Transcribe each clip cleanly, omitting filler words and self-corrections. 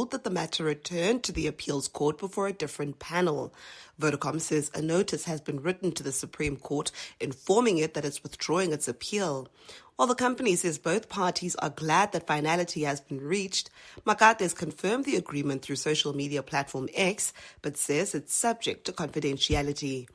that the matter returned to the appeals court before a different panel. Vodacom says a notice has been written to the Supreme Court informing it that it's withdrawing its appeal. While the company says both parties are glad that finality has been reached, Makate has confirmed the agreement through social media platform X, but says it's subject to confidentiality.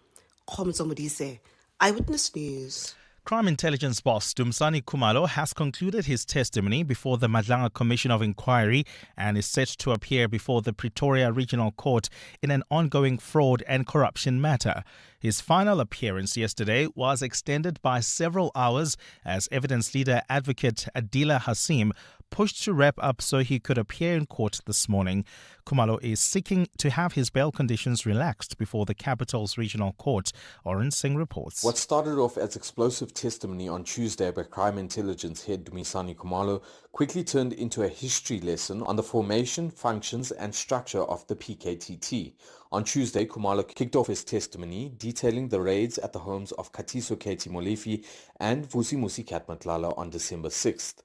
Khomzo Modise, Eyewitness News. Crime intelligence boss Dumisani Kumalo has concluded his testimony before the Madlanga Commission of Inquiry and is set to appear before the Pretoria Regional Court in an ongoing fraud and corruption matter. His final appearance yesterday was extended by several hours as evidence leader advocate Adila Hasim pushed to wrap up so he could appear in court this morning. Kumalo is seeking to have his bail conditions relaxed before the capital's regional court. Oren Singh reports. What started off as explosive testimony on Tuesday by crime intelligence head Dumisani Kumalo quickly turned into a history lesson on the formation, functions and structure of the PKTT. On Tuesday, Kumalo kicked off his testimony detailing the raids at the homes of Katiso Katie Molefe and Vusi Musi Katmatlala on December 6th.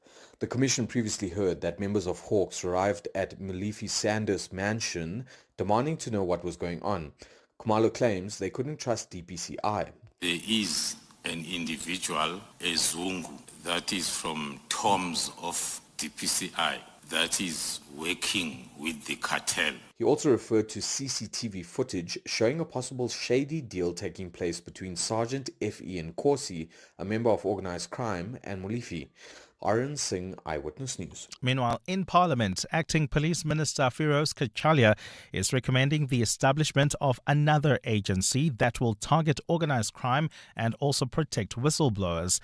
The Commission previously heard that members of Hawks arrived at Molefe Sanders' mansion demanding to know what was going on. Kumalo claims they couldn't trust DPCI. There is an individual, a Zungu, that is from tombs of DPCI, that is working with the cartel. He also referred to CCTV footage showing a possible shady deal taking place between Sergeant F.E. Nkosi, a member of organized crime, and Molefe. Arun Singh, Eyewitness News. Meanwhile, in Parliament, Acting Police Minister Firoz Kachalia is recommending the establishment of another agency that will target organized crime and also protect whistleblowers.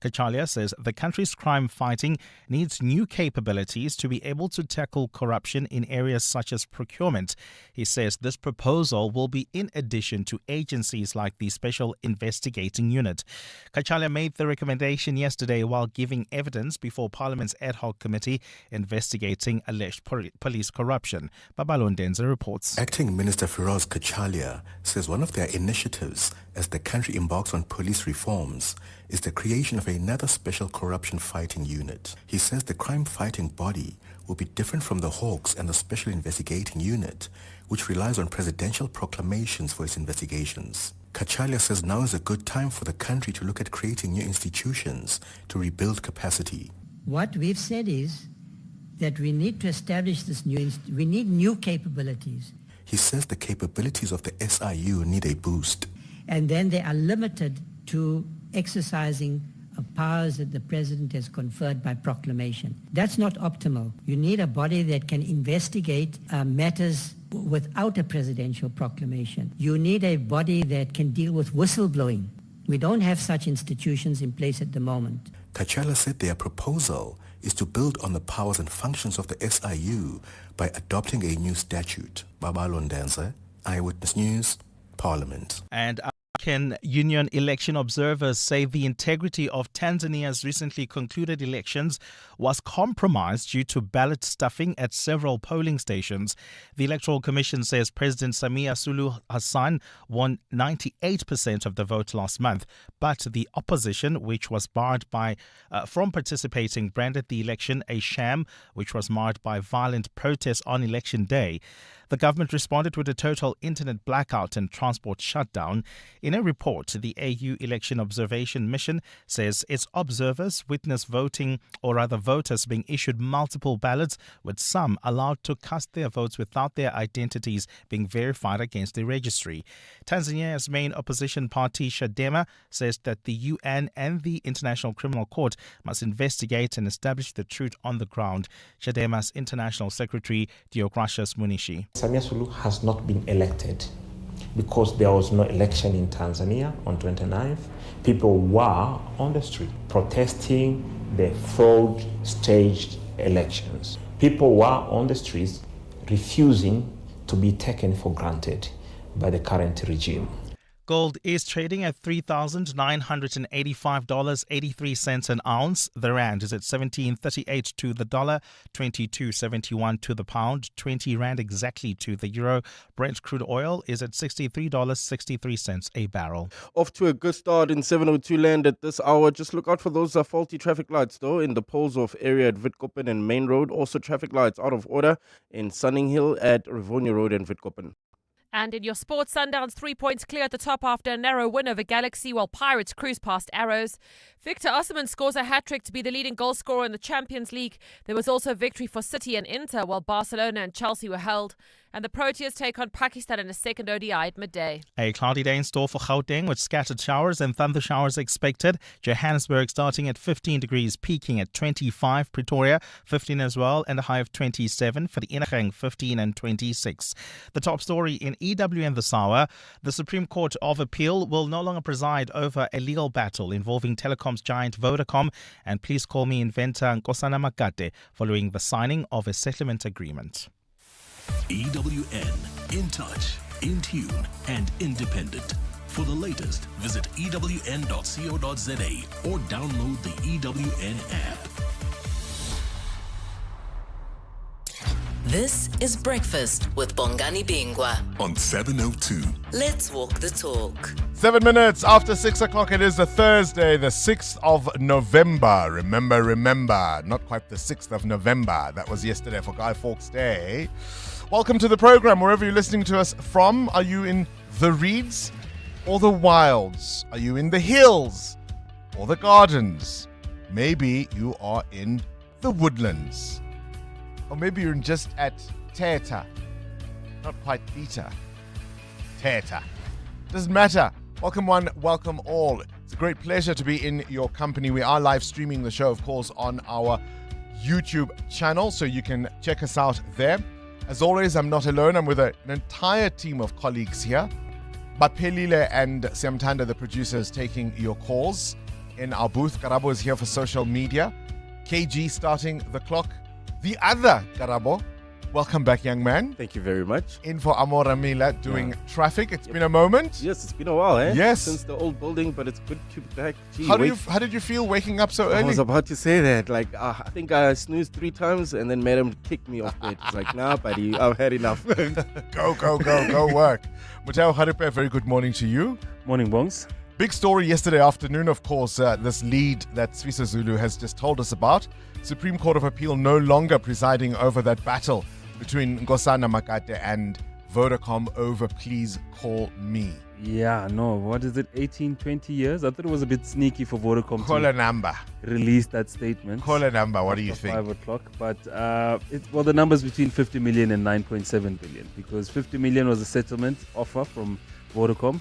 Kachalia says the country's crime fighting needs new capabilities to be able to tackle corruption in areas such as procurement. He says this proposal will be in addition to agencies like the Special Investigating Unit. Kachalia made the recommendation yesterday while giving evidence before Parliament's ad hoc committee investigating alleged police corruption. Babalo Ndenza reports. Acting Minister Firoz Kachalia says one of their initiatives as the country embarks on police reforms is the creation of another special corruption fighting unit. He says the crime fighting body will be different from the Hawks and the Special Investigating Unit, which relies on presidential proclamations for its investigations. Kachalia says now is a good time for the country to look at creating new institutions to rebuild capacity. What we've said is that we need to establish this we need new capabilities. He says the capabilities of the SIU need a boost. And then they are limited to exercising powers that the president has conferred by proclamation. That's not optimal. You need a body that can investigate matters without a presidential proclamation. You need a body that can deal with whistleblowing. We don't have such institutions in place at the moment. Kachalia said their proposal is to build on the powers and functions of the SIU by adopting a new statute. Babalo Ndenza, Eyewitness News, Parliament. And African Union election observers say the integrity of Tanzania's recently concluded elections was compromised due to ballot stuffing at several polling stations. The Electoral Commission says President Samia Suluhu Hassan won 98% of the vote last month, but the opposition, which was barred from participating, branded the election a sham, which was marred by violent protests on election day. The government responded with a total internet blackout and transport shutdown. In a report, the AU Election Observation Mission says its observers witnessed voters being issued multiple ballots, with some allowed to cast their votes without their identities being verified against the registry. Tanzania's main opposition party, Chadema, says that the UN and the International Criminal Court must investigate and establish the truth on the ground. Chadema's International Secretary, Deogratius Munishi. Samia Suluhu has not been elected because there was no election in Tanzania on 29th. People were on the street protesting the fraud staged elections. People were on the streets refusing to be taken for granted by the current regime. Gold is trading at $3,985.83 an ounce. The rand is at 17.38 to the dollar, 22.71 to the pound, 20 rand exactly to the euro. Brent crude oil is at $63.63 a barrel. Off to a good start in 702 land at this hour. Just look out for those faulty traffic lights, though, in the Poleshof area at Witkoppen and Main Road. Also, traffic lights out of order in Sunninghill at Rivonia Road and Witkoppen. And in your sports, Sundowns 3 points clear at the top after a narrow win over Galaxy, while Pirates cruise past Arrows. Victor Osimhen scores a hat-trick to be the leading goal scorer in the Champions League. There was also a victory for City and Inter, while Barcelona and Chelsea were held. And the Proteas take on Pakistan in a second ODI at midday. A cloudy day in store for Gauteng with scattered showers and thunder showers expected. Johannesburg starting at 15 degrees, peaking at 25. Pretoria 15 as well, and a high of 27. For the Innergang 15 and 26. The top story in EWN this hour: the Supreme Court of Appeal will no longer preside over a legal battle involving telecoms giant Vodacom and Please Call Me inventor Nkosana Makate following the signing of a settlement agreement. EWN, in touch, in tune, and independent. For the latest, visit ewn.co.za or download the EWN app. This is Breakfast with Bongani Bingwa On 702. Let's walk the talk. 7 minutes after 6 o'clock, it is a Thursday, the 6th of November. Remember, not quite the 6th of November. That was yesterday for Guy Fawkes Day. Welcome to the program, wherever you're listening to us from. Are you in the Reeds or the Wilds? Are you in the hills or the gardens? Maybe you are in the woodlands. Or maybe you're just at Theatre. Not quite theatre. Theatre. Doesn't matter. Welcome one, welcome all. It's a great pleasure to be in your company. We are live streaming the show, of course, on our YouTube channel, so you can check us out there. As always, I'm not alone. I'm with an entire team of colleagues here. Bapelile and Siamtanda, the producers, taking your calls in our booth. Karabo is here for social media. KG starting the clock. The other Karabo, welcome back, young man. Thank you very much. In for Amora Mila doing traffic. It's been a moment. Yes, it's been a while, eh? Yes. Since the old building, but it's good to be back. Gee, How did you feel waking up so early? I was about to say that. I think I snoozed 3 times and then madam kicked me off bed. It's like, nah, buddy, I've had enough. Go work. Mutao Haripe, very good morning to you. Morning, Bongs. Big story yesterday afternoon, of course, this lead that Swisa Zulu has just told us about. Supreme Court of Appeal no longer presiding over that battle between Nkosana Makate and Vodacom over Please Call Me. Yeah, no, what is it, 18, 20 years? I thought it was a bit sneaky for Vodacom Call a number. Release that statement. Call a number, what do you think? 5 o'clock, but the number's between 50 million and 9.7 billion, because 50 million was a settlement offer from Vodacom.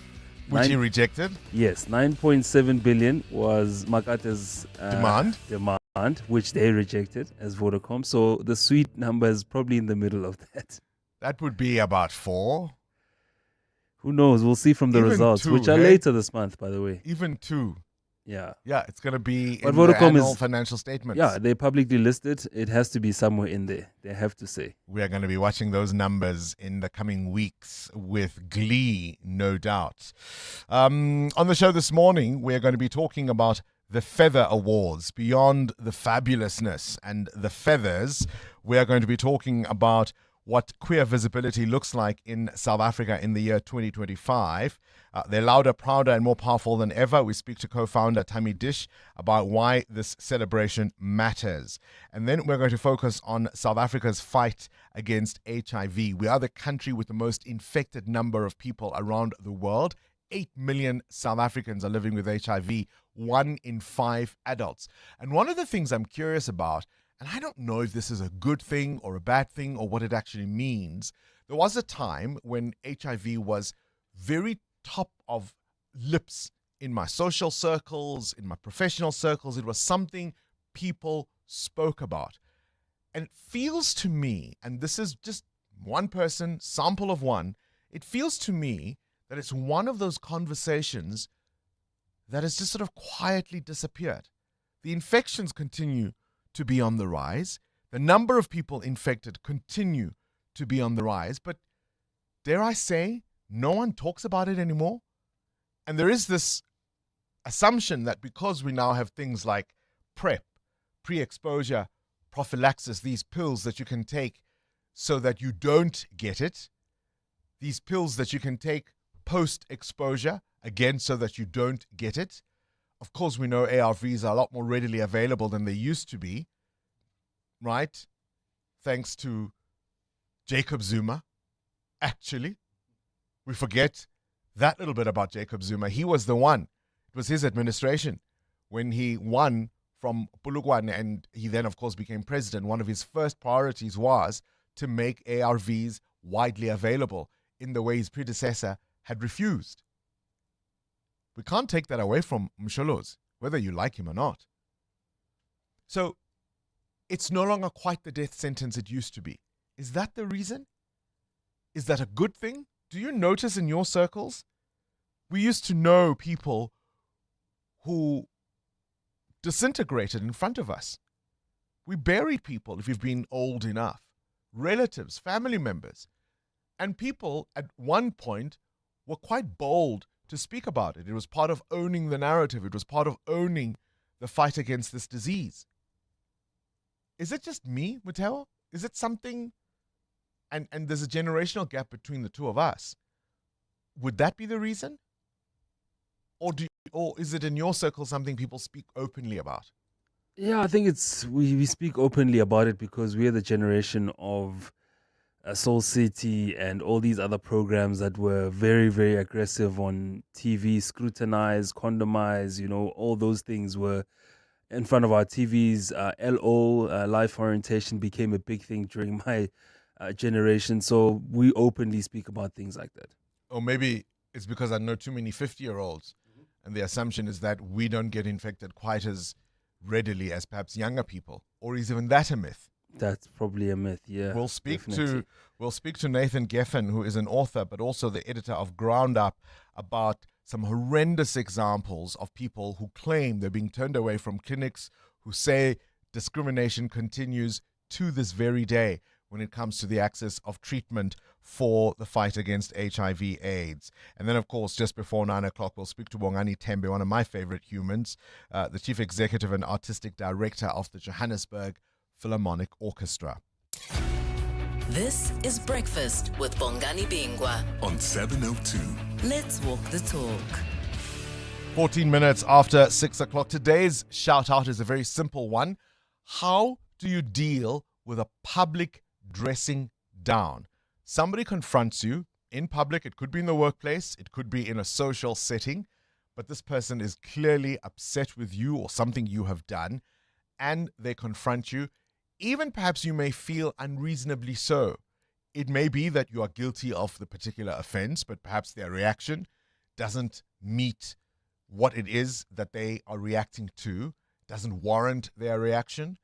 Which he rejected? Yes, 9.7 billion was Makate's demand, which they rejected as Vodacom. So the sweet number is probably in the middle of that. That would be about 4. Who knows? We'll see from the results, 2, which are later this month, by the way. Even 2. Yeah. Yeah, it's going to be but in Vodacom the annual financial statements. Yeah, they're publicly listed. It has to be somewhere in there. They have to say. We are going to be watching those numbers in the coming weeks with glee, no doubt. On the show this morning, we're going to be talking about the Feather Awards. Beyond the fabulousness and the feathers, we are going to be talking about what queer visibility looks like in South Africa in the year 2025. They're louder, prouder, and more powerful than ever. We speak to co-founder Tammy Dish about why this celebration matters. And then we're going to focus on South Africa's fight against HIV. We are the country with the most infected number of people around the world. 8 million South Africans are living with HIV, 1 in 5 adults. And one of the things I'm curious about, and I don't know if this is a good thing or a bad thing or what it actually means, there was a time when HIV was very top of lips in my social circles, in my professional circles. It was something people spoke about. And it feels to me, and this is just one person, sample of one, it feels to me that it's one of those conversations that has just sort of quietly disappeared. The infections continue to be on the rise. The number of people infected continue to be on the rise. But dare I say, no one talks about it anymore. And there is this assumption that because we now have things like PrEP, pre-exposure prophylaxis, these pills that you can take so that you don't get it, these pills that you can take post-exposure, again, so that you don't get it. Of course, we know ARVs are a lot more readily available than they used to be, right? Thanks to Jacob Zuma. Actually, we forget that little bit about Jacob Zuma. He was the one. It was his administration when he won from Polokwane, and he then, of course, became president. One of his first priorities was to make ARVs widely available in the way his predecessor had refused. We can't take that away from Msholozi, whether you like him or not. So it's no longer quite the death sentence it used to be. Is that the reason? Is that a good thing? Do you notice in your circles? We used to know people who disintegrated in front of us. We buried people, if you've been old enough, relatives, family members. And people at one point were quite bold to speak about it. It was part of owning the narrative. It was part of owning the fight against this disease. Is it just me, Mateo? Is it something, and there's a generational gap between the two of us? Would that be the reason? Or is it in your circle something people speak openly about? Yeah, I think we speak openly about it because we're the generation of Soul City and all these other programs that were very, very aggressive on TV, scrutinized, condomize, all those things were in front of our TVs. LO, life orientation, became a big thing during my generation. So we openly speak about things like that. Or maybe it's because I know too many 50-year-olds, and the assumption is that we don't get infected quite as readily as perhaps younger people. Or is even that a myth? That's probably a myth, yeah. We'll speak to Nathan Geffen, who is an author, but also the editor of Ground Up, about some horrendous examples of people who claim they're being turned away from clinics, who say discrimination continues to this very day when it comes to the access of treatment for the fight against HIV/AIDS. And then, of course, just before 9 o'clock, we'll speak to Bongani Tembe, one of my favorite humans, the chief executive and artistic director of the Johannesburg Philharmonic Orchestra. This is Breakfast with Bongani Bingwa on 702. Let's walk the talk. 14 minutes after 6 o'clock. Today's shout out is a very simple one. How do you deal with a public dressing down? Somebody confronts you in public. It could be in the workplace. It could be in a social setting. But this person is clearly upset with you or something you have done, and they confront you. Even perhaps you may feel unreasonably so. It may be that you are guilty of the particular offense, but perhaps their reaction doesn't meet what it is that they are reacting to, doesn't warrant their reaction.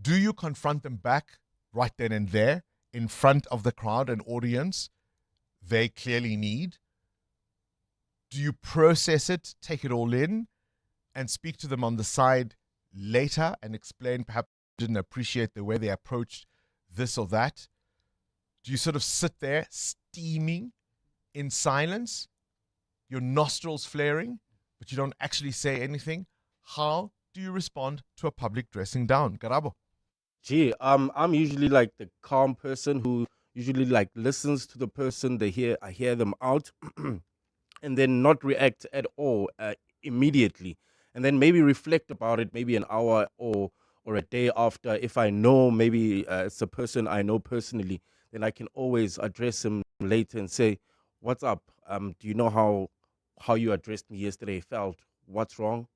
Do you confront them back right then and there in front of the crowd and audience they clearly need? Do you process it, take it all in, and speak to them on the side later and explain perhaps didn't appreciate the way they approached this or that? Do you sort of sit there steaming in silence, your nostrils flaring, but you don't actually say anything? How do you respond to a public dressing down? Karabo. Gee, I'm usually like the calm person who usually like listens to the person. I hear them out, and then not react at all immediately, and then maybe reflect about it, maybe an hour or a day after. If I know maybe it's a person I know personally, then I can always address him later and say, "What's up? Do you know how you addressed me yesterday felt? What's wrong?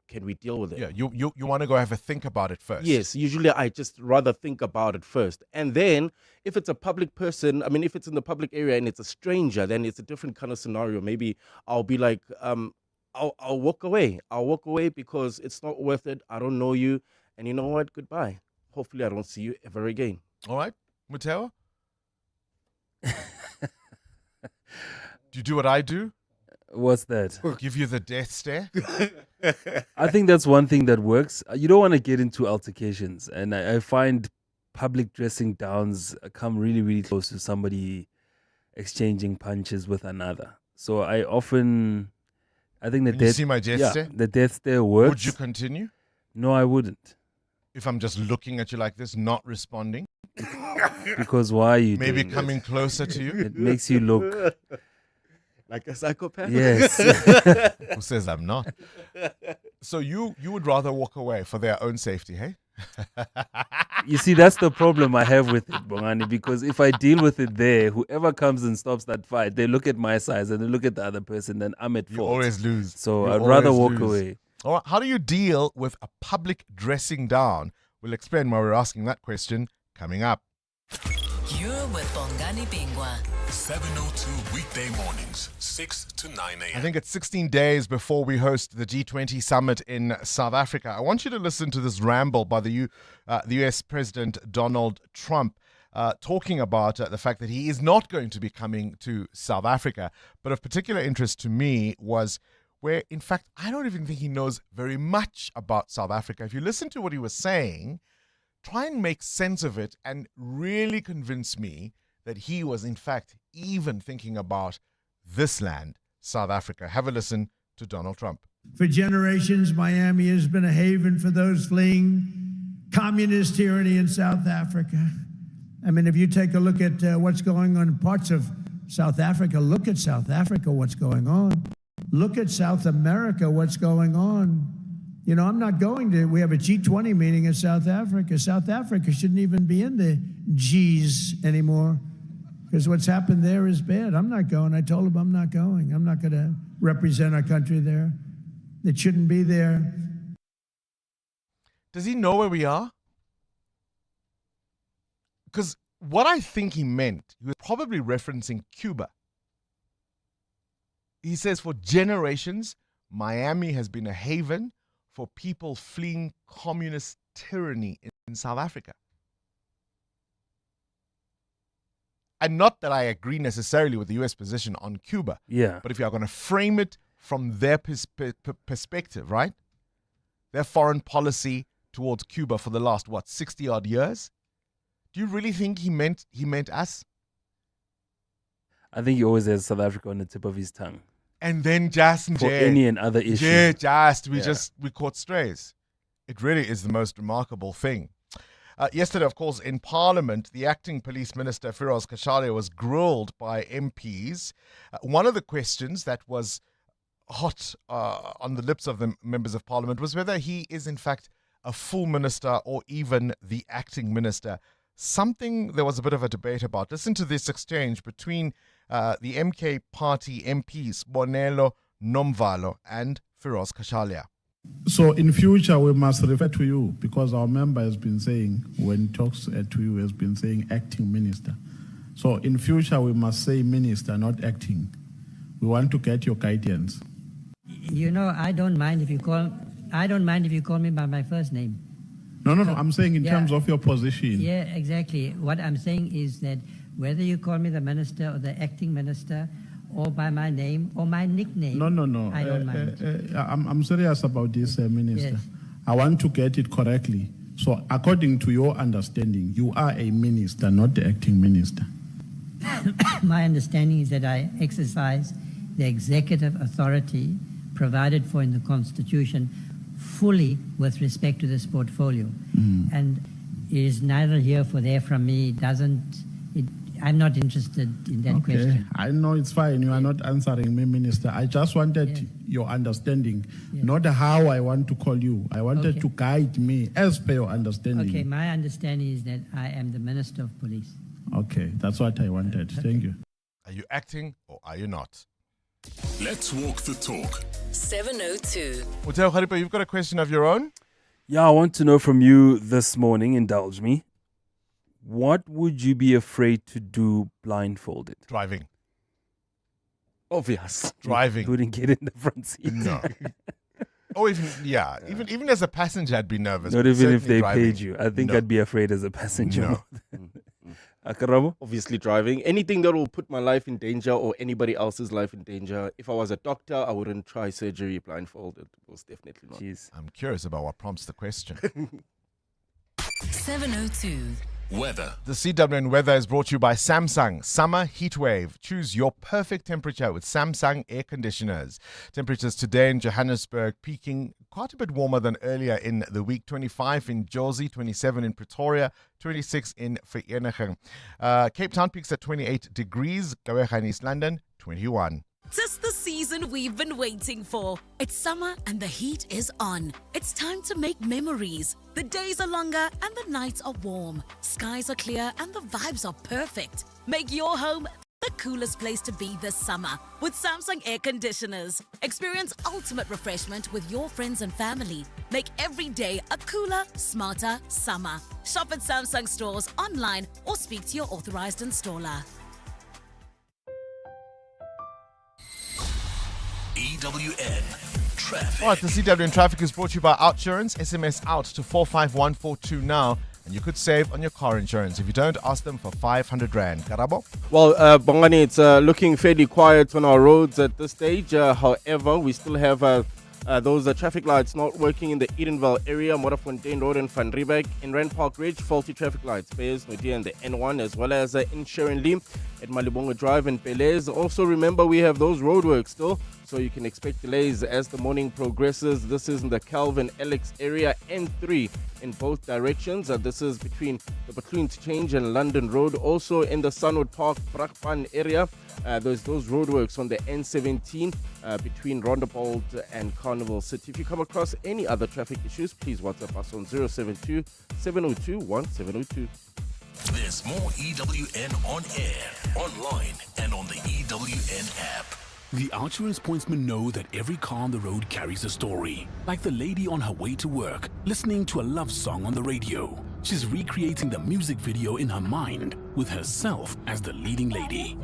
Can we deal with it?" Yeah, you want to go have a think about it first. Yes, usually I just rather think about it first. And then if it's a public person, if it's in the public area and it's a stranger, then it's a different kind of scenario. Maybe I'll be like, I'll walk away. I'll walk away because it's not worth it. I don't know you. And you know what? Goodbye. Hopefully I don't see you ever again. All right, Mateo? Do you do what I do? What's that? Give you the death stare? I think that's one thing that works. You don't want to get into altercations. And I find public dressing downs come really, really close to somebody exchanging punches with another. So I think the Can you death. see my gesture? Yeah, the death stare works. Would you continue? No, I wouldn't. If I'm just looking at you like this, not responding? Because why are you Maybe doing coming this? closer to you? It makes you look. Like a psychopath? Yes. Who says I'm not? So you would rather walk away for their own safety, hey? You see, that's the problem I have with it, Bongani, because if I deal with it there, whoever comes and stops that fight, they look at my size and they look at the other person, then I'm at fault. You always lose. So You I'd rather always walk lose. away. All right, how do you deal with a public dressing down? We'll explain why we're asking that question coming up. You're with Bongani Bingwa. 7:02 weekday mornings, 6 to 9 a.m. I think it's 16 days before we host the G20 summit in South Africa. I want you to listen to this ramble by the US President Donald Trump talking about the fact that he is not going to be coming to South Africa. But of particular interest to me was where, in fact, I don't even think he knows very much about South Africa. If you listen to what he was saying, try and make sense of it and really convince me that he was, in fact, even thinking about this land, South Africa. Have a listen to Donald Trump. For generations, Miami has been a haven for those fleeing communist tyranny in South Africa. I mean, if you take a look at what's going on in parts of South Africa, look at South Africa, what's going on. Look at South America, what's going on. You know, I'm not going to, we have a G20 meeting in South Africa. South Africa shouldn't even be in the G's anymore because what's happened there is bad. I'm not going. I told him I'm not going. I'm not going to represent our country there. It shouldn't be there. Does he know where we are? Because what I think he meant, he was probably referencing Cuba. He says for generations, Miami has been a haven for people fleeing communist tyranny in South Africa. And not that I agree necessarily with the US position on Cuba. Yeah. But if you're going to frame it from their perspective, right? Their foreign policy towards Cuba for the last, 60-odd years? Do you really think he meant us? I think he always has South Africa on the tip of his tongue. And then just for any and other issue. We caught strays. It really is the most remarkable thing. Yesterday, of course, in Parliament, the acting police minister, Firoz Kachaliya, was grilled by MPs. One of the questions that was hot on the lips of the members of Parliament was whether he is, in fact, a full minister or even the acting minister. Something there was a bit of a debate about. Listen to this exchange between the MK party MPs, Bonelo Nomvalo and Firoz Kachaliya. So in future, we must refer to you because our member has been saying, when he talks to you, has been saying acting minister. So in future, we must say minister, not acting. We want to get your guidance. You know, I don't mind if you call me by my first name. No, I'm saying in terms of your position. Yeah, exactly. What I'm saying is that whether you call me the minister or the acting minister or by my name or my nickname. No. I don't mind. I'm serious about this, Minister. Yes. I want to get it correctly. So according to your understanding, you are a minister, not the acting minister. My understanding is that I exercise the executive authority provided for in the Constitution fully with respect to this portfolio. And it is neither here for there from me. I'm not interested in that question. I know it's fine. You are not answering me, Minister. I just wanted your understanding, not how I want to call you. I wanted to guide me as per your understanding. Okay, my understanding is that I am the Minister of Police. Okay, that's what I wanted. Thank you. Are you acting or are you not? Let's walk the talk. 7:02. Uteo Kharipa, you've got a question of your own? Yeah, I want to know from you this morning, indulge me. What would you be afraid to do blindfolded? Driving. Obvious. Driving. You wouldn't get in the front seat. No. Or even as a passenger, I'd be nervous. Not even if they driving, paid you. I think I'd be afraid as a passenger. No. Akarabo? Obviously driving. Anything that will put my life in danger or anybody else's life in danger. If I was a doctor, I wouldn't try surgery blindfolded. Most definitely not. Jeez. I'm curious about what prompts the question. 7:02. Weather. The CWN weather is brought to you by Samsung Summer Heatwave. Choose your perfect temperature with Samsung air conditioners. Temperatures today in Johannesburg peaking quite a bit warmer than earlier in the week. 25 in Jozi, 27 in Pretoria, 26 in Vereeniging. Cape Town peaks at 28 degrees. Gqeberha in East London, 21. Tis the season we've been waiting for. It's summer and the heat is on. It's time to make memories. The days are longer and the nights are warm. Skies are clear and the vibes are perfect. Make your home the coolest place to be this summer with Samsung air conditioners. Experience ultimate refreshment with your friends and family. Make every day a cooler, smarter summer. Shop at Samsung stores, online, or speak to your authorized installer. EWN Traffic. All right, the CWN traffic is brought to you by Outsurance. SMS out to 45142 now, and you could save on your car insurance. If you don't, ask them for 500 Rand. Karabo? Well, Bongani, it's looking fairly quiet on our roads at this stage. However, we still have those traffic lights not working in the Edenville area, Modderfontein Road and Van Riebeek. In Rand Park Ridge, faulty traffic lights, Bears, Nodia and the N1, as well as in Sharon Lee at Malibonga Drive and Pelez. Also, remember, we have those roadworks still, so you can expect delays as the morning progresses. This is in the Calvin Alex area, N3 in both directions. This is between the Between Change and London Road. Also in the Sunwood Park, Brakpan area, there's those roadworks on the N17 between Rondebold and Carnival City. If you come across any other traffic issues, please WhatsApp us on 072 702 1702. There's more EWN on air, online, and on the EWN app. The Outsurance pointsmen know that every car on the road carries a story. Like the lady on her way to work, listening to a love song on the radio. She's recreating the music video in her mind with herself as the leading lady.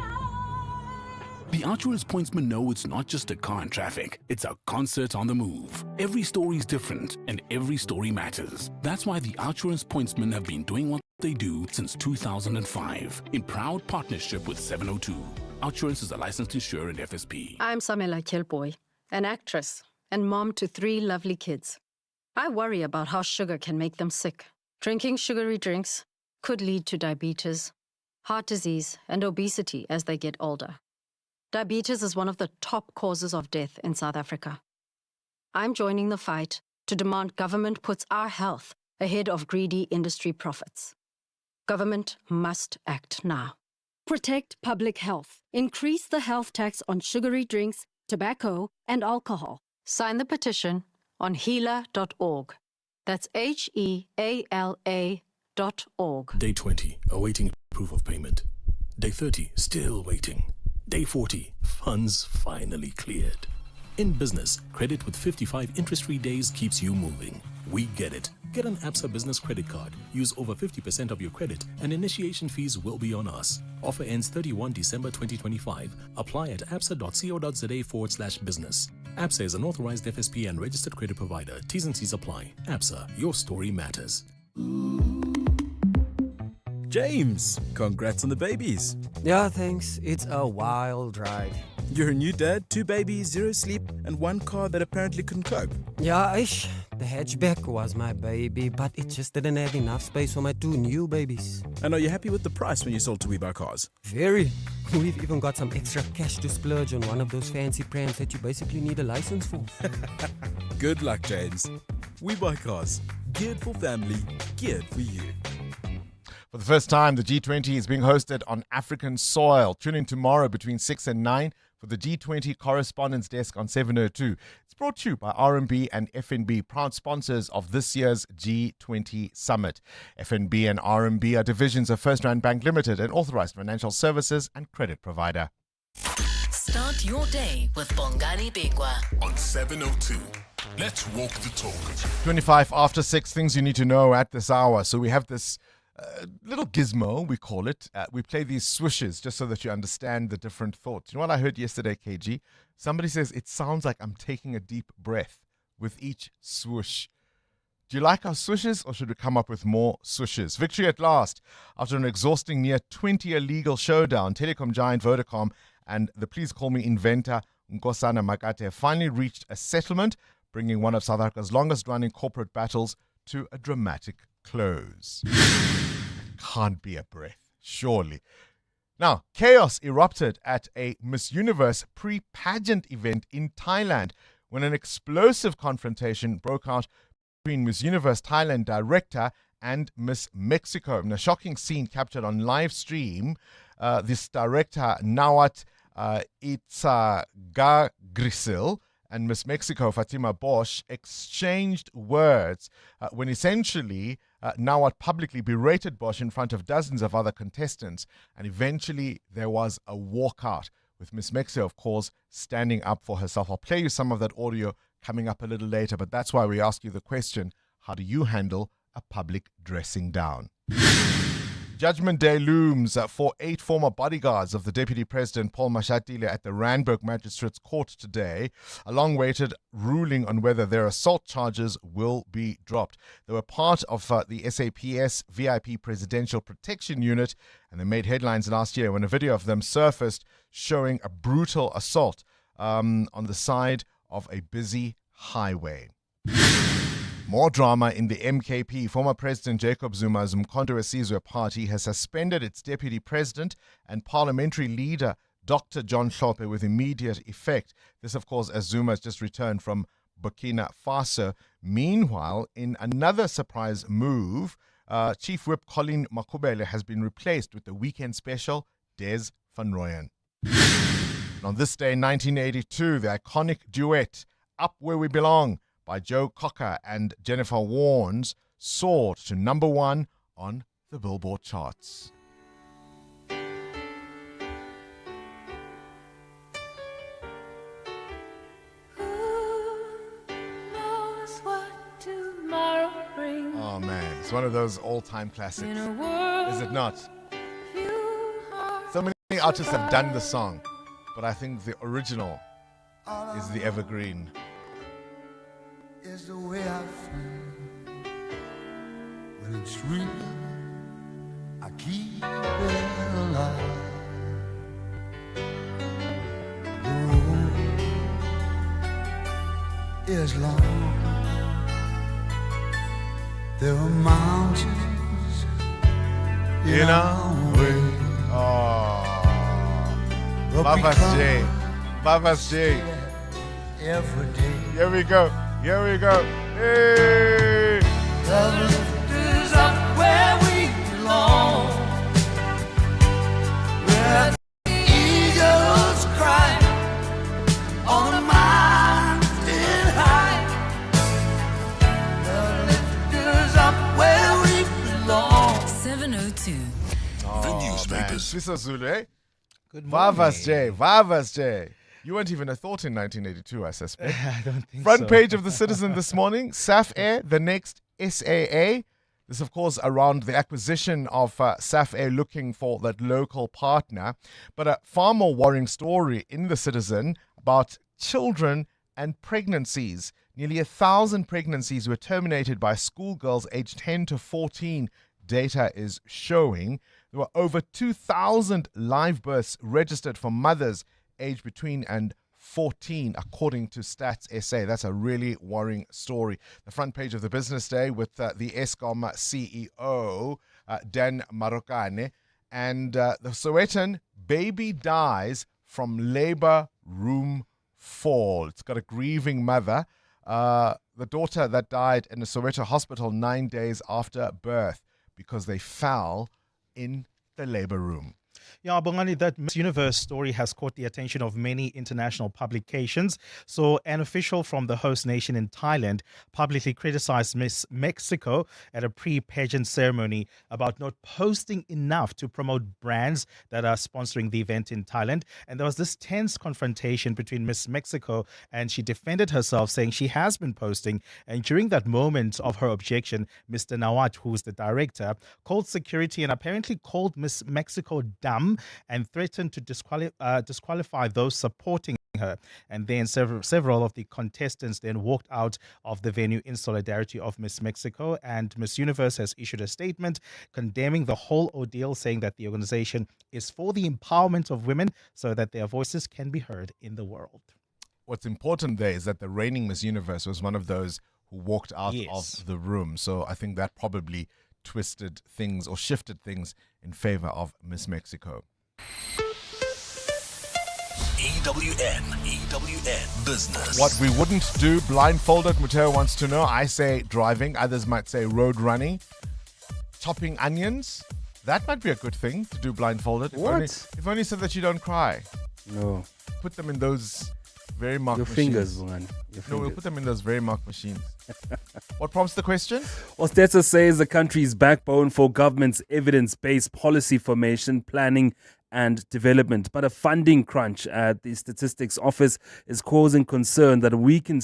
The Outsurance pointsmen know it's not just a car in traffic, it's a concert on the move. Every story is different and every story matters. That's why the Outsurance pointsmen have been doing what they do since 2005 in proud partnership with 702. Outsurance is a licensed insurer and FSP. I'm Samela Kilboy, an actress and mom to 3 lovely kids. I worry about how sugar can make them sick. Drinking sugary drinks could lead to diabetes, heart disease, and obesity as they get older. Diabetes is one of the top causes of death in South Africa. I'm joining the fight to demand government puts our health ahead of greedy industry profits. Government must act now. Protect public health. Increase the health tax on sugary drinks, tobacco, and alcohol. Sign the petition on heala.org. That's HEALA.org. Day 20, awaiting proof of payment. Day 30, still waiting. Day 40, funds finally cleared. In business, credit with 55 interest-free days keeps you moving. We get it. Get an Absa Business Credit Card. Use over 50% of your credit and initiation fees will be on us. Offer ends 31 December 2025. Apply at absa.co.za/business. Absa is an authorized FSP and registered credit provider. T's and C's apply. Absa, your story matters. James, congrats on the babies. Yeah, thanks. It's a wild ride. You're a new dad, 2 babies, 0 sleep, and 1 car that apparently couldn't cope. Yeah, the hatchback was my baby, but it just didn't have enough space for my 2 new babies. And are you happy with the price when you sold to We Buy Cars? Very. We've even got some extra cash to splurge on one of those fancy prams that you basically need a license for. Good luck, James. We Buy Cars. Geared for family, geared for you. For the first time, the G20 is being hosted on African soil. Tune in tomorrow between 6 and 9 for the G20 Correspondence Desk on 702. It's brought to you by RMB and FNB, proud sponsors of this year's G20 Summit. FNB and RMB are divisions of First Rand Bank Limited, an authorized financial services and credit provider. Start your day with Bongani Bingwa on 702. Let's walk the talk. 25 after 6, things you need to know at this hour. So we have this little gizmo, we call it. We play these swishes just so that you understand the different thoughts. You know what I heard yesterday, KG? Somebody says it sounds like I'm taking a deep breath with each swoosh. Do you like our swishes, or should we come up with more swishes? Victory at last. After an exhausting near 20-year legal showdown, telecom giant Vodacom and the Please Call Me inventor Nkosana Makate finally reached a settlement, bringing one of South Africa's longest-running corporate battles to a dramatic close. can't be a breath, surely. Now, chaos erupted at a Miss Universe pre-pageant event in Thailand when an explosive confrontation broke out between Miss Universe Thailand director and Miss Mexico. In a shocking scene captured on live stream, this director, Nawat Itzagagrisil, and Miss Mexico, Fatima Bosch, exchanged words when essentially Nawat publicly berated Bosch in front of dozens of other contestants. And eventually there was a walkout, with Miss Mexico, of course, standing up for herself. I'll play you some of that audio coming up a little later, but that's why we ask you the question, how do you handle a public dressing down? Judgment Day looms for 8 former bodyguards of the Deputy President Paul Mashatile at the Randburg Magistrates Court today. A long-awaited ruling on whether their assault charges will be dropped. They were part of the SAPS VIP Presidential Protection Unit, and they made headlines last year when a video of them surfaced showing a brutal assault on the side of a busy highway. More drama in the MKP. Former President Jacob Zuma's Mkhonto weSizwe party has suspended its deputy president and parliamentary leader, Dr. John Hlophe, with immediate effect. This, of course, as Zuma has just returned from Burkina Faso. Meanwhile, in another surprise move, Chief Whip Colleen Makubele has been replaced with the weekend special, Des Van Rooyen. On this day in 1982, the iconic duet, Up Where We Belong, by Joe Cocker and Jennifer Warnes, soared to number 1 on the Billboard charts. Oh man, it's one of those all-time classics, is it not? So many artists have done the song, but I think the original is the evergreen. Is the way I feel when it's real. I keep it alive. The road is long. There are mountains in our way. Oh, Baba's J. Baba's J. Every day. Here we go. Here we go. Hey! The lift is up where we belong, where the eagles cry on the mountain high. The lift is up where we belong. 702. The newspapers. This is Zulu, eh? Good morning. Vavas J. You weren't even a thought in 1982, I suspect. I don't think Front so. page of the Citizen this morning, SAF Air, the next SAA. This, of course, around the acquisition of SAF Air, looking for that local partner. But a far more worrying story in the Citizen about children and pregnancies. Nearly 1,000 pregnancies were terminated by schoolgirls aged 10 to 14, data is showing. There were over 2,000 live births registered for mothers aged between and 14, according to Stats SA. That's a really worrying story. The front page of the Business Day with the Eskom CEO, Dan Marokane, and the Sowetan baby dies from labor room fall. It's got a grieving mother. The daughter that died in a Soweto hospital 9 days after birth because they fell in the labor room. Yeah, Bongani, that Miss Universe story has caught the attention of many international publications. So an official from the host nation in Thailand publicly criticized Miss Mexico at a pre-pageant ceremony about not posting enough to promote brands that are sponsoring the event in Thailand. And there was this tense confrontation between Miss Mexico, and she defended herself, saying she has been posting. And during that moment of her objection, Mr. Nawat, who's the director, called security and apparently called Miss Mexico dumb and threatened to disqualify those supporting her. And then several of the contestants then walked out of the venue in solidarity of Miss Mexico. And Miss Universe has issued a statement condemning the whole ordeal, saying that the organization is for the empowerment of women so that their voices can be heard in the world. What's important there is that the reigning Miss Universe was one of those who walked out Yes. of the room. So I think that probably twisted things or shifted things in favor of Miss Mexico. EWN Business. What we wouldn't do blindfolded, Muteo wants to know. I say driving. Others might say road running. Chopping onions. That might be a good thing to do blindfolded. If only so that you don't cry. No. Put them in those very marked Your machines. fingers, man. No, we'll put them in those very marked machines. What prompts the question? Well, Orchestra says the country's backbone for government's evidence-based policy formation, planning and development. But a funding crunch at the Statistics Office is causing concern that a weakened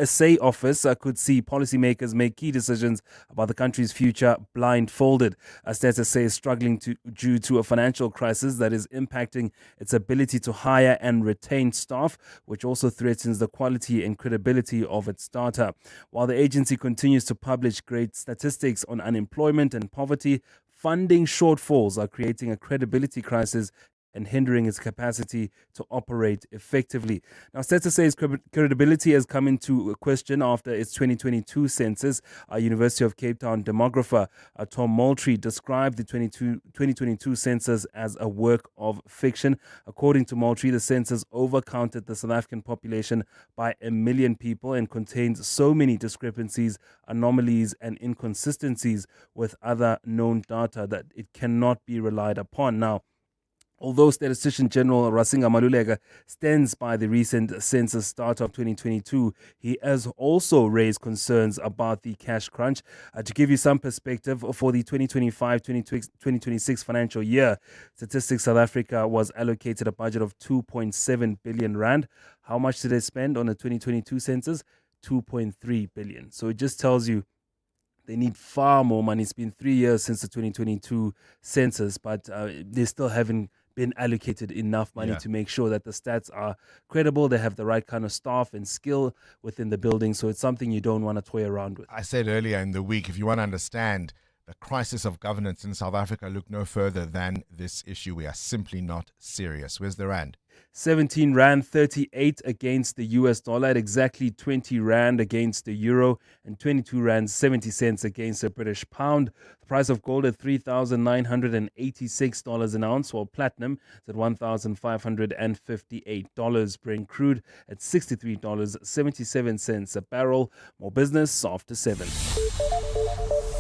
SA office could see policymakers make key decisions about the country's future blindfolded. Stats SA is struggling due to a financial crisis that is impacting its ability to hire and retain staff, which also threatens the quality and credibility of its data. While the agency continues to publish great statistics on unemployment and poverty, funding shortfalls are creating a credibility crisis and hindering its capacity to operate effectively. Now, Stats SA's credibility has come into question after its 2022 census. University of Cape Town demographer Tom Moultrie described the 2022 census as a work of fiction. According to Moultrie, the census overcounted the South African population by 1 million people and contains so many discrepancies, anomalies, and inconsistencies with other known data that it cannot be relied upon. Now, although Statistician General Rasinga Maluleka stands by the recent census data of 2022, he has also raised concerns about the cash crunch. To give you some perspective, for the 2025-2026 financial year, Statistics South Africa was allocated a budget of 2.7 billion rand. How much did they spend on the 2022 census? 2.3 billion. So it just tells you they need far more money. It's been 3 years since the 2022 census, but they still haven't been allocated enough money to make sure that the stats are credible. They have the right kind of staff and skill within the building. So it's something you don't want to toy around with. I said earlier in the week, if you want to understand the crisis of governance in South Africa, look no further than this issue. We are simply not serious. Where's the rand? 17 Rand 38 against the US dollar, at exactly 20 Rand against the euro, and 22 Rand 70 cents against the British pound. The price of gold at $3,986 an ounce, while platinum is at $1,558. Brent crude at $63.77 a barrel. More business after 7.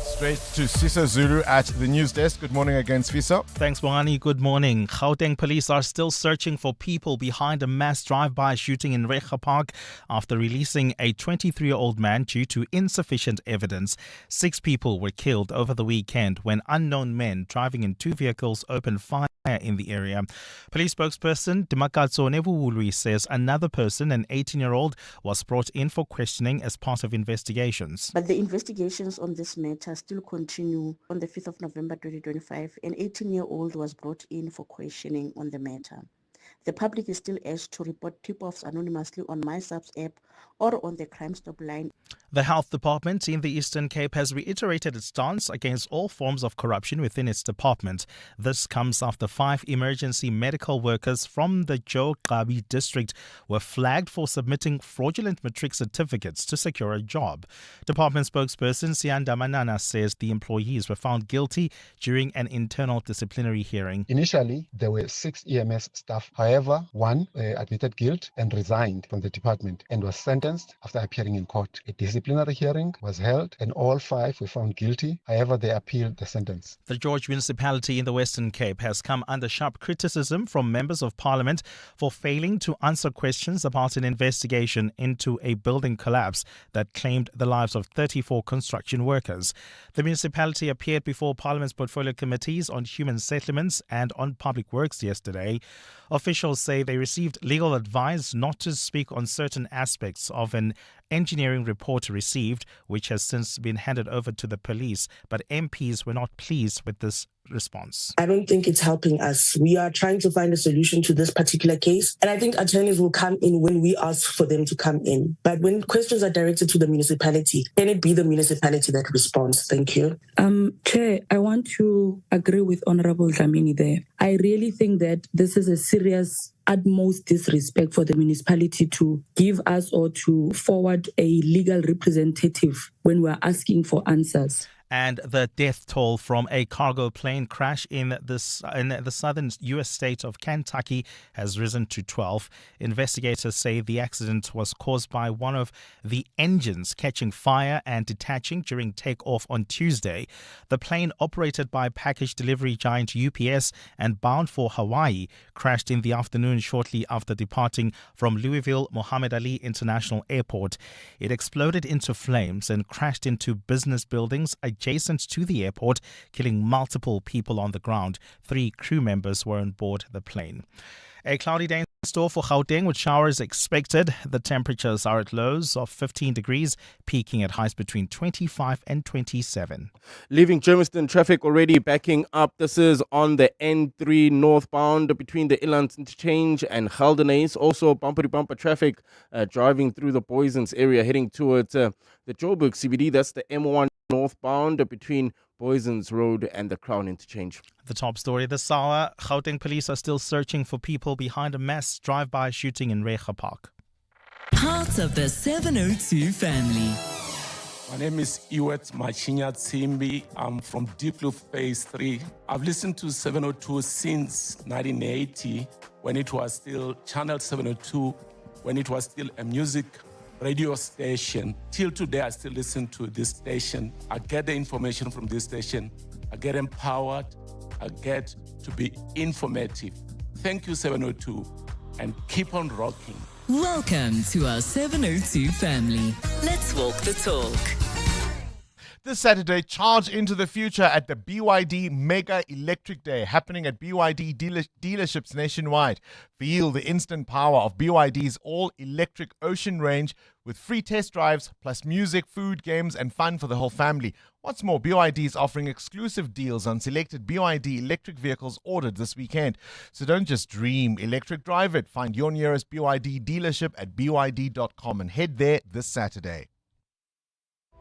Straight to Siso Zulu at the news desk. Good morning again, Siso. Thanks, Bongani. Good morning. Gauteng police are still searching for people behind a mass drive-by shooting in Recha Park after releasing a 23-year-old man due to insufficient evidence. 6 people were killed over the weekend when unknown men driving in 2 vehicles opened fire in the area. Police spokesperson Dimakatso Nevuwului says another person, an 18-year-old, was brought in for questioning as part of investigations. But the investigations on this matter still continue. On the 5th of November 2025, an 18-year-old was brought in for questioning on the matter. The public is still urged to report tip-offs anonymously on MySubs app or on the Crime Stop line. The Health Department in the Eastern Cape has reiterated its stance against all forms of corruption within its department. This comes after 5 emergency medical workers from the Joe Gabi district were flagged for submitting fraudulent matric certificates to secure a job. Department spokesperson Sianda Manana says the employees were found guilty during an internal disciplinary hearing. Initially, there were 6 EMS staff. However, one admitted guilt and resigned from the department and was sentenced after appearing in court. A disciplinary hearing was held and all 5 were found guilty. However, they appealed the sentence. The George municipality in the Western Cape has come under sharp criticism from members of parliament for failing to answer questions about an investigation into a building collapse that claimed the lives of 34 construction workers. The municipality appeared before Parliament's portfolio committees on human settlements and on public works yesterday. Officials say they received legal advice not to speak on certain aspects of an engineering report received, which has since been handed over to the police, but MPs were not pleased with this response. I don't think it's helping us. We are trying to find a solution to this particular case, and I think attorneys will come in when we ask for them to come in. But when questions are directed to the municipality, can it be the municipality that responds? Thank you. Chair, I want to agree with Honorable Dlamini there. I really think that this is a serious utmost disrespect for the municipality to give us or to forward a legal representative when we're asking for answers. And the death toll from a cargo plane crash in the southern U.S. state of Kentucky has risen to 12. Investigators say the accident was caused by one of the engines catching fire and detaching during takeoff on Tuesday. The plane, operated by package delivery giant UPS and bound for Hawaii, crashed in the afternoon shortly after departing from Louisville Mohammed Ali International Airport. It exploded into flames and crashed into business buildings adjacent to the airport, killing multiple people on the ground. 3 crew members were on board the plane. A cloudy day in store for Gauteng with showers expected. The temperatures are at lows of 15 degrees, peaking at highs between 25 and 27. Leaving Germiston, traffic already backing up. This is on the N3 northbound between the Ilands Interchange and Geldenhuys. Also bumper-to-bumper traffic driving through the Boysens area heading towards the Joburg CBD. That's the M1 northbound between Boysens Road and the Crown Interchange. The top story this hour: Gauteng police are still searching for people behind a mass drive-by shooting in Rega Park. Part of the 702 family. My name is Iwet Machinya Tsimbi. I'm from Deep Blue Phase 3. I've listened to 702 since 1980, when it was still Channel 702, when it was still a music radio station. Till today, I still listen to this station. I get the information from this station. I get empowered. I get to be informative. Thank you, 702, and keep on rocking. Welcome to our 702 family. Let's walk the talk. This Saturday, charge into the future at the BYD Mega Electric Day, happening at BYD dealerships nationwide. Feel the instant power of BYD's all-electric Ocean range with free test drives, plus music, food, games, and fun for the whole family. What's more, BYD is offering exclusive deals on selected BYD electric vehicles ordered this weekend. So don't just dream electric, drive it. Find your nearest BYD dealership at byd.com and head there this Saturday.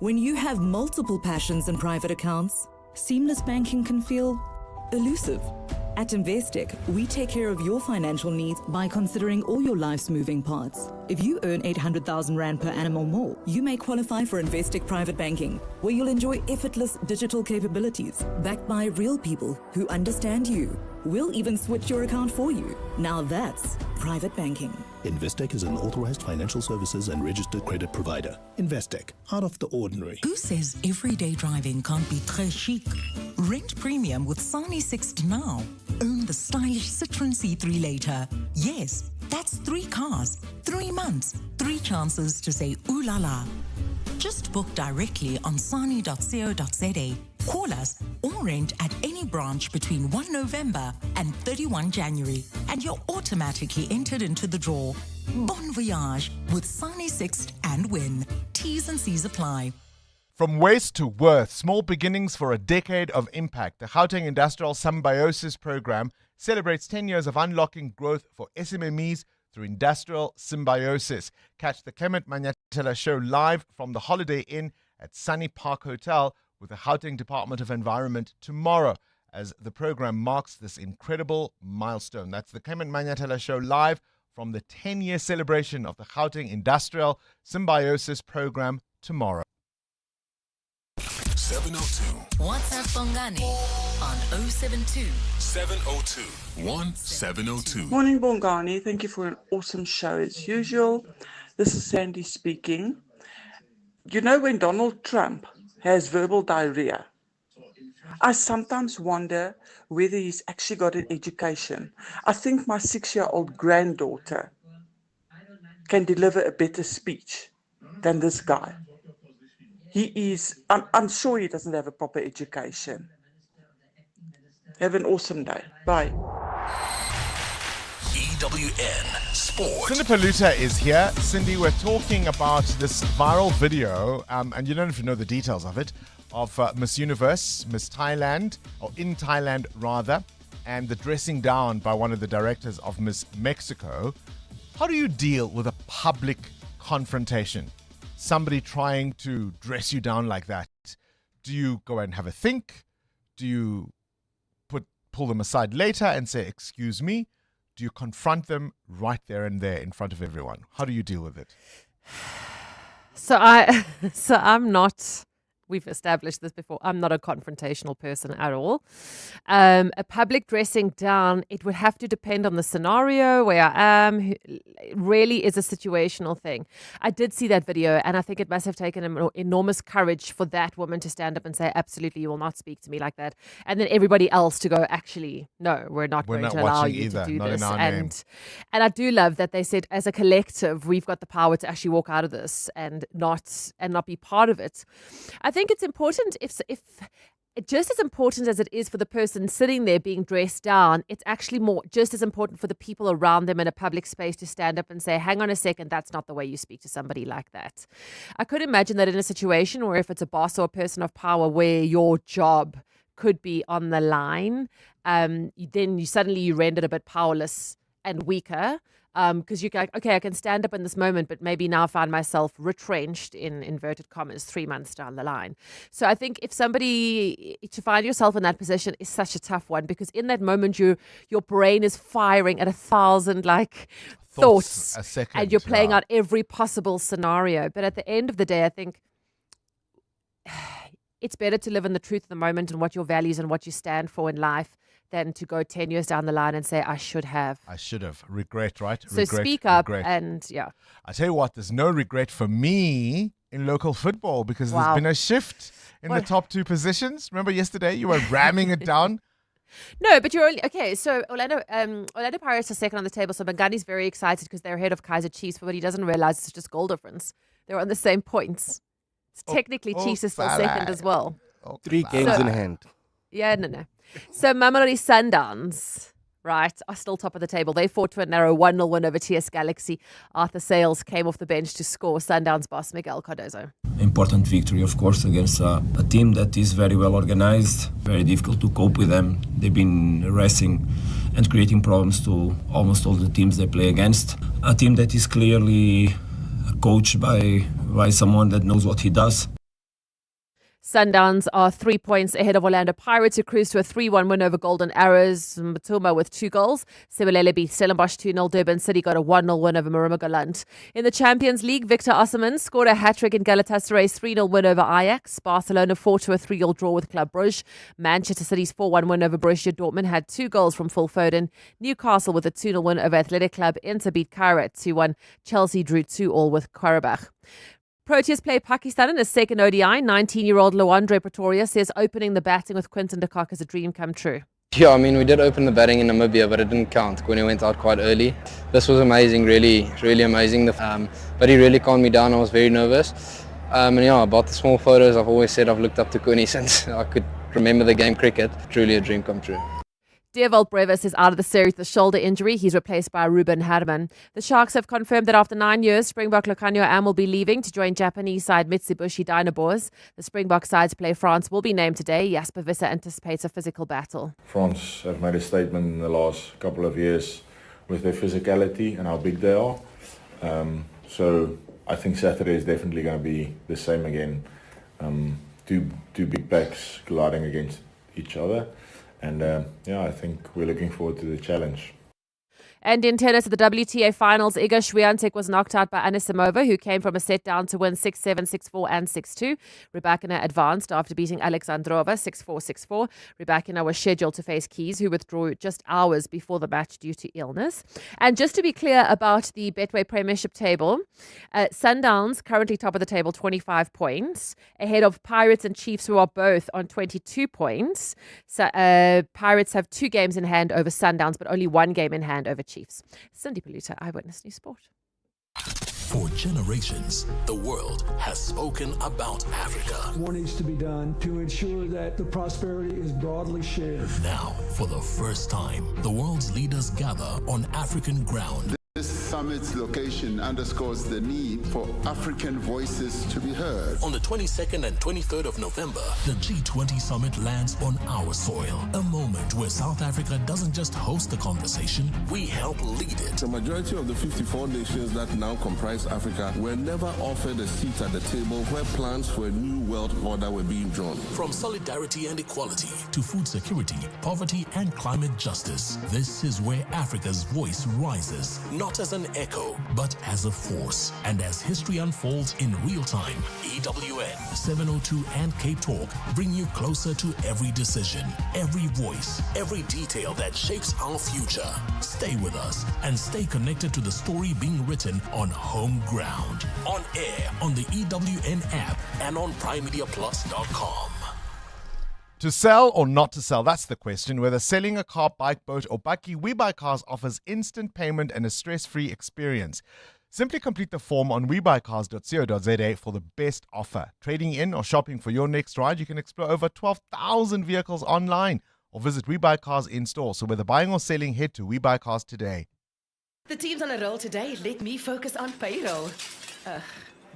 When you have multiple passions and private accounts, seamless banking can feel elusive. At Investec, we take care of your financial needs by considering all your life's moving parts. If you earn 800,000 Rand per annum or more, you may qualify for Investec Private Banking, where you'll enjoy effortless digital capabilities backed by real people who understand you. We'll even switch your account for you. Now that's private banking. Investec is an authorized financial services and registered credit provider. Investec, out of the ordinary. Who says everyday driving can't be très chic? Rent premium with Sani Sixt now. Own the stylish Citroen C3 later. Yes, that's 3 cars, 3 months, 3 chances to say ooh la la. Just book directly on sani.co.za. Call us or rent at any branch between 1 November and 31 January, and you're automatically entered into the draw. Bon voyage with Sani Sixt and win. T's and C's apply. From waste to worth, small beginnings for a decade of impact. The Gauteng Industrial Symbiosis Program celebrates 10 years of unlocking growth for SMMEs through industrial symbiosis. Catch the Clement Manatella show live from the Holiday Inn at Sunny Park Hotel with the Gauteng Department of Environment tomorrow, as the program marks this incredible milestone. That's the Clement Manatella show live from the 10-year celebration of the Gauteng Industrial Symbiosis Program tomorrow. 702. WhatsApp Bongani on 072 702 1702. Morning, Bongani. Thank you for an awesome show as usual. This is Sandy speaking. You know, when Donald Trump has verbal diarrhea, I sometimes wonder whether he's actually got an education. I think my 6-year-old granddaughter can deliver a better speech than this guy. I'm sure he doesn't have a proper education. Have an awesome day. Bye. EWN Sport. Cindy Paluta is here. Cindy, we're talking about this viral video, and you don't know if you know the details of it, of Miss Universe, Miss Thailand, or in Thailand rather, and the dressing down by one of the directors of Miss Mexico. How do you deal with a public confrontation? Somebody trying to dress you down like that. Do you go and have a think? Do you pull them aside later and say, excuse me? Do you confront them right there and there in front of everyone? How do you deal with it? So I'm not We've established this before. I'm not a confrontational person at all. A public dressing down, it would have to depend on the scenario, where I am. It really is a situational thing. I did see that video, and I think it must have taken enormous courage for that woman to stand up and say, absolutely, you will not speak to me like that. And then everybody else to go, actually, no, we're not going to allow you to do this. And I do love that they said, as a collective, we've got the power to actually walk out of this and not be part of it. I think it's important if just as important as it is for the person sitting there being dressed down, it's actually just as important for the people around them in a public space to stand up and say, hang on a second, that's not the way you speak to somebody like that. I could imagine that in a situation where if it's a boss or a person of power where your job could be on the line, then you suddenly rendered a bit powerless and weaker. Because you're like, okay, I can stand up in this moment, but maybe now find myself retrenched in inverted commas 3 months down the line. So I think if to find yourself in that position is such a tough one, because in that moment your brain is firing at 1,000 thoughts a second, and you're playing out every possible scenario. But at the end of the day, I think it's better to live in the truth of the moment and what your values and what you stand for in life than to go 10 years down the line and say, I should have. Regret, right? So speak up and I tell you what, there's no regret for me in local football because there's been a shift in the top 2 positions. Remember yesterday you were ramming it down? No, but you're only... Okay, so Orlando Pirates are second on the table, so Bongani's very excited because they're ahead of Kaizer Chiefs, but what he doesn't realize is just goal difference. They're on the same points. Technically, Chiefs is still second as well. 3 games in hand. Yeah, no. So Mamelodi Sundowns, right, are still top of the table. They fought to a narrow 1-0 win over TS Galaxy. Arthur Sales came off the bench to score. Sundowns boss Miguel Cardozo. Important victory, of course, against a team that is very well organized, very difficult to cope with them. They've been racing and creating problems to almost all the teams they play against. A team that is clearly coached by someone that knows what he does. Sundowns are 3 points ahead of Orlando Pirates, who cruised to a 3-1 win over Golden Arrows. Matuma with 2 goals. Sebelele beat Stellenbosch 2-0. Durban City got a 1-0 win over Marumagaland. In the Champions League, Victor Osimhen scored a hat-trick in Galatasaray's 3-0 win over Ajax. Barcelona fought to a 3-0 draw with Club Brugge. Manchester City's 4-1 win over Borussia Dortmund had 2 goals from Phil Foden. Newcastle with a 2-0 win over Athletic Club. Inter beat Cairo at 2-1. Chelsea drew 2-2 with Qarabakh. Proteas play Pakistan in a second ODI. 19-year-old Lawandre Pretoria says opening the batting with Quinton de Kock is a dream come true. Yeah, I mean, we did open the batting in Namibia, but it didn't count. Quinny went out quite early. This was amazing, really amazing. But he really calmed me down. I was very nervous. About the small photos, I've always said I've looked up to Quinny since I could remember the game cricket. Truly a dream come true. Dewald Brevis is out of the series with a shoulder injury. He's replaced by Ruben Herman. The Sharks have confirmed that after 9 years, Springbok Lucanio Am will be leaving to join Japanese side Mitsubishi Dynaboars. The Springbok sides play France will be named today. Jasper Visser anticipates a physical battle. France have made a statement in the last couple of years with their physicality and how big they are. So I think Saturday is definitely going to be the same again. Two big packs colliding against each other. And I think we're looking forward to the challenge. And in tennis at the WTA finals, Iga Swiatek was knocked out by Anisimova, who came from a set down to win 6-7, 6-4 and 6-2. Rybakina advanced after beating Alexandrova 6-4, 6-4. Rybakina was scheduled to face Keys, who withdrew just hours before the match due to illness. And just to be clear about the Betway Premiership table, Sundowns currently top of the table, 25 points, ahead of Pirates and Chiefs, who are both on 22 points. So Pirates have 2 games in hand over Sundowns, but only 1 game in hand over Chiefs. Cindy Paluta, Eyewitness News Sport. For generations, the world has spoken about Africa. More needs to be done to ensure that the prosperity is broadly shared. Now, for the first time, the world's leaders gather on African ground. This summit's location underscores the need for African voices to be heard. On the 22nd and 23rd of November, the G20 summit lands on our soil. A moment where South Africa doesn't just host the conversation, we help lead it. The majority of the 54 nations that now comprise Africa were never offered a seat at the table where plans for a new world order were being drawn. From solidarity and equality to food security, poverty and climate justice, this is where Africa's voice rises. Not as an an echo, but as a force. And as history unfolds in real time, EWN 702 and Cape Talk bring you closer to every decision, every voice, every detail that shapes our future. Stay with us and stay connected to the story being written on home ground. On air, on the EWN app, and on primemediaplus.com. To sell or not to sell, that's the question. Whether selling a car, bike, boat or bakkie, WeBuyCars offers instant payment and a stress-free experience. Simply complete the form on webuycars.co.za for the best offer. Trading in or shopping for your next ride, you can explore over 12,000 vehicles online or visit WeBuyCars in store. So whether buying or selling, head to WeBuyCars today. The team's on a roll today. Let me focus on payroll.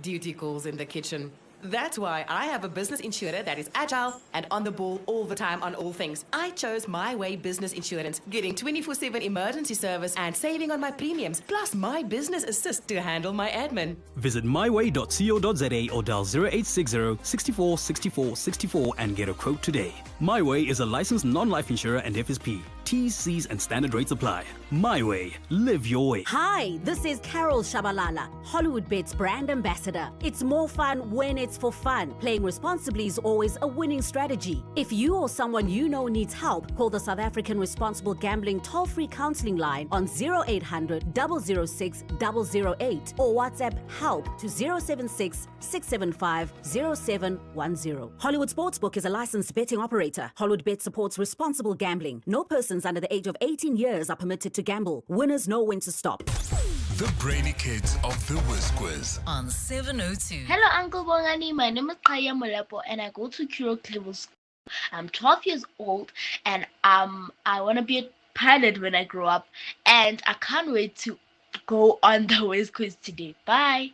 Duty calls in the kitchen. That's why I have a business insurer that is agile and on the ball all the time on all things. I chose My Way Business Insurance, getting 24/7 emergency service and saving on my premiums, plus my business assist to handle my admin. Visit myway.co.za or dial 0860 64 64 64 and get a quote today. My Way is a licensed non-life insurer and FSP. T's, C's and standard rates apply. My Way. Live your way. Hi, this is Carol Shabalala, Hollywood Bet's brand ambassador. It's more fun when it's for fun. Playing responsibly is always a winning strategy. If you or someone you know needs help, call the South African Responsible Gambling toll-free counseling line on 0800 006 008 or WhatsApp help to 076 675 0710. Hollywood Sportsbook is a licensed betting operator. Hollywood Bet supports responsible gambling. No persons under the age of 18 years are permitted to gamble. Winners know when to stop. The Brainy Kids of the Whiz Quiz on 702. Hello, Uncle Bongani. My name is Kaya Molapo and I go to Kuro Clinical School. I'm 12 years old and I want to be a pilot when I grow up. And I can't wait to go on the Whiz Quiz today. Bye.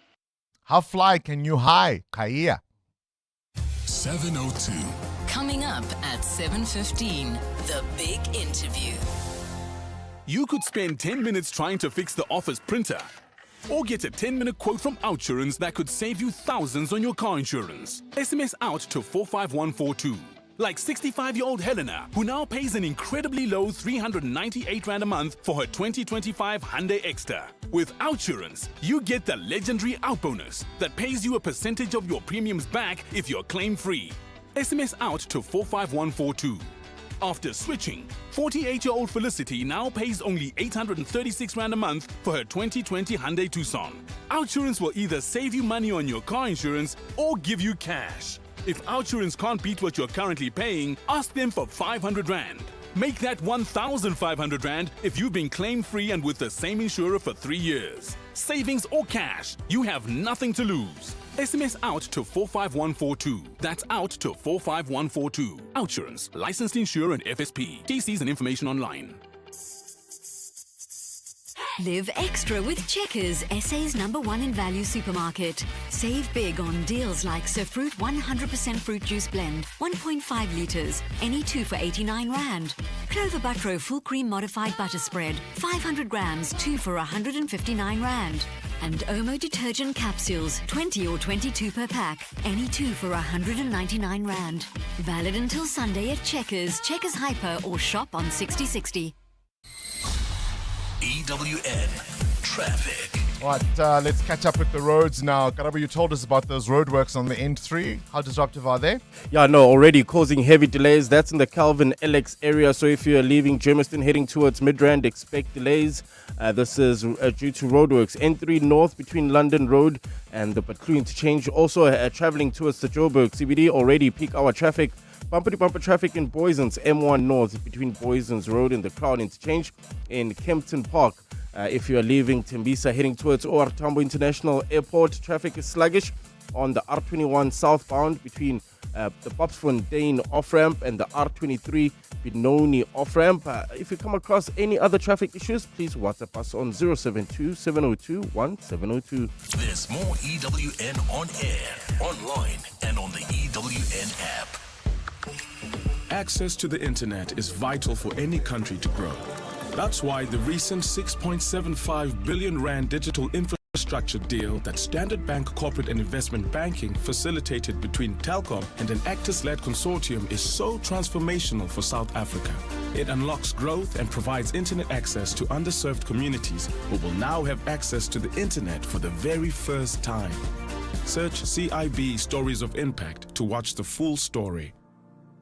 How fly can you high, Kaya? 702. Coming up at 7:15, the big interview. You could spend 10 minutes trying to fix the office printer, or get a 10-minute quote from Outsurance that could save you thousands on your car insurance. SMS out to 45142. Like 65-year-old Helena, who now pays an incredibly low 398 Rand a month for her 2025 Hyundai Extra. With Outsurance, you get the legendary Out Bonus that pays you a percentage of your premiums back if you're claim-free. SMS out to 45142. After switching, 48-year-old Felicity now pays only 836 Rand a month for her 2020 Hyundai Tucson. Outsurance will either save you money on your car insurance or give you cash. If Outsurance can't beat what you're currently paying, ask them for 500 Rand. Make that 1,500 Rand if you've been claim-free and with the same insurer for 3 years. Savings or cash, you have nothing to lose. SMS out to 45142. That's out to 45142. Outsurance, licensed insurer and FSP. TCs and information online. Live extra with Checkers, SA's #1 in value supermarket. Save big on deals like Sir Fruit 100% fruit juice blend, 1.5 litres, any 2 for 89 Rand. Clover Buttero full cream modified butter spread, 500 grams, 2 for 159 Rand. And Omo detergent capsules, 20 or 22 per pack, any 2 for 199 Rand. Valid until Sunday at Checkers, Checkers Hyper or shop on 6060. EWN Traffic. All right, let's catch up with the roads now. Karabo, you told us about those roadworks on the N3. How disruptive are they? Yeah, no, already causing heavy delays. That's in the Calvin LX area. So if you're leaving Germiston heading towards Midrand, expect delays. This is due to roadworks. N3 North between London Road and the Patlu interchange. Also traveling towards the Joburg CBD, already peak hour traffic. Bumper-to-bumper traffic in Boysons, M1 North between Boysons Road and the Crown Interchange in Kempton Park. If you are leaving Tembisa heading towards OR Tambo International Airport, traffic is sluggish on the R21 southbound between the Popsfontein off-ramp and the R23 Benoni off-ramp. If you come across any other traffic issues, please WhatsApp us on 072-702-1702. There's more EWN on air, online, and on the EWN app. Access to the internet is vital for any country to grow. That's why the recent 6.75 billion rand digital infrastructure structured deal that Standard Bank Corporate and Investment Banking facilitated between Telkom and an Actis-led consortium is so transformational for South Africa. It unlocks growth and provides internet access to underserved communities who will now have access to the internet for the very first time. Search CIB Stories of Impact to watch the full story.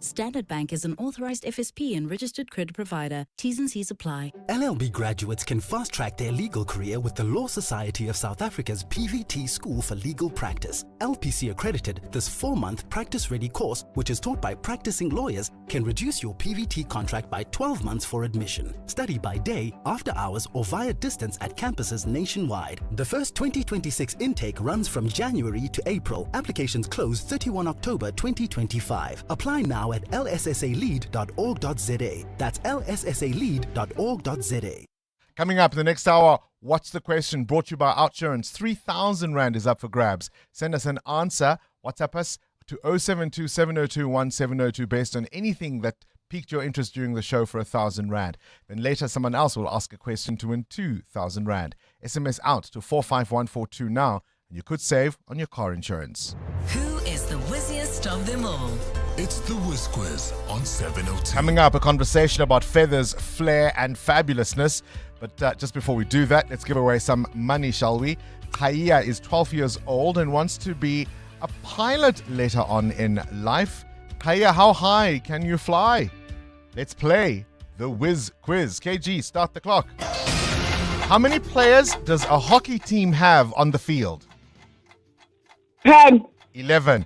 Standard Bank is an authorized FSP and registered credit provider. T's and C's apply. LLB graduates can fast-track their legal career with the Law Society of South Africa's PVT School for Legal Practice. LPC accredited, this 4-month practice-ready course, which is taught by practicing lawyers, can reduce your PVT contract by 12 months for admission. Study by day, after hours, or via distance at campuses nationwide. The first 2026 intake runs from January to April. Applications close 31 October 2025. Apply now at lssalead.org.za. That's lssalead.org.za. Coming up in the next hour, what's the question? Brought to you by Outsurance. 3,000 Rand is up for grabs. Send us an answer. WhatsApp us to 072 702 1702 based on anything that piqued your interest during the show for 1,000 Rand. Then later, someone else will ask a question to win 2,000 Rand. SMS out to 45142 now, and you could save on your car insurance. Who is the whizziest of them all? It's the Whiz Quiz on 702. Coming up, a conversation about feathers, flair, and fabulousness. But just before we do that, let's give away some money, shall we? Khaya is 12 years old and wants to be a pilot later on in life. Khaya, how high can you fly? Let's play the Whiz Quiz. KG, start the clock. How many players does a hockey team have on the field? 10. 11.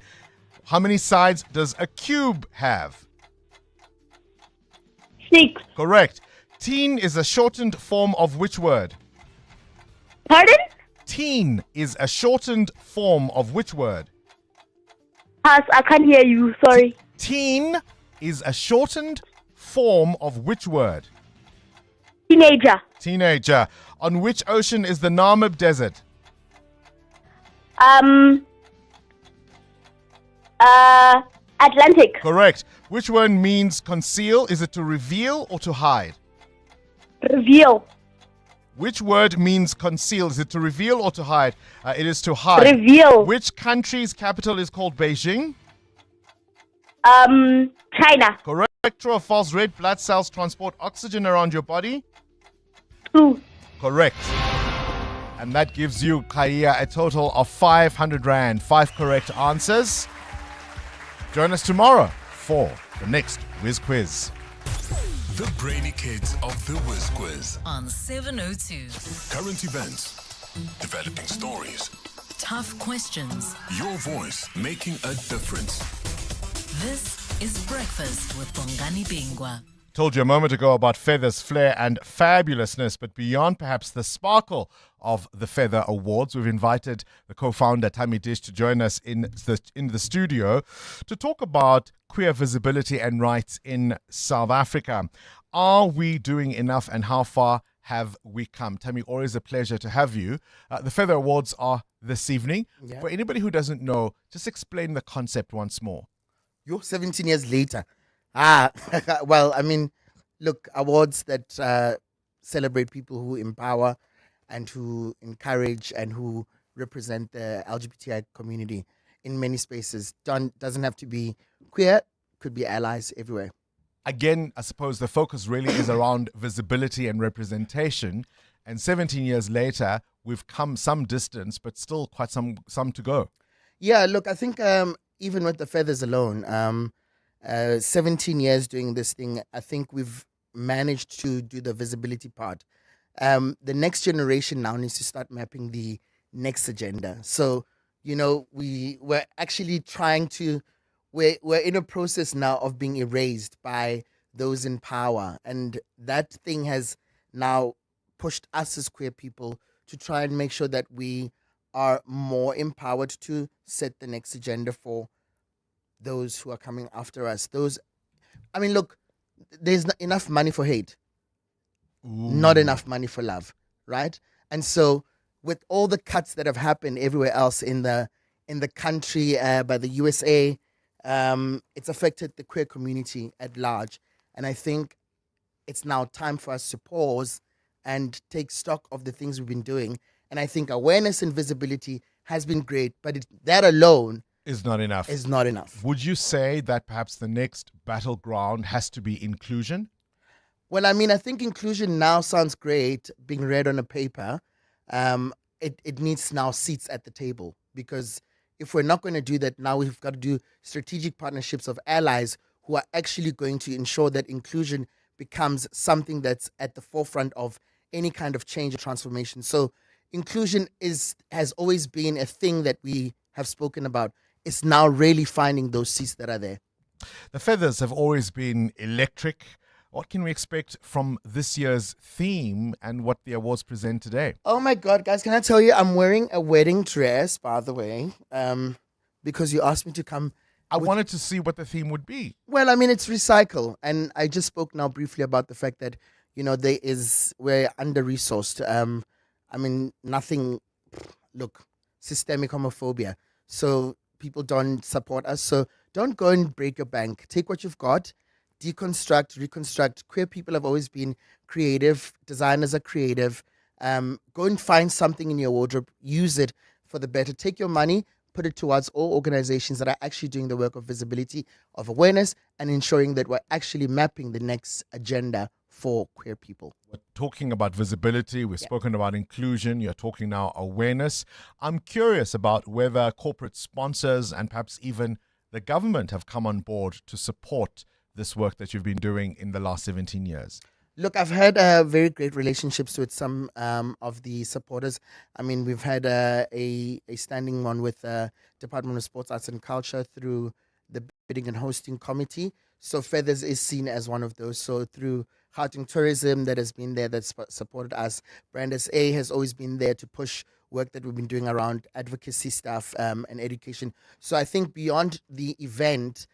How many sides does a cube have? 6. Correct. Teen is a shortened form of which word? Pardon? Teen is a shortened form of which word? Pass, I can't hear you, sorry. Teen is a shortened form of which word? Teenager. Teenager. On which ocean is the Namib Desert? Atlantic. Correct. Which word means conceal? Is it to reveal or to hide? Reveal. Which word means conceal? Is it to reveal or to hide? It is to hide. Reveal. Which country's capital is called Beijing? China. Correct. True or false? Red blood cells transport oxygen around your body? True. Correct. And that gives you, Khaya, a total of 500 Rand. 5 correct answers. Join us tomorrow for the next Whiz Quiz. The brainy kids of the Whiz Quiz. On 702. Current events, developing stories, Tough questions. your voice making a difference. This is Breakfast with Bongani Bingwa. Told you a moment ago about feathers, flair, and fabulousness, but beyond perhaps the sparkle of the Feather Awards, we've invited the co-founder Tammy Dish to join us in the studio to talk about queer visibility and rights in South Africa. Are we doing enough, and how far have we come? Tammy, always a pleasure to have you. The Feather Awards are this evening. Yeah. For anybody who doesn't know, just explain the concept once more. You're 17 years later. Well, I mean, look, awards that celebrate people who empower and who encourage and who represent the LGBTI community in many spaces. Doesn't have to be queer, could be allies everywhere. Again, I suppose the focus really is around visibility and representation. And 17 years later, we've come some distance, but still quite some to go. Yeah, look, I think even with the feathers alone, 17 years doing this thing, I think we've managed to do the visibility part. The next generation now needs to start mapping the next agenda. So, you know, we're actually trying to, we're in a process now of being erased by those in power. And that thing has now pushed us as queer people to try and make sure that we are more empowered to set the next agenda for those who are coming after us. I mean, look, there's not enough money for hate. Not enough money for love, right? And so with all the cuts that have happened everywhere else in the country, by the USA, it's affected the queer community at large. And I think it's now time for us to pause and take stock of the things we've been doing And I think awareness and visibility has been great, but that alone is not enough. Is not enough. Would you say that perhaps the next battleground has to be inclusion? Well, I mean, I think inclusion now sounds great being read on a paper. It needs now seats at the table, because if we're not going to do that, now we've got to do strategic partnerships of allies who are actually going to ensure that inclusion becomes something that's at the forefront of any kind of change or transformation. So inclusion has always been a thing that we have spoken about. It's now really finding those seats that are there. The feathers have always been electric. What can we expect from this year's theme and what the awards present today? Oh my God, guys, can I tell you, I'm wearing a wedding dress, by the way, because you asked me to come. I wanted to see what the theme would be. Well, I mean, it's recycle. And I just spoke now briefly about the fact that, we're under-resourced. I mean, systemic homophobia. So people don't support us. So don't go and break your bank. Take what you've got, deconstruct, reconstruct. Queer people have always been creative. Designers are creative. Go and find something in your wardrobe. Use it for the better. Take your money, put it towards all organizations that are actually doing the work of visibility, of awareness, and ensuring that we're actually mapping the next agenda for queer people. We're talking about visibility. We've spoken about inclusion. You're talking now awareness. I'm curious about whether corporate sponsors and perhaps even the government have come on board to support this work that you've been doing in the last 17 years. Look, I've had very great relationships with some of the supporters. I mean, we've had a standing one with Department of Sports, Arts and Culture through the Bidding and Hosting Committee. So Feathers is seen as one of those. So through Gauteng Tourism that has been there, that's supported us. Brand SA has always been there to push work that we've been doing around advocacy stuff and education. So I think beyond the event,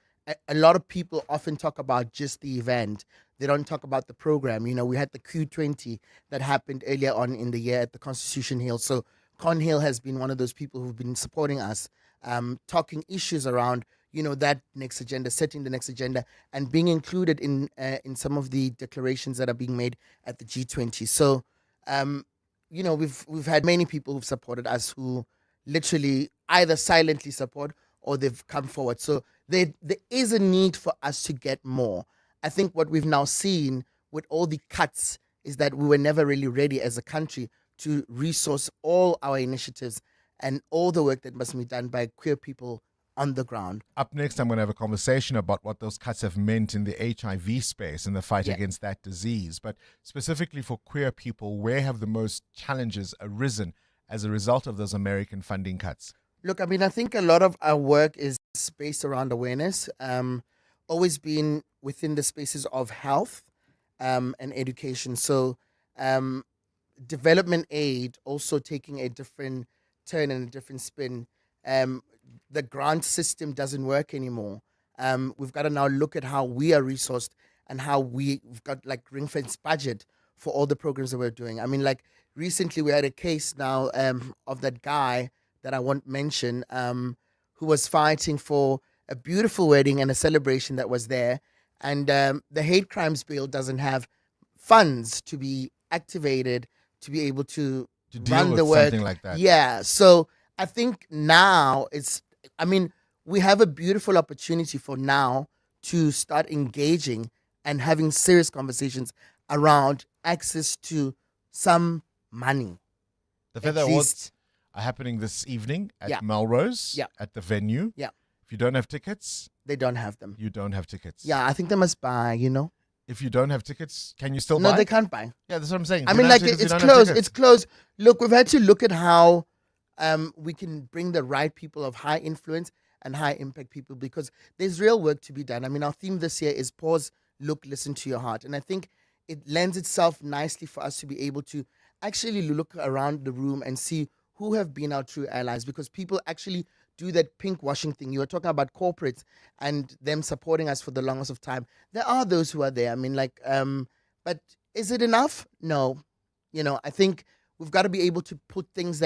a lot of people often talk about just the event. They don't talk about the program. We had the Q20 that happened earlier on in the year at the Constitution Hill. So Con Hill has been one of those people who've been supporting us, talking issues around, that next agenda, setting the next agenda, and being included in some of the declarations that are being made at the G20. So, we've had many people who've supported us who literally either silently support or they've come forward. So there is a need for us to get more. I think what we've now seen with all the cuts is that we were never really ready as a country to resource all our initiatives and all the work that must be done by queer people on the ground. Up next, I'm going to have a conversation about what those cuts have meant in the HIV space and the fight against that disease. But specifically for queer people, where have the most challenges arisen as a result of those American funding cuts? Look, I mean, I think a lot of our work is based around awareness, always been within the spaces of health and education. So development aid also taking a different turn and a different spin. The grant system doesn't work anymore. We've got to now look at how we are resourced and how we've got like ring-fence budget for all the programs that we're doing. I mean, like recently we had a case now of that guy that I won't mention who was fighting for a beautiful wedding and a celebration that was there. And the hate crimes bill doesn't have funds to be activated to be able to run the work. Something like that. Yeah. So I think now we have a beautiful opportunity for now to start engaging and having serious conversations around access to some money. The Feather Awards are happening this evening at Melrose, at the venue. Yeah. If you don't have tickets, they don't have them. You don't have tickets. Yeah, I think they must buy, If you don't have tickets, can you still buy? No, they can't buy. Yeah, that's what I'm saying. I mean, like, it's closed. It's closed. Look, we've had to look at how we can bring the right people of high influence and high impact people, because there's real work to be done. I mean, our theme this year is pause, look, listen to your heart. And I think it lends itself nicely for us to be able to actually look around the room and see who have been our true allies, because people actually do that pink washing thing. You were talking about corporates and them supporting us for the longest of time. There are those who are there. I mean, like, but is it enough? No. I think we've got to be able to put things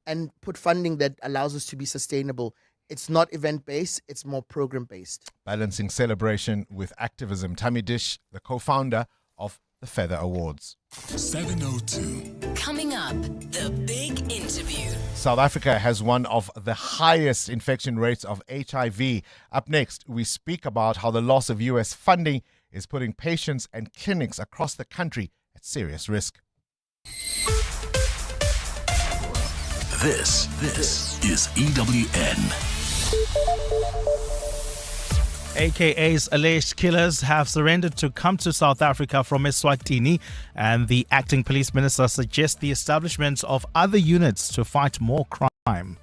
and put funding that allows us to be sustainable. It's not event-based, it's more program-based. Balancing celebration with activism. Tammy Dish, the co-founder of the Feather Awards. 702. Coming Coming up, the big interview. South Africa has one of the highest infection rates of HIV. Up next, we speak about how the loss of US funding is putting patients and clinics across the country at serious risk. This is EWN. AKA's alleged killers have surrendered to come to South Africa from Eswatini, and the acting police minister suggests the establishment of other units to fight more crime.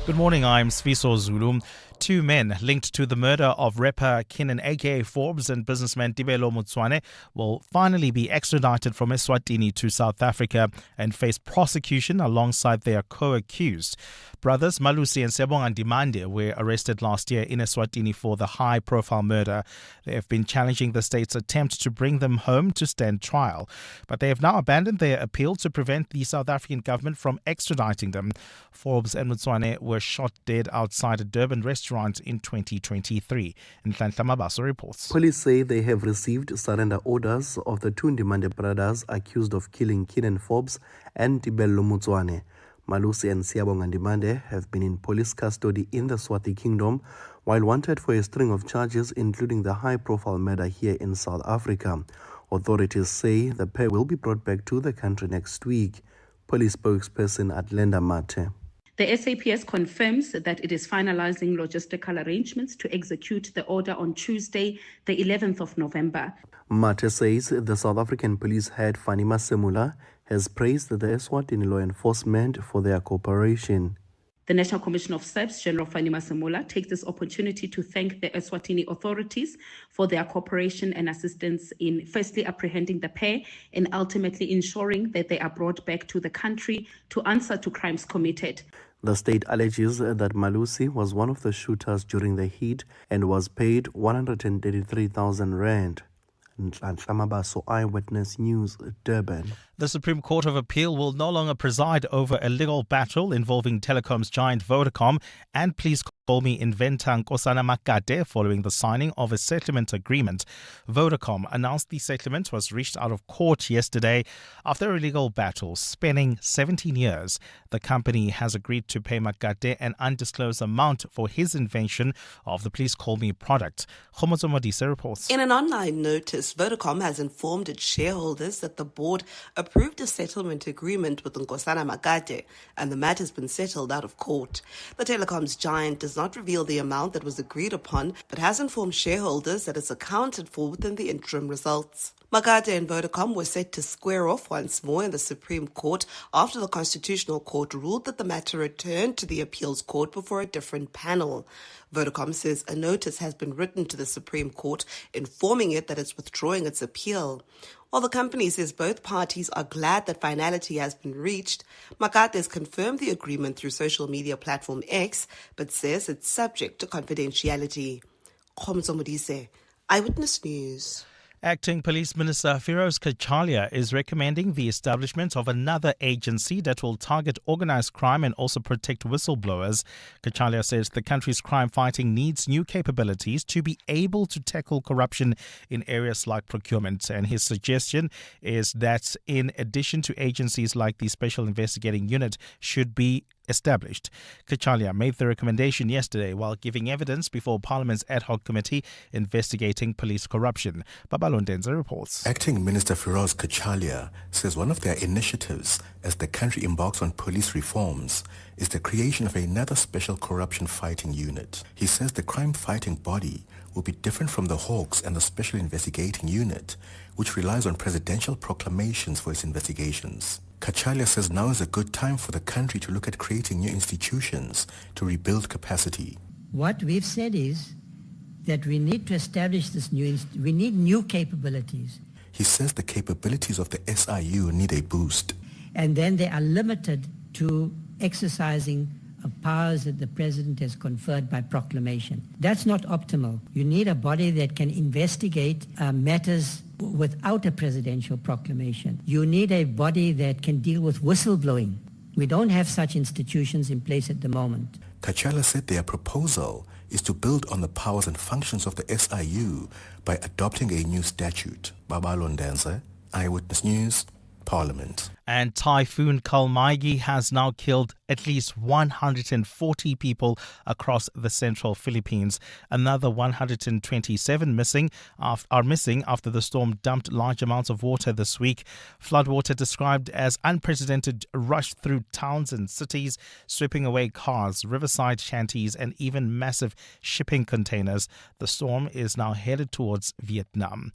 Good morning, I'm Sfiso Zulu. Two men linked to the murder of rapper Kenan aka Forbes and businessman Tibelo Mutswane will finally be extradited from Eswatini to South Africa and face prosecution alongside their co-accused. Brothers Malusi and Bongani Bingwa were arrested last year in Eswatini for the high-profile murder. They have been challenging the state's attempt to bring them home to stand trial, but they have now abandoned their appeal to prevent the South African government from extraditing them. Forbes and Mutswane were shot dead outside a Durban restaurant in 2023. Nhlanhla Mabaso reports. Police say they have received surrender orders of the two Ndimande brothers accused of killing Kenan Forbes and Tibelo Mutswane. Malusi and Bongani Bingwa have been in police custody in the Swati Kingdom while wanted for a string of charges, including the high-profile murder here in South Africa. Authorities say the pair will be brought back to the country next week. Police spokesperson Atlenda Mate. The SAPS confirms that it is finalizing logistical arrangements to execute the order on Tuesday, the 11th of November. Mate says the South African police head Fanima Semula has praised the Eswatini law enforcement for their cooperation. The National Commission of SAPS, General Fanima Semula, takes this opportunity to thank the Eswatini authorities for their cooperation and assistance in firstly apprehending the pair and ultimately ensuring that they are brought back to the country to answer to crimes committed. The state alleges that Malusi was one of the shooters during the hit and was paid 133,000 rand. Nhlamabaso, Eyewitness News, Durban. The Supreme Court of Appeal will no longer preside over a legal battle involving telecoms giant Vodacom and Please Call Me inventor Nkosana Makate following the signing of a settlement agreement. Vodacom announced the settlement was reached out of court yesterday after a legal battle spanning 17 years. The company has agreed to pay Makate an undisclosed amount for his invention of the Please Call Me product. Khomozo Modise reports. In an online notice, Vodacom has informed its shareholders that the board approved a settlement agreement with Nkosana Makate and the matter has been settled out of court. The telecoms giant does not reveal the amount that was agreed upon, but has informed shareholders that it's accounted for within the interim results. Makate and Vodacom were set to square off once more in the Supreme Court after the Constitutional Court ruled that the matter returned to the Appeals Court before a different panel. Vodacom says a notice has been written to the Supreme Court informing it that it's withdrawing its appeal. While the company says both parties are glad that finality has been reached, Makate has confirmed the agreement through social media platform X, but says it's subject to confidentiality. Khomozo Modise, Eyewitness News. Acting Police Minister Firoz Kachalia is recommending the establishment of another agency that will target organised crime and also protect whistleblowers. Kachalia says the country's crime fighting needs new capabilities to be able to tackle corruption in areas like procurement. And his suggestion is that in addition to agencies like the Special Investigating Unit should be established. Kachalia made the recommendation yesterday while giving evidence before Parliament's ad hoc committee investigating police corruption. Babalo Ndenza reports. Acting Minister Firoz Kachalia says one of their initiatives as the country embarks on police reforms is the creation of another special corruption fighting unit. He says the crime fighting body will be different from the Hawks and the Special Investigating Unit, which relies on presidential proclamations for its investigations. Kachalia says now is a good time for the country to look at creating new institutions to rebuild capacity. What we've said is that we need to establish this we need new capabilities. He says the capabilities of the SIU need a boost. And then they are limited to exercising powers that the president has conferred by proclamation. That's not optimal. You need a body that can investigate matters without a presidential proclamation. You need a body that can deal with whistleblowing. We don't have such institutions in place at the moment. Kachalia said their proposal is to build on the powers and functions of the SIU by adopting a new statute. Babalo Ndenze, Eyewitness News, Parliament. And Typhoon Kalmaigi has now killed at least 140 people across the central Philippines. Another 127 are missing after the storm dumped large amounts of water this week. Floodwater described as unprecedented rushed through towns and cities, sweeping away cars, riverside shanties, and even massive shipping containers. The storm is now headed towards Vietnam.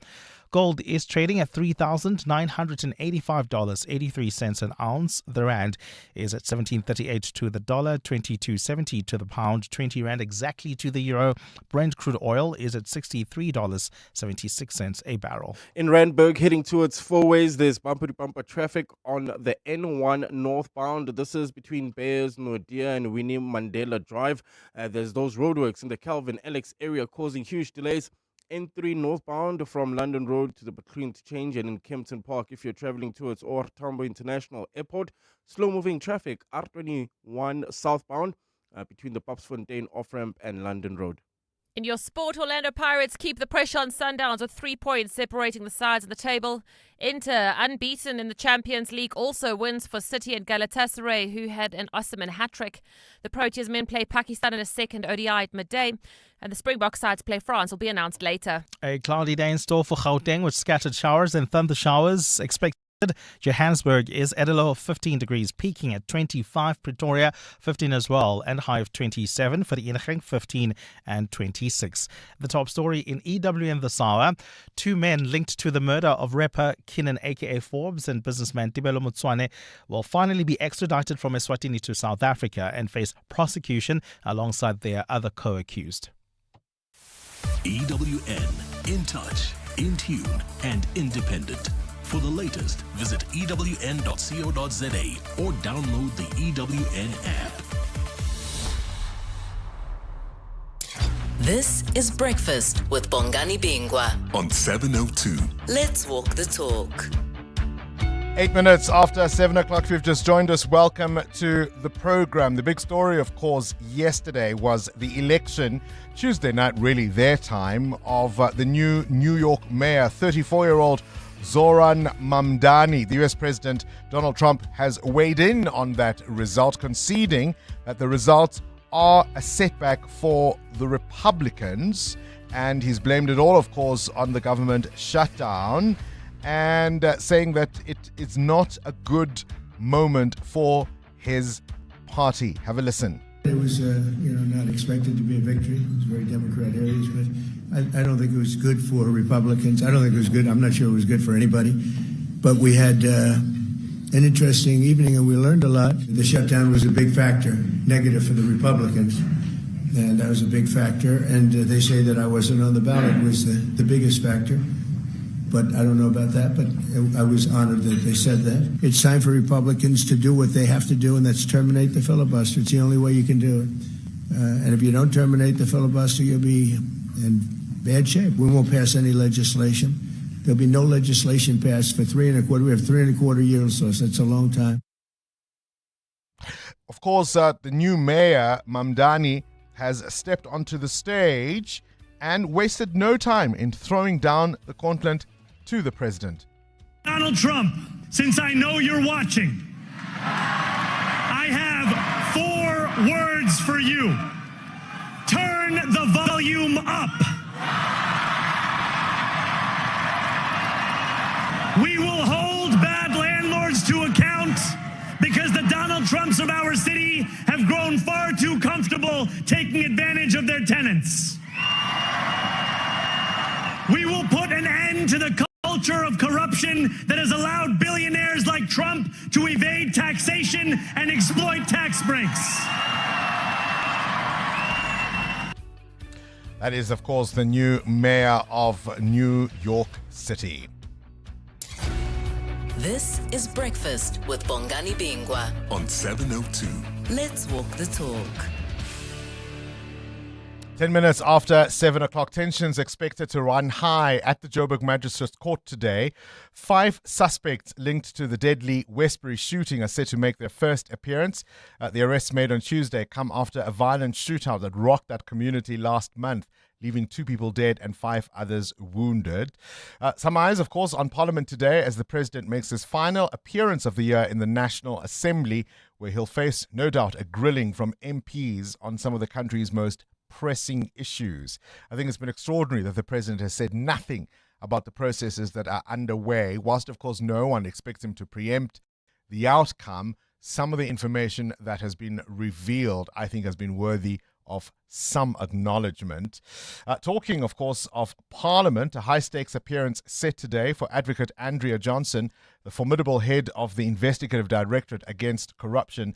Gold is trading at $3,985.83 an ounce. The rand is at 17.38 to the dollar, 22.70 to the pound, 20 rand exactly to the euro. Brent crude oil is at $63.76 a barrel. In Randburg, heading towards Fourways, there's bumper-to-bumper traffic on the N1 northbound. This is between Bears, Nordia and Winnie Mandela Drive. There's those roadworks in the Calvin Alex area causing huge delays. N3 northbound from London Road to the Between Change and in Kempton Park if you're traveling towards Or Tambo International Airport. Slow-moving traffic, R21 southbound between the Popsfontein off-ramp and London Road. In your sport, Orlando Pirates keep the pressure on Sundowns with 3 points separating the sides of the table. Inter, unbeaten in the Champions League, also wins for City and Galatasaray, who had an Osman hat-trick. The Proteas men play Pakistan in a second ODI at midday, and the Springbok sides play France will be announced later. A cloudy day in store for Gauteng with scattered showers and thunder showers expected. Johannesburg is at a low of 15 degrees, peaking at 25. Pretoria, 15 as well, and high of 27. For the Innerrich, 15 and 26. The top story in EWN this hour. 2 men linked to the murder of rapper Kinnan aka Forbes and businessman Tibelo Mutswane will finally be extradited from Eswatini to South Africa and face prosecution alongside their other co-accused. EWN, in touch, in tune, and independent. For the latest, visit ewn.co.za or download the EWN app. This is Breakfast with Bongani Bingwa on 702. Let's walk the talk. 8 minutes after 7 o'clock, if you've just joined us, welcome to the program. The big story, of course, yesterday was the election, Tuesday night, really their time, of the new New York mayor, 34-year-old Zoran Mamdani. The US President Donald Trump has weighed in on that result, conceding that the results are a setback for the Republicans. And he's blamed it all, of course, on the government shutdown and saying that it is not a good moment for his party. Have a listen. It was, not expected to be a victory. It was very Democrat areas, but I don't think it was good for Republicans. I don't think it was good. I'm not sure it was good for anybody. But we had an interesting evening, and we learned a lot. The shutdown was a big factor, negative for the Republicans, and that was a big factor. And they say that I wasn't on the ballot was the biggest factor. But I don't know about that, but I was honored that they said that. It's time for Republicans to do what they have to do, and that's terminate the filibuster. It's the only way you can do it. And if you don't terminate the filibuster, you'll be in bad shape. We won't pass any legislation. There'll be no legislation passed for 3 1/4. We have 3 1/4 years, so that's a long time. Of course, the new mayor, Mamdani, has stepped onto the stage and wasted no time in throwing down the gauntlet to the president. Donald Trump, since I know you're watching, I have 4 words for you. Turn the volume up. We will hold bad landlords to account because the Donald Trumps of our city have grown far too comfortable taking advantage of their tenants. We will put an end to the culture of corruption that has allowed billionaires like Trump to evade taxation and exploit tax breaks. That is, of course, the new mayor of New York City. This is Breakfast with Bongani Bingwa on 702. Let's walk the talk. 10 minutes after 7 o'clock, tensions expected to run high at the Joburg Magistrates Court today. 5 suspects linked to the deadly Westbury shooting are set to make their first appearance. The arrests made on Tuesday come after a violent shootout that rocked that community last month, leaving 2 people dead and 5 others wounded. Some eyes, of course, on Parliament today as the President makes his final appearance of the year in the National Assembly, where he'll face, no doubt, a grilling from MPs on some of the country's most pressing issues. I think it's been extraordinary that the President has said nothing about the processes that are underway, whilst, of course, no one expects him to preempt the outcome. Some of the information that has been revealed, I think, has been worthy of some acknowledgement. Talking, of course, of Parliament, a high-stakes appearance set today for Advocate Andrea Johnson, the formidable head of the Investigative Directorate Against Corruption,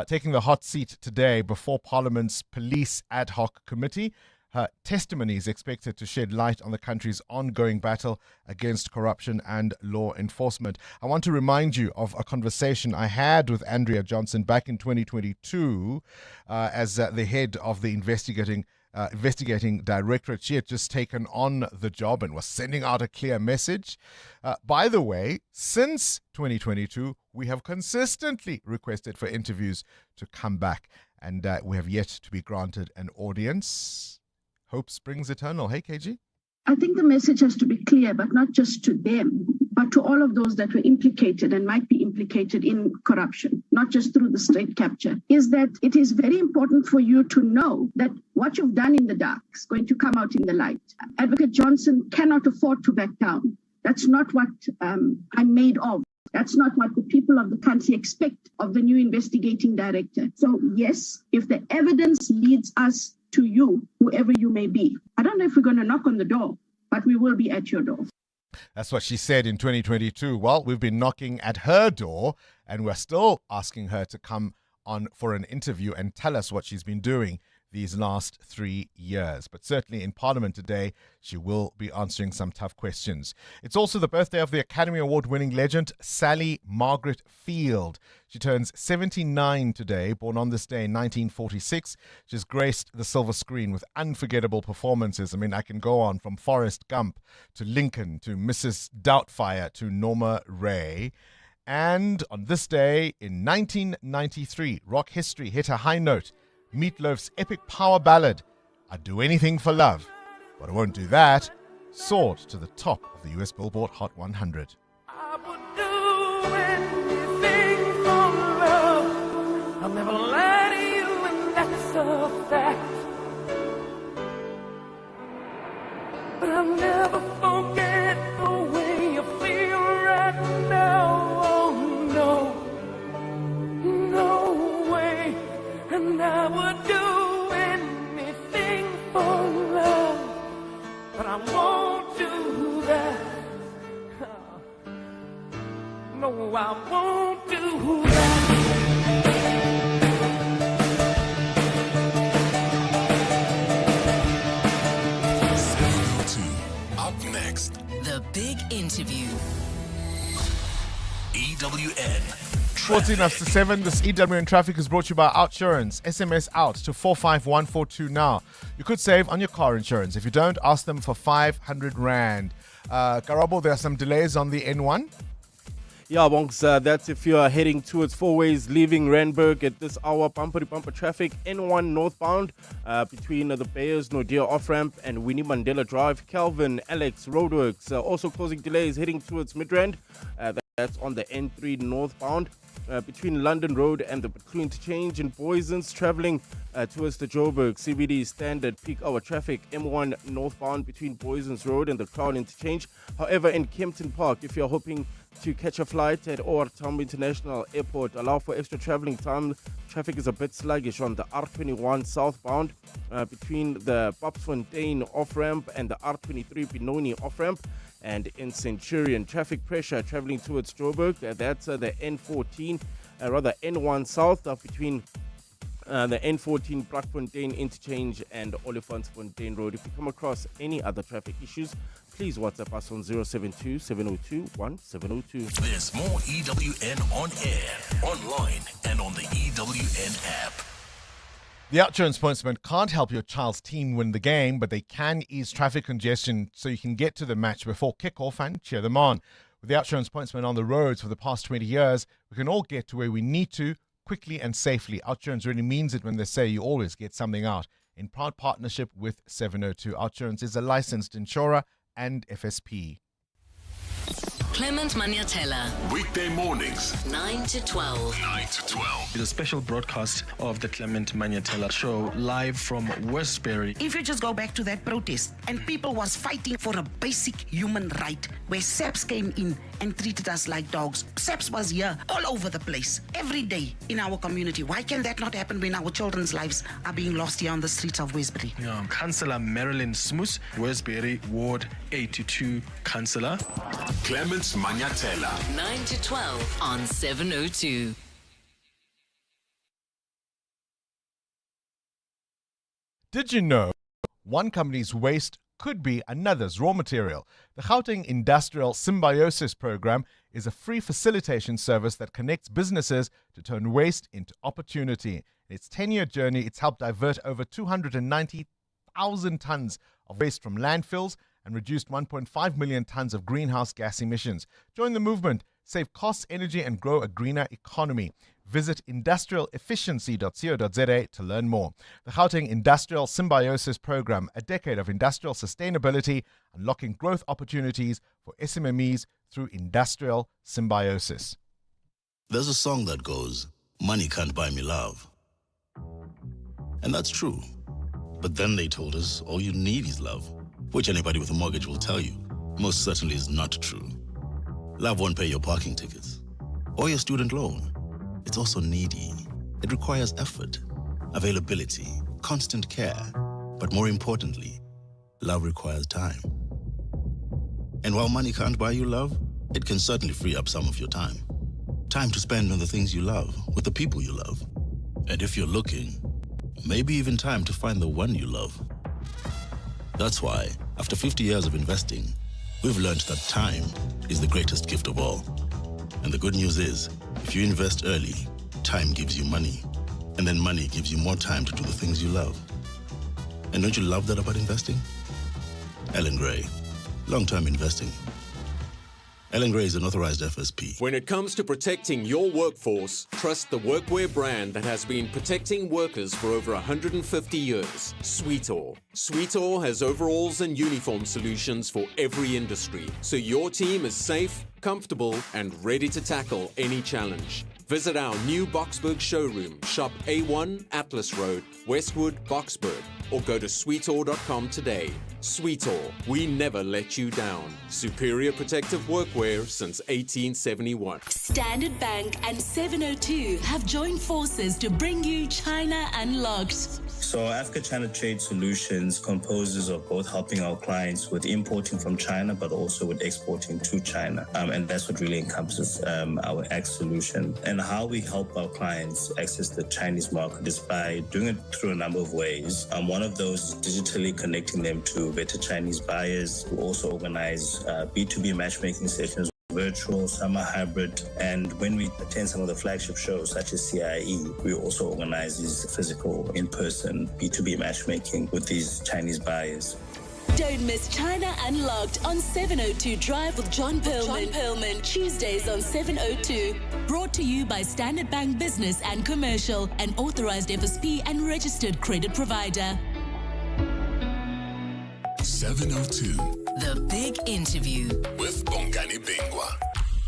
taking the hot seat today before Parliament's Police Ad Hoc Committee. Her testimony is expected to shed light on the country's ongoing battle against corruption and law enforcement. I want to remind you of a conversation I had with Andrea Johnson back in 2022 as the head of the investigating directorate. She had just taken on the job and was sending out a clear message. By the way, since 2022, we have consistently requested for interviews to come back, and we have yet to be granted an audience. Hope springs eternal. Hey, KG? I think the message has to be clear, but not just to them, but to all of those that were implicated and might be implicated in corruption, not just through the state capture, is that it is very important for you to know that what you've done in the dark is going to come out in the light. Advocate Johnson cannot afford to back down. That's not what I'm made of. That's not what the people of the country expect of the new investigating director. So yes, if the evidence leads us to you, whoever you may be, I don't know if we're going to knock on the door, but we will be at your door. That's what she said in 2022. Well, we've been knocking at her door, and we're still asking her to come on for an interview and tell us what she's been doing these last 3 years. But certainly in Parliament today, she will be answering some tough questions. It's also the birthday of the Academy Award-winning legend, Sally Margaret Field. She turns 79 today, born on this day in 1946. She's graced the silver screen with unforgettable performances. I mean, I can go on from Forrest Gump to Lincoln to Mrs. Doubtfire to Norma Ray. And on this day in 1993, rock history hit a high note. Meatloaf's epic power ballad, I'd Do Anything for Love, but I Won't Do That, soared to the top of the US Billboard Hot 100. I would do anything for love. I'll never lie to you, and that's a fact. But I'll never forget the way you feel right now. Oh no, no way. And I would do anything for love, but I won't do that. No, I won't do that. Up next, The Big Interview. EWN. 14 after 7, this EWN Traffic is brought to you by Outsurance. SMS out to 45142 now. You could save on your car insurance. If you don't, ask them for 500 Rand. Karabo, there are some delays on the N1. Yeah, Bonks, that's if you are heading towards Four Ways, leaving Randburg at this hour. Bumper-to-bumper traffic, N1 northbound between the Bayers Nordia off-ramp and Winnie Mandela Drive. Calvin, Alex, Roadworks also causing delays heading towards Midrand. That's on the N3 northbound. Between London Road and the Between Interchange in Boysens, travelling towards the Joburg CBD standard peak hour traffic, M1 northbound between Boysens Road and the Crown Interchange. However, in Kempton Park, if you're hoping to catch a flight at OR Tambo International Airport, allow for extra travelling time. Traffic is a bit sluggish on the R21 southbound between the Popsfontein off-ramp and the R23 Benoni off-ramp. And in Centurion, traffic pressure traveling towards Joburg. That's the N14, N1 south between the N14 Platfontein interchange and Olifantsfontein Road. If you come across any other traffic issues, please WhatsApp us on 072 702 1702. There's more EWN on air, online, and on the EWN app. The OUTsurance Pointsman can't help your child's team win the game, but they can ease traffic congestion so you can get to the match before kickoff and cheer them on. With the OUTsurance Pointsman on the roads for the past 20 years, we can all get to where we need to quickly and safely. OUTsurance really means it when they say you always get something out. In proud partnership with 702, OUTsurance is a licensed insurer and FSP. Clement Manatella. Weekday mornings, 9 to 12. 9 to 12. It's a special broadcast of the Clement Manatella show live from Westbury. If you just go back to that protest and people was fighting for a basic human right where SAPS came in and treated us like dogs. SAPS was here all over the place, every day in our community. Why can that not happen when our children's lives are being lost here on the streets of Westbury? Yeah, Councillor Marilyn Smoos, Westbury Ward 82 Councillor. Clement Manatella. 9 to 12 on 702. Did you know one company's waste could be another's raw material? The Gauteng Industrial Symbiosis Program is a free facilitation service that connects businesses to turn waste into opportunity. In its 10-year journey, it's helped divert over 290,000 tons of waste from landfills and reduced 1.5 million tons of greenhouse gas emissions. Join the movement, save costs, energy, and grow a greener economy. Visit industrialefficiency.co.za to learn more. The Gauteng Industrial Symbiosis Program, a decade of industrial sustainability, unlocking growth opportunities for SMMEs through industrial symbiosis. There's a song that goes, "Money can't buy me love." And that's true. But then they told us all you need is love, which anybody with a mortgage will tell you most certainly is not true. Love won't pay your parking tickets or your student loan. It's also needy. It requires effort, availability, constant care. But more importantly, love requires time. And while money can't buy you love, it can certainly free up some of your time. Time to spend on the things you love, with the people you love. And if you're looking, maybe even time to find the one you love. That's why, after 50 years of investing, we've learned that time is the greatest gift of all. And the good news is, if you invest early, time gives you money. And then money gives you more time to do the things you love. And don't you love that about investing? Ellen Gray, long-term investing. Ellen Gray is an authorized FSP. When it comes to protecting your workforce, trust the workwear brand that has been protecting workers for over 150 years, Sweetall. Sweetall has overalls and uniform solutions for every industry, so your team is safe, comfortable, and ready to tackle any challenge. Visit our new Boksburg showroom, shop A1 Atlas Road, Westwood, Boksburg, or go to sweetall.com today. Sweetall, we never let you down. Superior protective workwear since 1871. Standard Bank and 702 have joined forces to bring you China Unlocked. So Africa-China Trade Solutions composes of both helping our clients with importing from China, but also with exporting to China. And that's what really encompasses our X solution. And how we help our clients access the Chinese market is by doing it through a number of ways. One of those is digitally connecting them to better Chinese buyers. We also organize B2B matchmaking sessions, virtual, summer hybrid, and when we attend some of the flagship shows such as CIE, we also organize these physical, in-person B2B matchmaking with these Chinese buyers. Don't miss China Unlocked on 702 Drive with John Perlman. Tuesdays on 702. Brought to you by Standard Bank Business and Commercial, an authorized FSP and registered credit provider. 702. The Big Interview with Bongani Bingwa.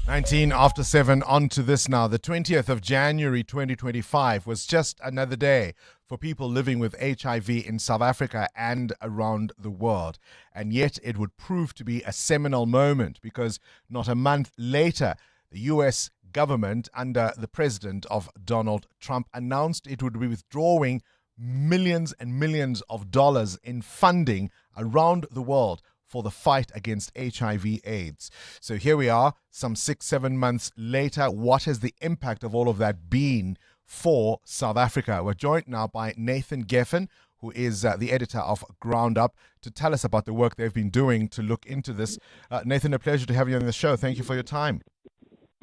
19 after 7, on to this now. The 20th of January 2025 was just another day for people living with HIV in South Africa and around the world. And yet it would prove to be a seminal moment because not a month later, the US government under the president of Donald Trump announced it would be withdrawing millions and millions of dollars in funding around the world for the fight against HIV/AIDS. So here we are, some 6-7 months later. What has the impact of all of that been for South Africa? We're joined now by Nathan Geffen, who is the editor of Ground Up, to tell us about the work they've been doing to look into this. Nathan, a pleasure to have you on the show. Thank you for your time.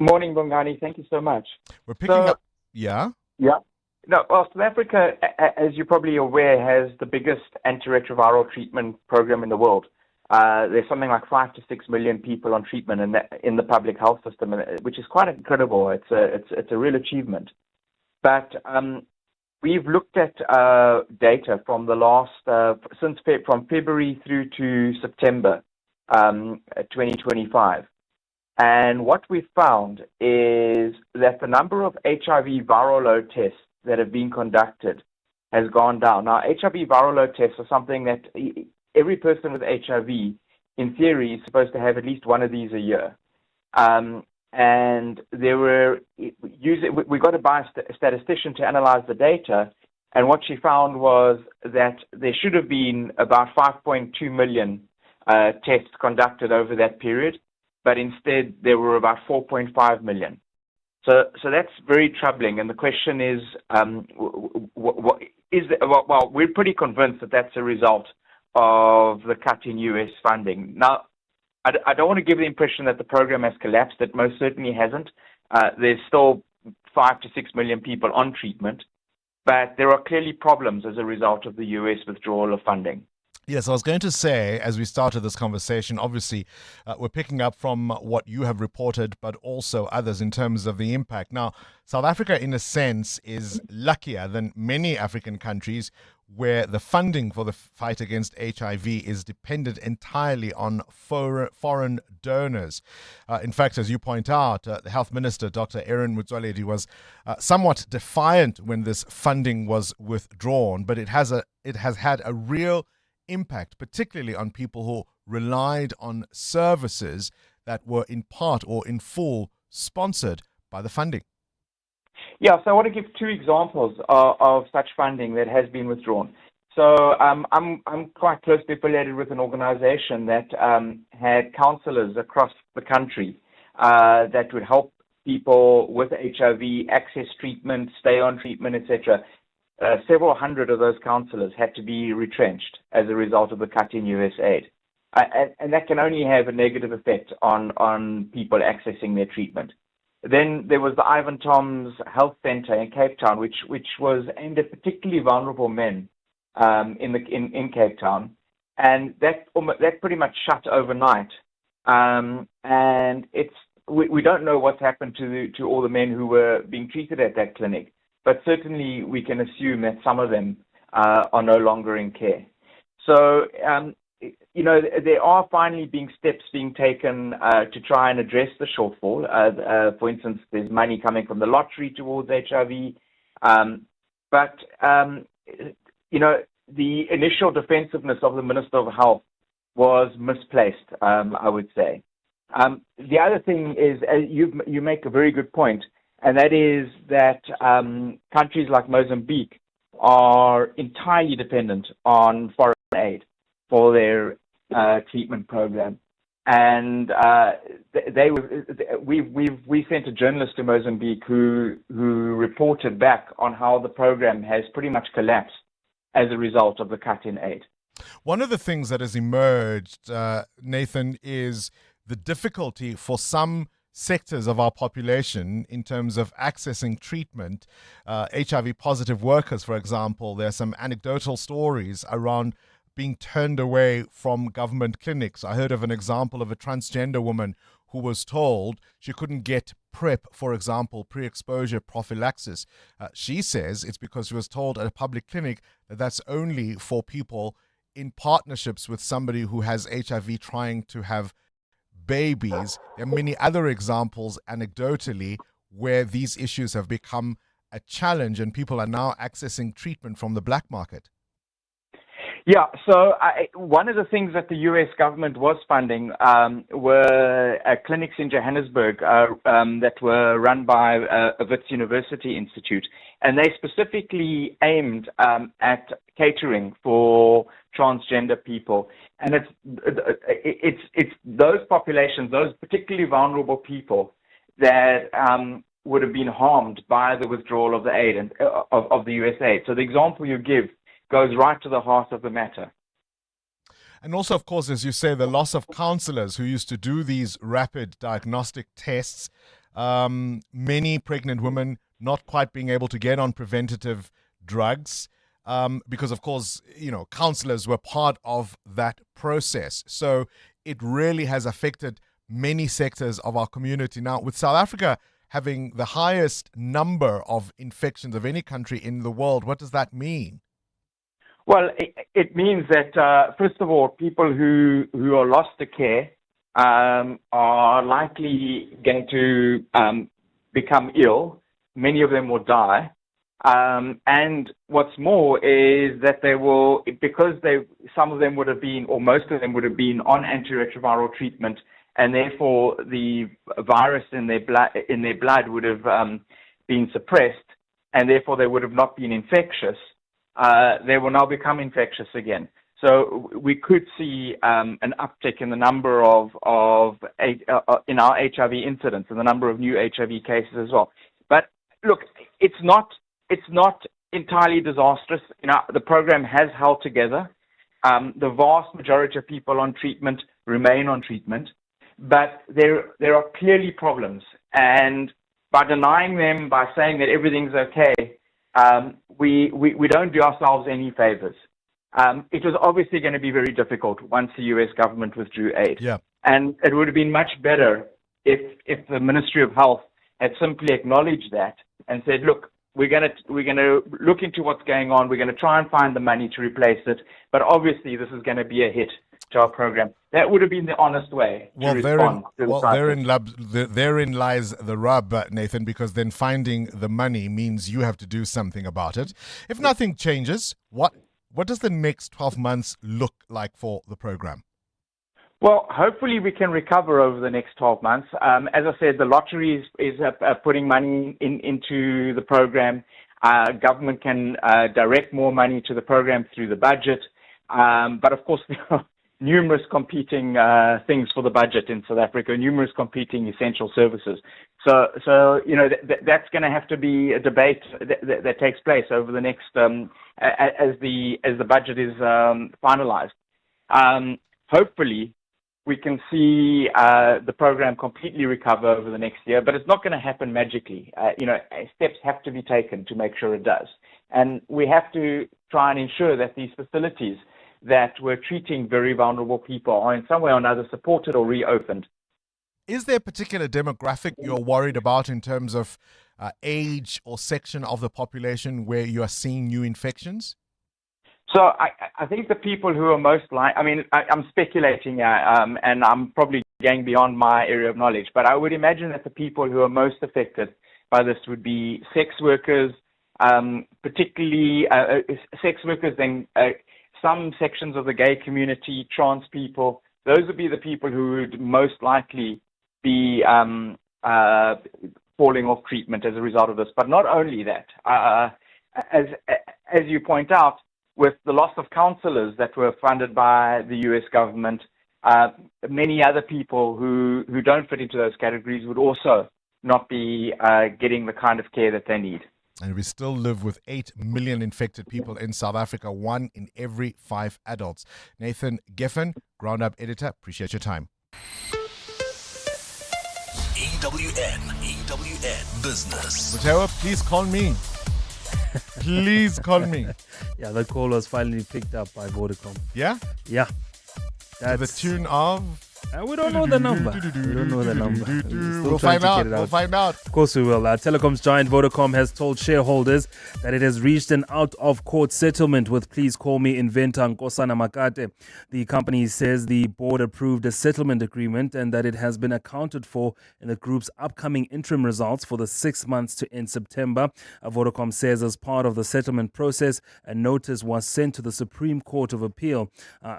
Morning, Bongani. Thank you so much. We're picking up... Yeah? Yeah. No, well, South Africa, as you're probably aware, has the biggest antiretroviral treatment program in the world. There's something like 5 to 6 million people on treatment in the public health system, which is quite incredible. It's a real achievement. But we've looked at data from the last from February through to September 2025. And what we found is that the number of HIV viral load tests that have been conducted has gone down. Now, HIV viral load tests are something that every person with HIV, in theory, is supposed to have at least one of these a year. And we got a statistician to analyze the data, and what she found was that there should have been about 5.2 million tests conducted over that period, but instead there were about 4.5 million. So that's very troubling. And the question is, what is well, we're pretty convinced that that's a result of the cut in U.S. funding. Now, I don't want to give the impression that the program has collapsed. It most certainly hasn't. There's still 5 to 6 million people on treatment, but there are clearly problems as a result of the U.S. withdrawal of funding. Yes, I was going to say, as we started this conversation, obviously, we're picking up from what you have reported, but also others in terms of the impact. Now, South Africa, in a sense, is luckier than many African countries where the funding for the fight against HIV is dependent entirely on foreign donors. In fact, as you point out, the Health Minister, Dr. Aaron Motsoaledi, was somewhat defiant when this funding was withdrawn, but it has had a real impact, particularly on people who relied on services that were in part or in full sponsored by the funding. Yeah, so I want to give two examples of such funding that has been withdrawn. So I'm quite closely affiliated with an organization that had counselors across the country that would help people with HIV access treatment, stay on treatment, etc. Several hundred of those counselors had to be retrenched as a result of the cut in US aid. And that can only have a negative effect on people accessing their treatment. Then there was the Ivan Toms Health Center in Cape Town, which was aimed at particularly vulnerable men in Cape Town. And that pretty much shut overnight. And we don't know what's happened to all the men who were being treated at that clinic. But certainly we can assume that some of them are no longer in care. So, there are finally steps being taken to try and address the shortfall. For instance, there's money coming from the lottery towards HIV. But the initial defensiveness of the Minister of Health was misplaced, I would say. The other thing is, you make a very good point, and that is that countries like Mozambique are entirely dependent on foreign aid for their treatment program. And we sent a journalist to Mozambique who reported back on how the program has pretty much collapsed as a result of the cut in aid. One of the things that has emerged, Nathan, is the difficulty for some sectors of our population in terms of accessing treatment. HIV positive workers, for example, there are some anecdotal stories around being turned away from government clinics. I heard of an example of a transgender woman who was told she couldn't get PrEP, for example, pre-exposure prophylaxis. She says it's because she was told at a public clinic that that's only for people in partnerships with somebody who has HIV trying to have babies. There are many other examples anecdotally where these issues have become a challenge and people are now accessing treatment from the black market. Yeah, so one of the things that the U.S. government was funding were clinics in Johannesburg that were run by a Wits University Institute, and they specifically aimed at catering for transgender people. And it's those populations, those particularly vulnerable people that would have been harmed by the withdrawal of the aid and of the U.S. aid. So the example you give goes right to the heart of the matter. And also, of course, as you say, the loss of counselors who used to do these rapid diagnostic tests. Many pregnant women not quite being able to get on preventative drugs because, of course, counselors were part of that process. So it really has affected many sectors of our community. Now, with South Africa having the highest number of infections of any country in the world, what does that mean? Well, it means that, first of all, people who are lost to care are likely going to become ill. Many of them will die. And what's more is that they will, because some of them would have been, or most of them would have been on antiretroviral treatment, and therefore the virus in their blood would have been suppressed, and therefore they would have not been infectious. They will now become infectious again. So we could see an uptick in the number of in our HIV incidents and the number of new HIV cases as well. But look, it's not entirely disastrous. The program has held together. The vast majority of people on treatment remain on treatment, but there are clearly problems. And by denying them, by saying that everything's okay, we don't do ourselves any favors. It was obviously going to be very difficult once the U.S. government withdrew aid. Yeah. And it would have been much better if the Ministry of Health had simply acknowledged that and said, look, we're going to look into what's going on. We're going to try and find the money to replace it. But obviously, this is going to be a hit to our program. That would have been the honest way to respond to the crisis. Therein lies the rub, Nathan, because then finding the money means you have to do something about it. If nothing changes, what does the next 12 months look like for the program? Well, hopefully we can recover over the next 12 months. As I said, the lottery is putting money into the program. Government can direct more money to the program through the budget. But of course, there are numerous competing things for the budget in South Africa, numerous competing essential services. So that's going to have to be a debate that takes place over the next as the budget is finalized. Hopefully, we can see the program completely recover over the next year, but it's not going to happen magically. Steps have to be taken to make sure it does. And we have to try and ensure that these facilities that were treating very vulnerable people are in some way or another supported or reopened. Is there a particular demographic you're worried about in terms of age or section of the population where you are seeing new infections? So I think the people who are most I'm speculating and I'm probably going beyond my area of knowledge, but I would imagine that the people who are most affected by this would be sex workers, particularly sex workers, then some sections of the gay community, trans people. Those would be the people who would most likely be falling off treatment as a result of this. But not only that, as you point out, with the loss of counsellors that were funded by the U.S. government, many other people who don't fit into those categories would also not be getting the kind of care that they need. And we still live with 8 million infected people in South Africa, 1 in every 5 adults. Nathan Geffen, Ground Up Editor, appreciate your time. EWN Business. Mateo, please call me. Please call me. Yeah, the call was finally picked up by Vodacom. Yeah? Yeah. To the tune of... we don't know the number. We'll find out. Of course we will. Telecoms giant Vodacom has told shareholders that it has reached an out-of-court settlement with Please Call Me inventor Nkosana Makate. The company says the board approved a settlement agreement and that it has been accounted for in the group's upcoming interim results for the 6 months to end September. Vodacom says as part of the settlement process, a notice was sent to the Supreme Court of Appeal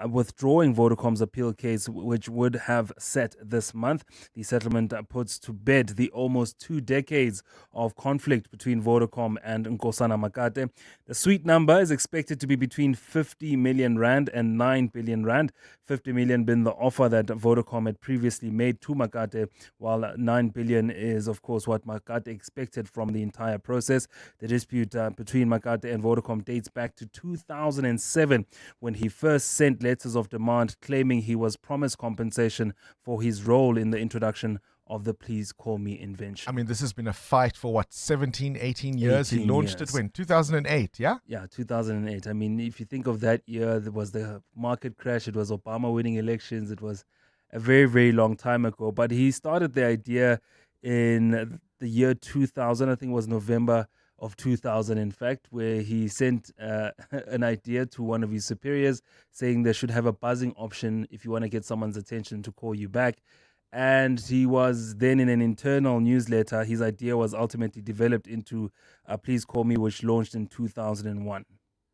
withdrawing Vodacom's appeal case, which would have set this month. The settlement puts to bed the almost 2 decades of conflict between Vodacom and Nkosana Makate. The sweet number is expected to be between 50 million rand and 9 billion rand. 50 million being the offer that Vodacom had previously made to Makate, while 9 billion is, of course, what Makate expected from the entire process. The dispute between Makate and Vodacom dates back to 2007, when he first sent letters of demand claiming he was promised compensation for his role in the introduction of the Please Call Me invention. I mean, this has been a fight for what, 17, 18 years? He launched it when? 2008, yeah? Yeah, 2008. I mean, if you think of that year, there was the market crash. It was Obama winning elections. It was a very, very long time ago. But he started the idea in the year 2000. I think it was November of 2000, in fact, where he sent an idea to one of his superiors saying they should have a buzzing option if you want to get someone's attention to call you back. And he was then in an internal newsletter. His idea was ultimately developed into Please Call Me, which launched in 2001.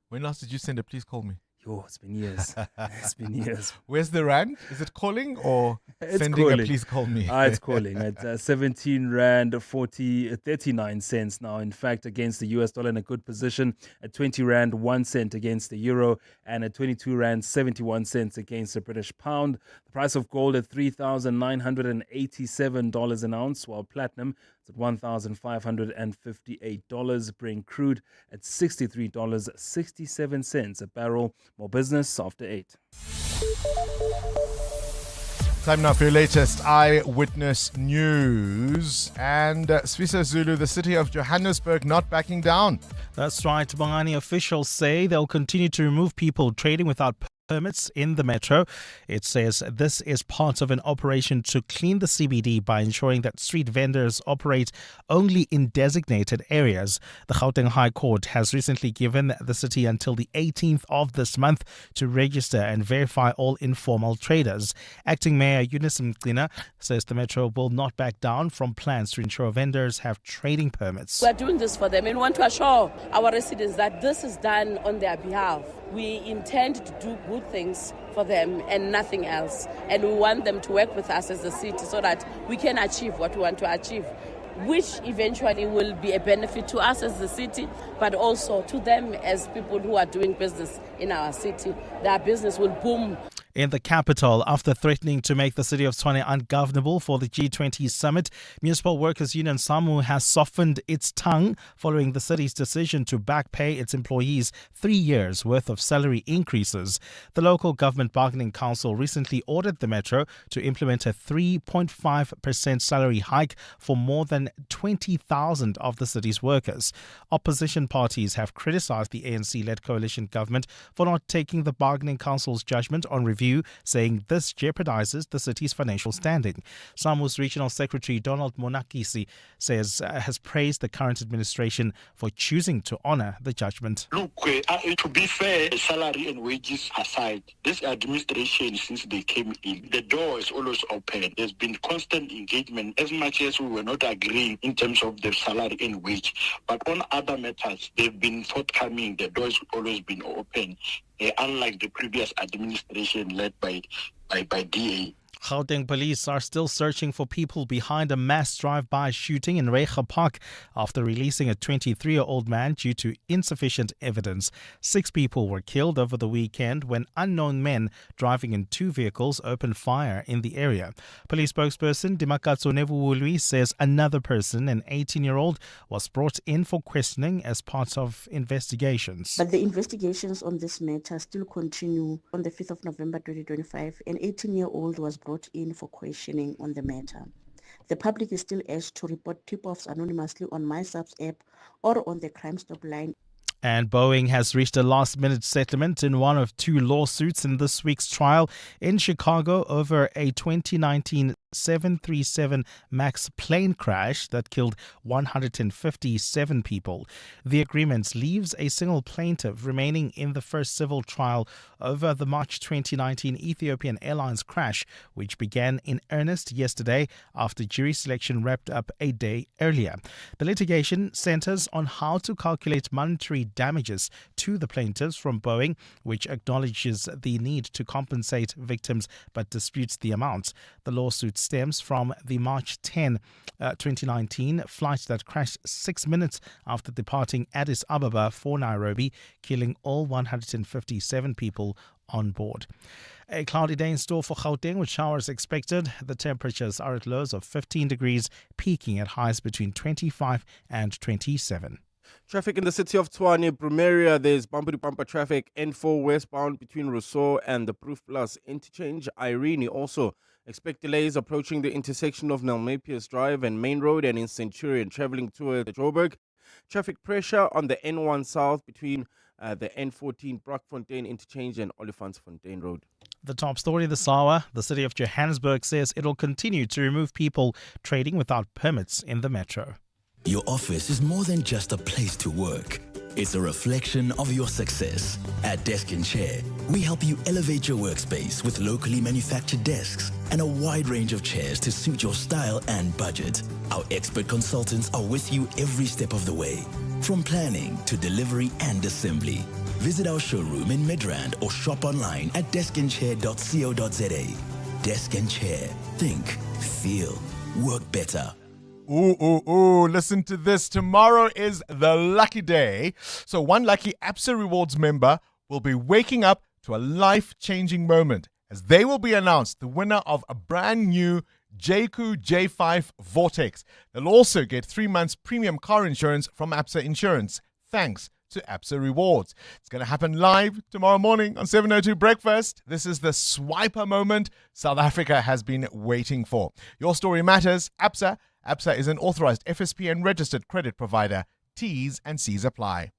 When last did you send a Please Call Me? Oh, it's been years. It's been years. Where's the rand? Is it calling or It's sending calling. a Please Call Me? It's calling. It's 17 Rand 39 cents now, in fact, against the US dollar, in a good position at 20 Rand 1 cent against the euro and at 22 Rand 71 cents against the British pound. The price of gold at $3,987 an ounce, while platinum is at $1,558. Brent crude at $63.67 a barrel. More business after 8. Time now for your latest eyewitness news. And Sviso Zulu, the city of Johannesburg, not backing down. That's right. Bongani officials say they'll continue to remove people trading without permits in the metro. It says this is part of an operation to clean the CBD by ensuring that street vendors operate only in designated areas. The Gauteng High Court has recently given the city until the 18th of this month to register and verify all informal traders. Acting Mayor Eunice Mgcina says the metro will not back down from plans to ensure vendors have trading permits. We're doing this for them and we want to assure our residents that this is done on their behalf. We intend to do good things for them and nothing else. And we want them to work with us as a city so that we can achieve what we want to achieve, which eventually will be a benefit to us as the city, but also to them as people who are doing business in our city. Their business will boom. In the capital, after threatening to make the city of Tshwane ungovernable for the G20 summit, Municipal Workers Union SAMU has softened its tongue following the city's decision to back pay its employees 3 years' worth of salary increases. The local government bargaining council recently ordered the metro to implement a 3.5% salary hike for more than 20,000 of the city's workers. Opposition parties have criticized the ANC-led coalition government for not taking the bargaining council's judgment on review, saying this jeopardizes the city's financial standing. SAMU's Regional Secretary Donald Monakisi says has praised the current administration for choosing to honor the judgment. Look, to be fair, salary and wages aside, this administration, since they came in, the door is always open. There's been constant engagement, as much as we were not agreeing in terms of the salary and wage. But on other matters, they've been forthcoming. The door has always been open. Unlike the previous administration led by DA. Gauteng police are still searching for people behind a mass drive-by shooting in Reiger Park after releasing a 23-year-old man due to insufficient evidence. 6 people were killed over the weekend when unknown men driving in 2 vehicles opened fire in the area. Police spokesperson Dimakatso Nevuwului says another person, an 18-year-old, was brought in for questioning as part of investigations. But the investigations on this matter still continue. On the 5th of November 2025, an 18-year-old was brought in for questioning on the matter. The public is still urged to report tip-offs anonymously on MySubs app or on the Crime Stop line. And Boeing has reached a last-minute settlement in one of 2 lawsuits in this week's trial in Chicago over a 2019 737 MAX plane crash that killed 157 people. The agreement leaves a single plaintiff remaining in the first civil trial over the March 2019 Ethiopian Airlines crash, which began in earnest yesterday after jury selection wrapped up a day earlier. The litigation centers on how to calculate monetary damages to the plaintiffs from Boeing, which acknowledges the need to compensate victims but disputes the amounts. The lawsuit stems from the March 10, 2019 flight that crashed 6 minutes after departing Addis Ababa for Nairobi, killing all 157 people on board. A cloudy day in store for Gauteng with showers expected. The temperatures are at lows of 15 degrees, peaking at highs between 25 and 27. Traffic in the city of Tshwane, Brumeria, there's bumper-to-bumper traffic, N4 westbound between Rousseau and the Proof Plus interchange. Irene also Expect delays approaching the intersection of Nelmepius Drive and Main Road and in Centurion traveling toward Joburg. Traffic pressure on the N1 South between the N14 Brockfontein interchange and Olifantsfontein Road. The top story this hour, the city of Johannesburg says it'll continue to remove people trading without permits in the metro. Your office is more than just a place to work. It's a reflection of your success. At Desk and Chair, we help you elevate your workspace with locally manufactured desks and a wide range of chairs to suit your style and budget. Our expert consultants are with you every step of the way, from planning to delivery and assembly. Visit our showroom in Midrand or shop online at deskandchair.co.za. Desk and Chair. Think, feel, work better. Ooh, listen to this. Tomorrow is the lucky day. So one lucky ABSA Rewards member will be waking up to a life-changing moment as they will be announced the winner of a brand new JQ J5 Vortex. They'll also get 3 months premium car insurance from ABSA Insurance, thanks to ABSA Rewards. It's going to happen live tomorrow morning on 702 Breakfast. This is the swiper moment South Africa has been waiting for. Your story matters. ABSA is an authorized FSP and registered credit provider. T's and C's apply.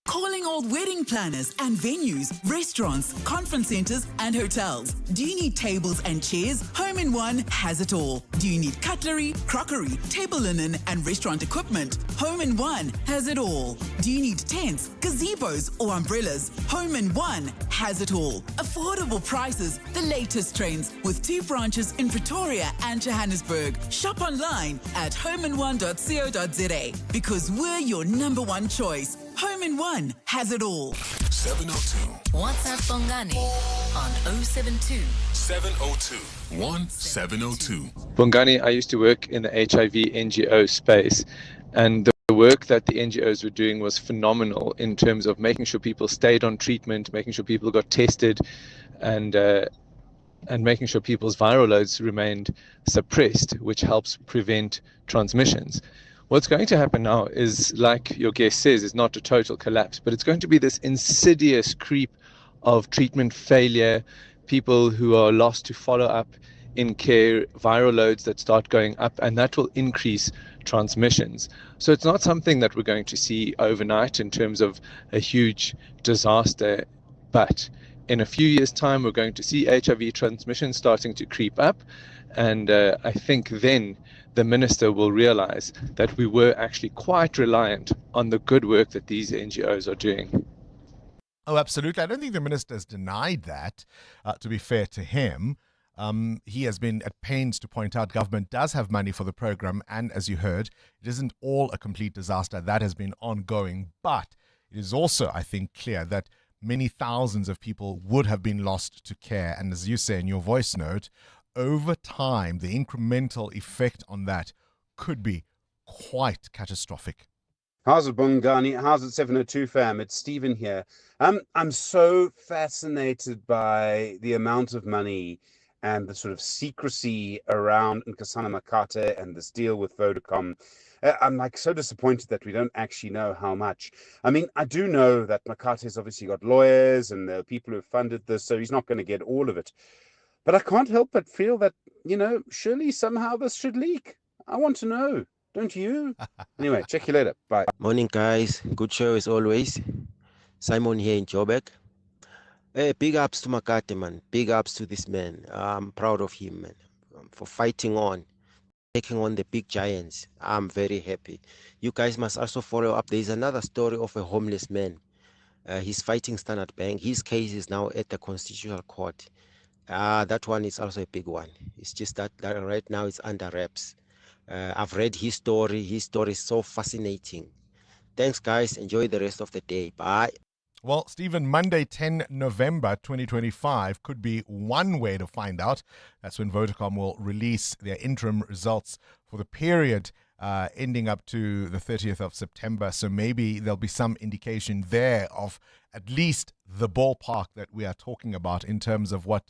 Calling all wedding planners and venues, restaurants, conference centers, and hotels. Do you need tables and chairs? Home in One has it all. Do you need cutlery, crockery, table linen, and restaurant equipment? Home in One has it all. Do you need tents, gazebos, or umbrellas? Home in One has it all. Affordable prices, the latest trends, with 2 branches in Pretoria and Johannesburg. Shop online at homein1.co.za because we're your number one choice. Home in One has it all. 702. WhatsApp Bongani on 072 702 1702. Bongani, I used to work in the HIV NGO space, and the work that the NGOs were doing was phenomenal in terms of making sure people stayed on treatment, making sure people got tested, and making sure people's viral loads remained suppressed, which helps prevent transmissions. What's going to happen now is, like your guest says, is not a total collapse, but it's going to be this insidious creep of treatment failure, people who are lost to follow up in care, viral loads that start going up, and that will increase transmissions. So it's not something that we're going to see overnight in terms of a huge disaster, but in a few years' time, we're going to see HIV transmission starting to creep up, and I think then the minister will realize that we were actually quite reliant on the good work that these NGOs are doing. Oh, absolutely. I don't think the minister has denied that, to be fair to him. He has been at pains to point out government does have money for the program, and as you heard, it isn't all a complete disaster. That has been ongoing, but it is also, I think, clear that many thousands of people would have been lost to care, and as you say in your voice note, over time, the incremental effect on that could be quite catastrophic. How's it, Bongani? How's it, 702 fam? It's Stephen here. I'm so fascinated by the amount of money and the sort of secrecy around Nkosana Makate and this deal with Vodacom. I'm like so disappointed that we don't actually know how much. I mean, I do know that Makate's obviously got lawyers and there are people who funded this, so he's not going to get all of it. But I can't help but feel that, surely somehow this should leak. I want to know. Don't you? Anyway, check you later. Bye. Morning, guys. Good show as always. Simon here in Joburg. Hey, big ups to Makate, man. Big ups to this man. I'm proud of him, man, for fighting on, taking on the big giants. I'm very happy. You guys must also follow up. There's another story of a homeless man. He's fighting Standard Bank. His case is now at the Constitutional Court. That one is also a big one. It's just that right now it's under wraps. I've read his story. His story is so fascinating. Thanks, guys. Enjoy the rest of the day. Bye. Well, Stephen, Monday, 10 November 2025 could be one way to find out. That's when Vodacom will release their interim results for the period ending up to the 30th of September. So maybe there'll be some indication there of at least the ballpark that we are talking about in terms of what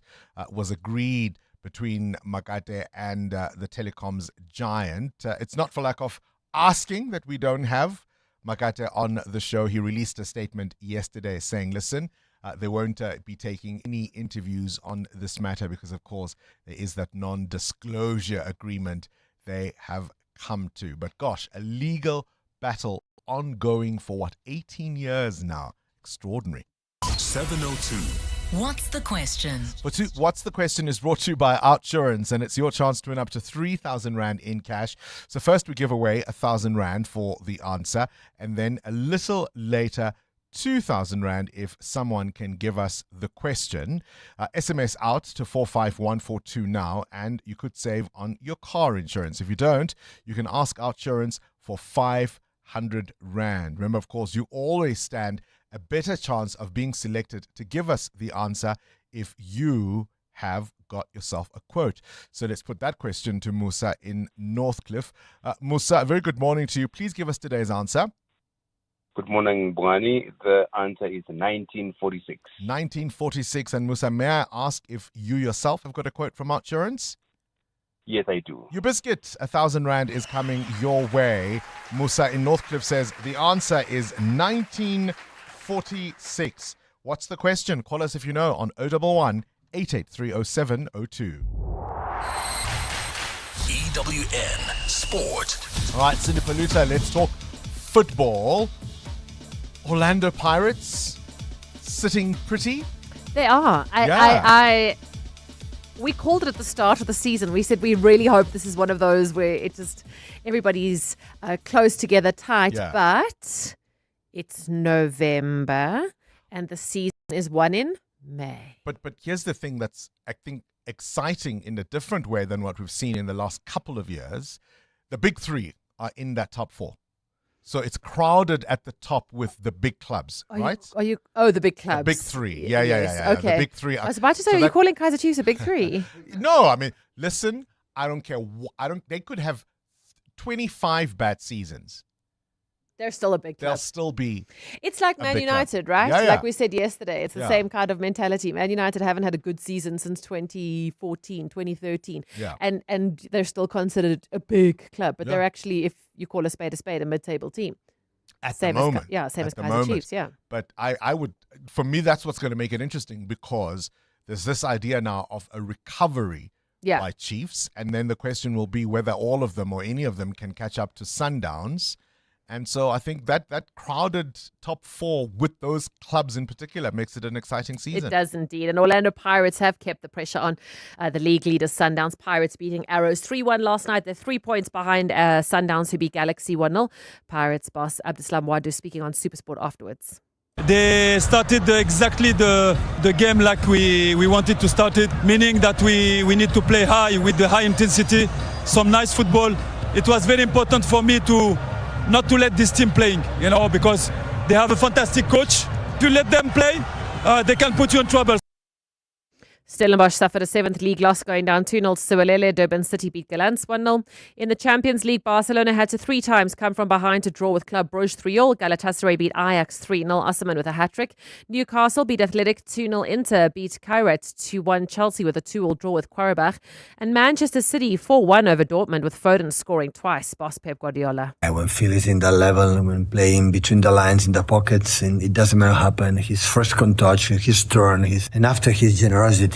was agreed between Makate and the telecoms giant. It's not for lack of asking that we don't have Makate on the show. He released a statement yesterday saying, listen, They won't be taking any interviews on this matter because, of course, there is that non-disclosure agreement they have come to. But gosh, a legal battle ongoing for 18 years now. Extraordinary. 702. What's the question? What's the question is brought to you by Outsurance, and it's your chance to win up to 3,000 Rand in cash. So first we give away 1,000 Rand for the answer, and then a little later 2,000 Rand if someone can give us the question. SMS out to 45142 now, and you could save on your car insurance. If you don't, you can ask Outsurance for 500 Rand. Remember, of course, you always stand a better chance of being selected to give us the answer if you have got yourself a quote. So let's put that question to Musa in Northcliffe. Musa, a very good morning to you. Please give us today's answer. Good morning, Bongani. The answer is 1946. 1946. And Musa, may I ask if you yourself have got a quote from Outsurance? Yes, I do. Your biscuit, 1,000 Rand is coming your way. Musa in Northcliffe says the answer is 1946. What's the question? Call us if you know on 011 8830 EWN Sport. All right, Cindy Paluta, let's talk football. Orlando Pirates sitting pretty. They are. We called it at the start of the season. We said we really hope this is one of those where it just everybody's close together, tight. Yeah. But it's November and the season is one in May. But here's the thing that's, I think, exciting in a different way than what we've seen in the last couple of years. The big three are in that top four. So it's crowded at the top with the big clubs, right? The big clubs. The big three. Yeah. Okay. The big three. I was about to say, are you calling Kaizer Chiefs a big three? No, I mean, listen, I don't care. They could have 25 bad seasons. They're still a big club. They'll still be. It's like Man United, right? Yeah. Like we said yesterday, it's the same kind of mentality. Man United haven't had a good season since 2014, 2013. Yeah. And they're still considered a big club, but Yeah. they're actually, if you call a mid-table team. At Same the as moment. same as At the Kaizer moment. Chiefs, yeah. But I would, for me, that's what's going to make it interesting because there's this idea now of a recovery by Chiefs. And then the question will be whether all of them or any of them can catch up to Sundowns. And so I think that crowded top four with those clubs in particular makes it an exciting season. It does indeed. And Orlando Pirates have kept the pressure on the league leaders, Sundowns. Pirates beating Arrows 3-1 last night. They're 3 points behind Sundowns, who beat Galaxy 1-0. Pirates boss Abdeslam Wadu speaking on Supersport afterwards. They started exactly the game like we wanted to start it, meaning that we need to play high with the high intensity, some nice football. It was very important for me not to let this team playing, because they have a fantastic coach. If you let them play, they can put you in trouble. Stellenbosch suffered a 7th league loss going down 2-0 to Siwalele. Durban City beat Galants 1-0. In the Champions League, Barcelona had to 3 times come from behind to draw with Club Brugge 3-0. Galatasaray beat Ajax 3-0. Osserman with a hat-trick. Newcastle beat Athletic 2-0. Inter beat Kairat 2-1. Chelsea with a 2-2 draw with Quarrebach. And Manchester City 4-1 over Dortmund with Foden scoring twice. Boss Pep Guardiola. When Phil is in that level, when playing between the lines in the pockets, and it doesn't matter what happen, his first contact, his turn, and after his generosity,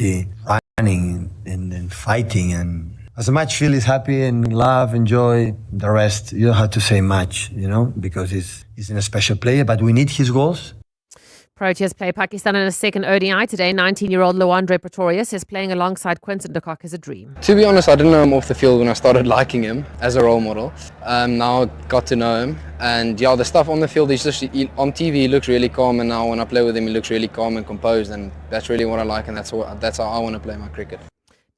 running and fighting, and as much Phil is happy and love, enjoy the rest. You don't have to say much, because he's a special player. But we need his goals. Proteas play Pakistan in a second ODI today. 19-year-old Luandre Pretorius is playing alongside Quinton de Kock as a dream. To be honest, I didn't know him off the field when I started liking him as a role model. Now I got to know him, and the stuff on the field is just on TV. He looks really calm, and now when I play with him, he looks really calm and composed, and that's really what I like, and that's how I want to play my cricket.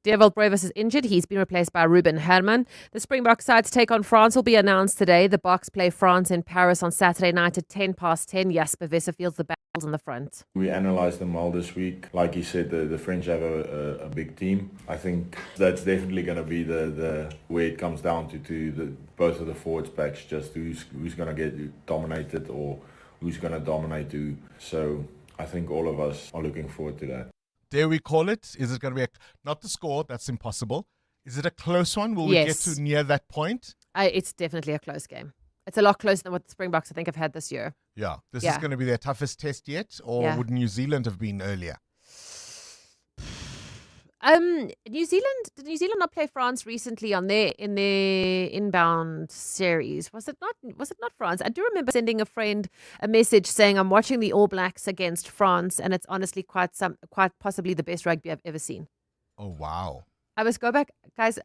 Dervald Brevis is injured. He's been replaced by Ruben Herman. The Springbok side's take on France will be announced today. The Boks play France in Paris on Saturday night at 10:10. Jasper Visser fields the battles in the front. We analysed them all this week. Like you said, the French have a big team. I think that's definitely going to be the where it comes down to both of the forwards packs, just who's going to get dominated or who's going to dominate who. So I think all of us are looking forward to that. Dare we call it? Is it going to be not the score? That's impossible. Is it a close one? Will we get to near that point? It's definitely a close game. It's a lot closer than what the Springboks I think have had this year. Yeah. This is going to be their toughest test yet, or would New Zealand have been earlier? New Zealand, did New Zealand not play France recently in their inbound series? Was it not France? I do remember sending a friend a message saying I'm watching the All Blacks against France, and it's honestly quite possibly the best rugby I've ever seen. Oh wow. I must go back, guys.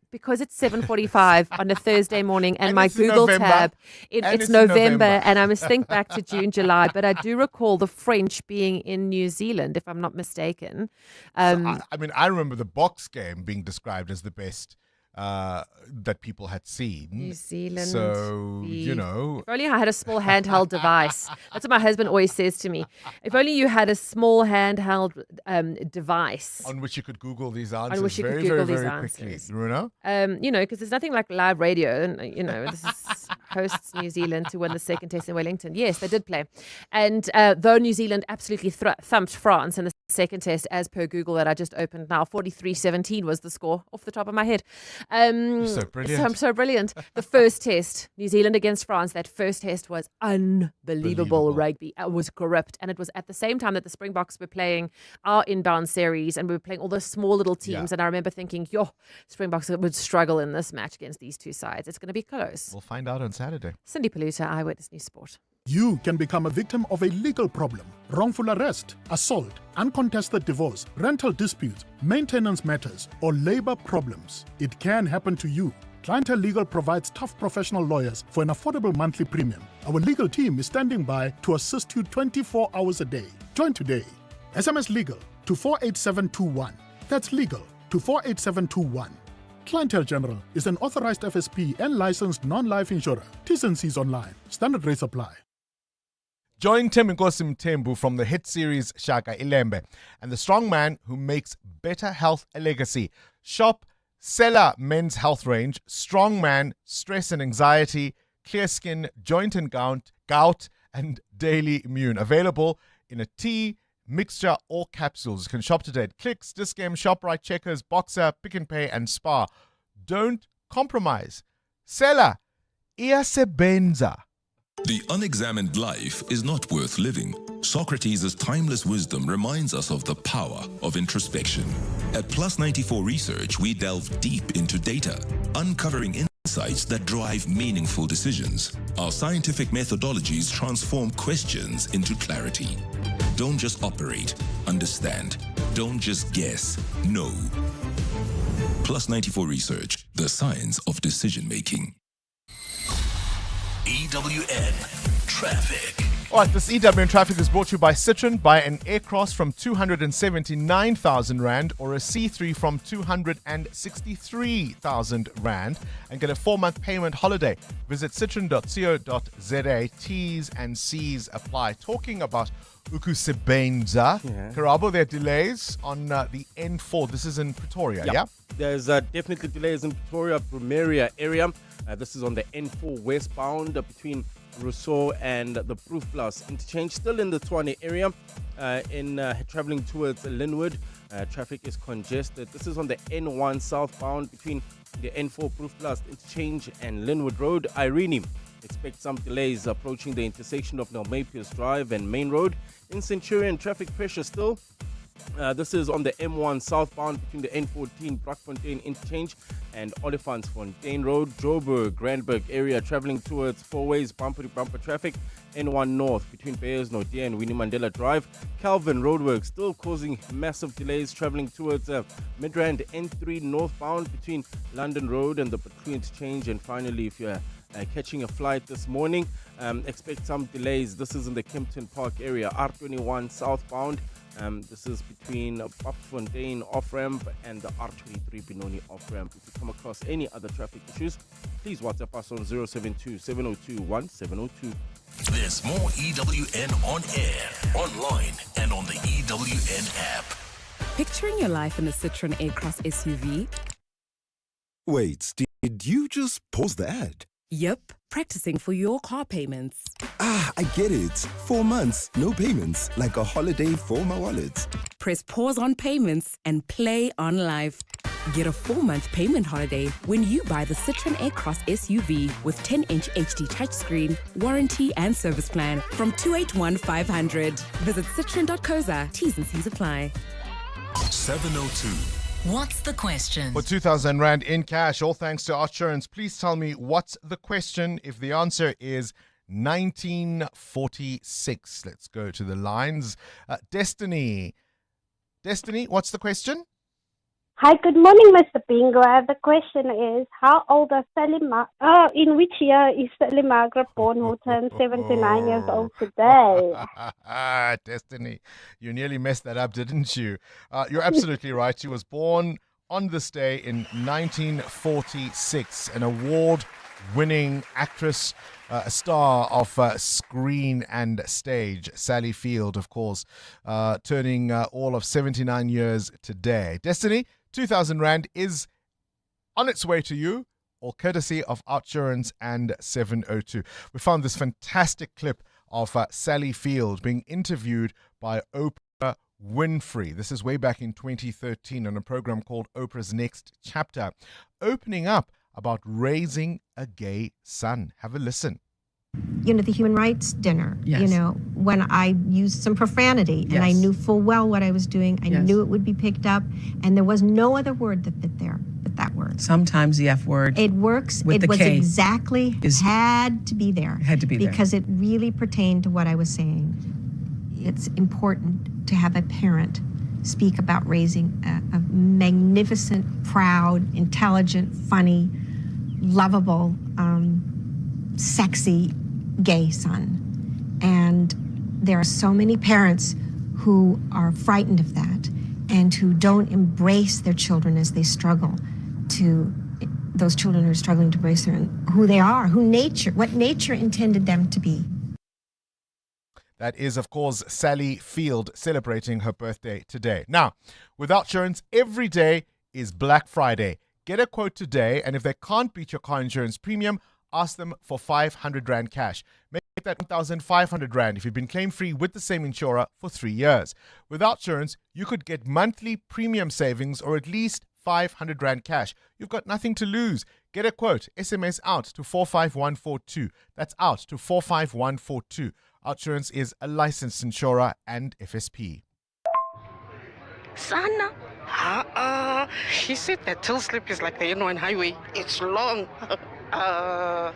Because it's 7:45 on a Thursday morning, and my it's Google November. tab, And it's it's November, November. and I must think back to June, July. But I do recall the French being in New Zealand, if I'm not mistaken. I remember the box game being described as the best that people had seen. New Zealand. So, If only I had a small handheld device. That's what my husband always says to me. If only you had a small handheld device. On which you could Google these answers On which you very, could Google very, these very answers. quickly. Bruno? Because there's nothing like live radio. And, this is hosts New Zealand to win the second test in Wellington. Yes, they did play. And though New Zealand absolutely thumped France in the second test, as per Google that I just opened now, 43-17 was the score off the top of my head. So brilliant. I'm so brilliant. The first test, New Zealand against France, that first test was unbelievable rugby. It was corrupt. And it was at the same time that the Springboks were playing our inbound series, and we were playing all those small little teams. Yeah. And I remember thinking, Springboks would struggle in this match against these two sides. It's going to be close. We'll find out on Saturday. Cindy Paluta, Eyewitness News Sport. You can become a victim of a legal problem, wrongful arrest, assault, uncontested divorce, rental disputes, maintenance matters, or labor problems. It can happen to you. Clientele Legal provides tough professional lawyers for an affordable monthly premium. Our legal team is standing by to assist you 24 hours a day. Join today. SMS Legal to 48721. That's legal to 48721. Clientele General is an authorized FSP and licensed non-life insurer. T's and C's online. Standard rates apply. Join Tim Nkosi Mthembu from the hit series Shaka Ilembe and the strong man who makes better health a legacy. Shop Sela Men's Health Range, Strong Man, Stress and Anxiety, Clear Skin, Joint and Gout, and Daily Immune. Available in a tea, mixture, or capsules. You can shop today at Clicks, Discam, ShopRite, Checkers, Boxer, Pick and Pay, and Spar. Don't compromise. Sela iyasebenza. The unexamined life is not worth living. Socrates' timeless wisdom reminds us of the power of introspection. At Plus 94 Research, we delve deep into data, uncovering insights that drive meaningful decisions. Our scientific methodologies transform questions into clarity. Don't just operate, understand. Don't just guess, know. Plus 94 Research, the science of decision making. EWN Traffic. All right, this EWN Traffic is brought to you by Citroen. Buy an Aircross from 279,000 Rand or a C3 from 263,000 Rand and get a 4-month payment holiday. Visit citroen.co.za. T's and C's apply. Talking about ukusebenza, Karabo, there are delays on the N4. This is in Pretoria, yeah? There's definitely delays in Pretoria, Primaria area. This is on the N4 westbound between Rousseau and the Proof Plus interchange. Still in the Tshwane area traveling towards Linwood. Traffic is congested. This is on the N1 southbound between the N4 Proof Plus interchange and Linwood Road. Irene, expect some delays approaching the intersection of Nelmapius Drive and Main Road. In Centurion, traffic pressure still. This is on the M1 southbound between the N14 Brockfontein interchange and Olifantsfontein Road. Joburg, Grandburg area traveling towards four ways, bumper-to-bumper traffic. N1 north between Beyers Nordia and Winnie Mandela Drive. Calvin roadwork still causing massive delays traveling towards Midrand N3 northbound between London Road and the Batu interchange. And finally, if you're catching a flight this morning, expect some delays. This is in the Kempton Park area, R21 southbound. This is between Popfontein off-ramp and the R23 Benoni off-ramp. If you come across any other traffic issues, please WhatsApp us on 072-702-1702. There's more EWN on air, online, and on the EWN app. Picturing your life in a Citroen A-Cross SUV? Wait, did you just pause the ad? Yep, practicing for your car payments. Ah, I get it. 4 months, no payments, like a holiday for my wallet. Press pause on payments and play on life. Get a 4-month payment holiday when you buy the Citroen A-Cross SUV with 10-inch HD touchscreen, warranty and service plan from 281,500. Visit citroen.co.za. T's and C's apply. 702. What's the question? For 2,000 Rand in cash, all thanks to Outsurance. Please tell me what's the question. If the answer is 1946. Let's go to the lines. Destiny. Destiny, what's the question? Hi, good morning, Mr. Bingwa. The question is, how old is in which year is Sally Margaret born, who turned 79 years old today? Destiny, you nearly messed that up, didn't you? You're absolutely right. She was born on this day in 1946, an award-winning actress, a star of screen and stage. Sally Field, of course, turning all of 79 years today. Destiny, 2,000 Rand is on its way to you, all courtesy of Outsurance and 702. We found this fantastic clip of Sally Field being interviewed by Oprah Winfrey. This is way back in 2013 on a program called Oprah's Next Chapter, opening up about raising a gay son. Have a listen. You know, the human rights dinner, Yes. you know, when I used some profanity and I Yes. knew full well what I was doing, I Yes. knew it would be picked up, and there was no other word that fit there but that word. Sometimes the F word. It works. With It the was K exactly, had to be there. Had to be there. Because it really pertained to what I was saying. It's important to have a parent speak about raising a magnificent, proud, intelligent, funny, lovable, sexy gay son. And there are so many parents who are frightened of that and who don't embrace their children as they struggle to, those children who are struggling to embrace who they are, what nature intended them to be. That is, of course, Sally Field celebrating her birthday today. Now, with Outsurance, every day is Black Friday. Get a quote today, and if they can't beat your car insurance premium, ask them for 500 Rand cash. Make that 1,500 Rand if you've been claim-free with the same insurer for 3 years. With Outsurance, you could get monthly premium savings or at least 500 Rand cash. You've got nothing to lose. Get a quote. SMS out to 45142. That's out to 45142. Outsurance is a licensed insurer and FSP. Sana, he said that till slip is like the N1 highway. It's long.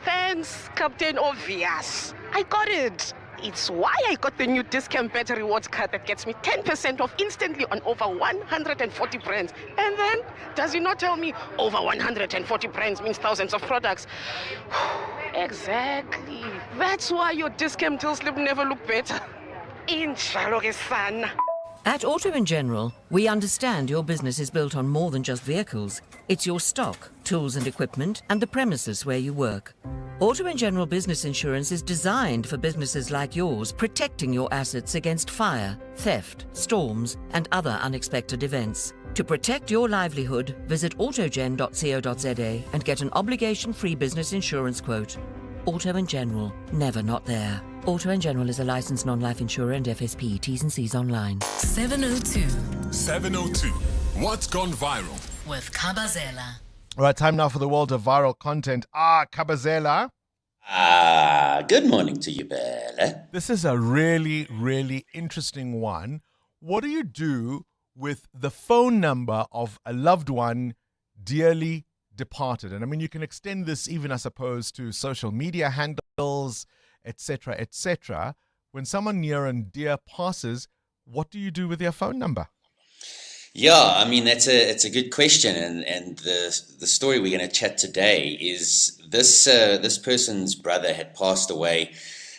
Thanks, Captain Obvious. I got it. It's why I got the new discount better rewards card that gets me 10% off instantly on over 140 brands. And then, does he not tell me over 140 brands means thousands of products? Exactly. That's why your discount till slip never look better. Inshallah, son. At Auto & General, we understand your business is built on more than just vehicles. It's your stock, tools and equipment, and the premises where you work. Auto & General Business Insurance is designed for businesses like yours, protecting your assets against fire, theft, storms, and other unexpected events. To protect your livelihood, visit autogen.co.za and get an obligation-free business insurance quote. Auto & General, never not there. Auto & General is a licensed non-life insurer and FSP. T's and C's online. 702 702. What's gone viral? with Kabazela. All right, time now for the world of viral content. Kabazela. Good morning to you, Bella. This is a really, really interesting one. What do you do with the phone number of a loved one dearly departed? And I mean, you can extend this even, I suppose, to social media handles, etc., etc. When someone near and dear passes, what do you do with their phone number? Yeah, I mean, it's a good question, and the story we're going to chat today is this person's brother had passed away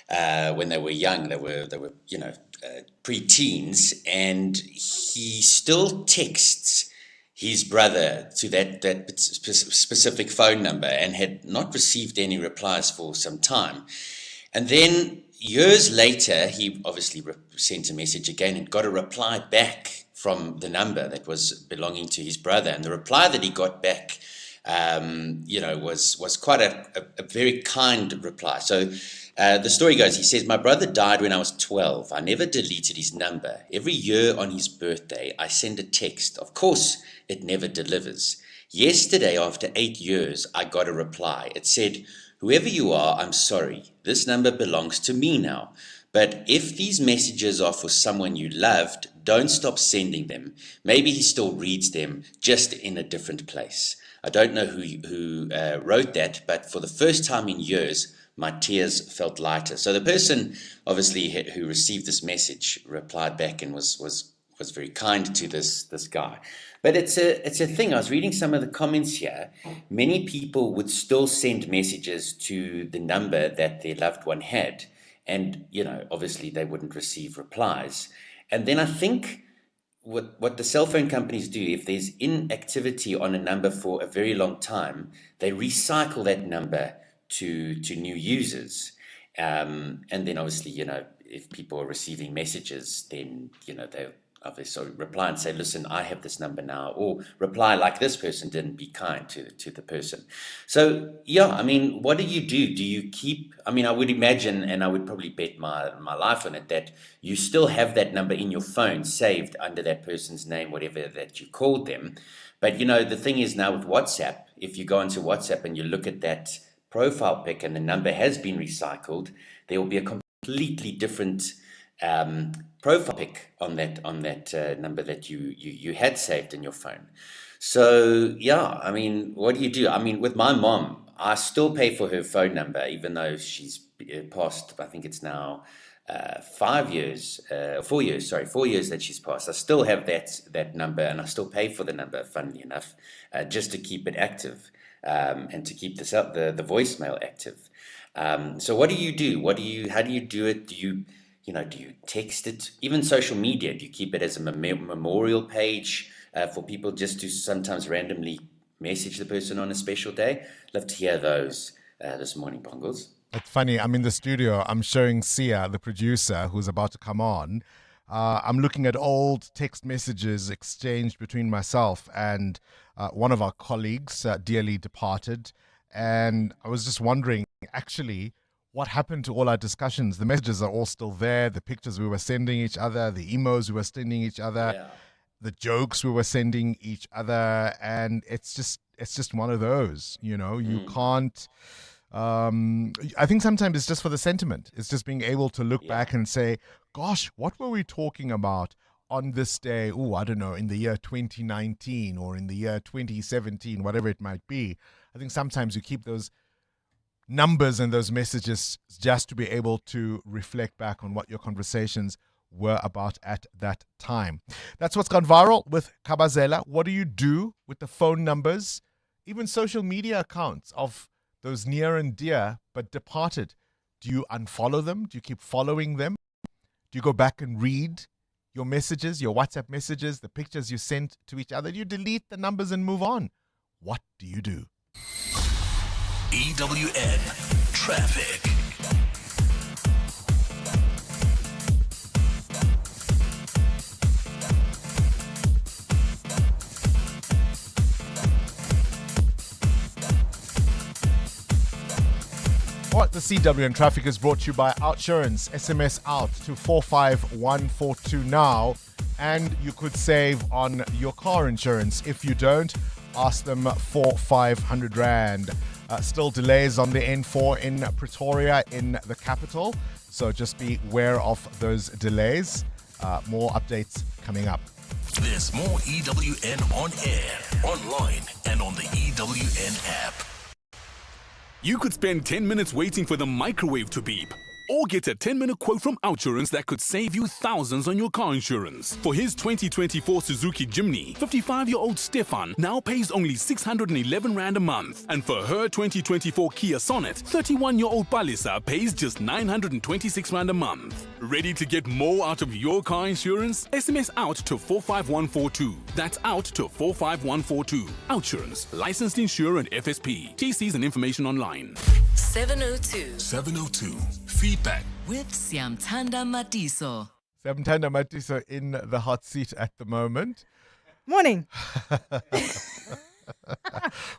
when they were young. They were pre-teens, and he still texts his brother to that specific phone number and had not received any replies for some time. And then years later, he obviously sent a message again and got a reply back from the number that was belonging to his brother. And the reply that he got back, was quite a very kind reply. So The story goes, he says, my brother died when I was 12. I never deleted his number. Every year on his birthday, I send a text. Of course, it never delivers. Yesterday, after 8 years, I got a reply. It said, whoever you are, I'm sorry. This number belongs to me now. But if these messages are for someone you loved, don't stop sending them. Maybe he still reads them, just in a different place. I don't know who wrote that, but for the first time in years, my tears felt lighter. So the person, obviously, who received this message replied back and was very kind to this guy. But it's a thing. I was reading some of the comments here. Many people would still send messages to the number that their loved one had. And, obviously they wouldn't receive replies. And then I think what the cell phone companies do, if there's inactivity on a number for a very long time, they recycle that number to new users. And then obviously, if people are receiving messages, then, they'll obviously reply and say, listen, I have this number now, or reply like this person didn't, be kind to the person. So, what do? Do you keep, I would imagine, and I would probably bet my life on it, that you still have that number in your phone saved under that person's name, whatever that you called them. But, the thing is now with WhatsApp, if you go into WhatsApp and you look at that profile pic and the number has been recycled, there will be a completely different profile pic on that number that you had saved in your phone. So what do? With my mom, I still pay for her phone number, even though she's passed. I think it's now 4 years that she's passed. I still have that number, and I still pay for the number, funnily enough, just to keep it active, and to keep the voicemail active. So what do you do? How do you do it? Do you text it? Even social media, do you keep it as a memorial page for people just to sometimes randomly message the person on a special day? Love to hear those this morning, Bongles. It's funny, I'm in the studio, I'm showing Sia, the producer, who's about to come on. I'm looking at old text messages exchanged between myself and one of our colleagues, dearly departed. And I was just wondering, actually, what happened to all our discussions? The messages are all still there. The pictures we were sending each other, the emos we were sending each other, the jokes we were sending each other. And it's just one of those, you can't, I think sometimes it's just for the sentiment. It's just being able to look back and say, gosh, what were we talking about on this day? I don't know, in the year 2019 or in the year 2017, whatever it might be. I think sometimes you keep those numbers and those messages just to be able to reflect back on what your conversations were about at that time. That's what's gone viral with Kabazela. What do you do with the phone numbers, even social media accounts of those near and dear but departed? Do you unfollow them? Do you keep following them? Do you go back and read your messages, your WhatsApp messages, the pictures you sent to each other? Do you delete the numbers and move on? What do you do? EWN Traffic. The CWN Traffic is brought to you by Outsurance. SMS out to 45142 now, and you could save on your car insurance. If you don't, ask them for 500 Rand. Still delays on the N4 in Pretoria, in the capital, so just be aware of those delays. More updates coming up. There's more EWN on air, online, and on the EWN app. You could spend 10 minutes waiting for the microwave to beep, or get a 10-minute quote from Outsurance that could save you thousands on your car insurance. For his 2024 Suzuki Jimny, 55-year-old Stefan now pays only 611 Rand a month. And for her 2024 Kia Sonet, 31-year-old Palisa pays just 926 Rand a month. Ready to get more out of your car insurance? SMS out to 45142. That's out to 45142. Outsurance, licensed insurer and FSP. TCs and information online. 702. Feedback with Siamtanda Matiso. Siamtanda Matiso in the hot seat at the moment. Morning.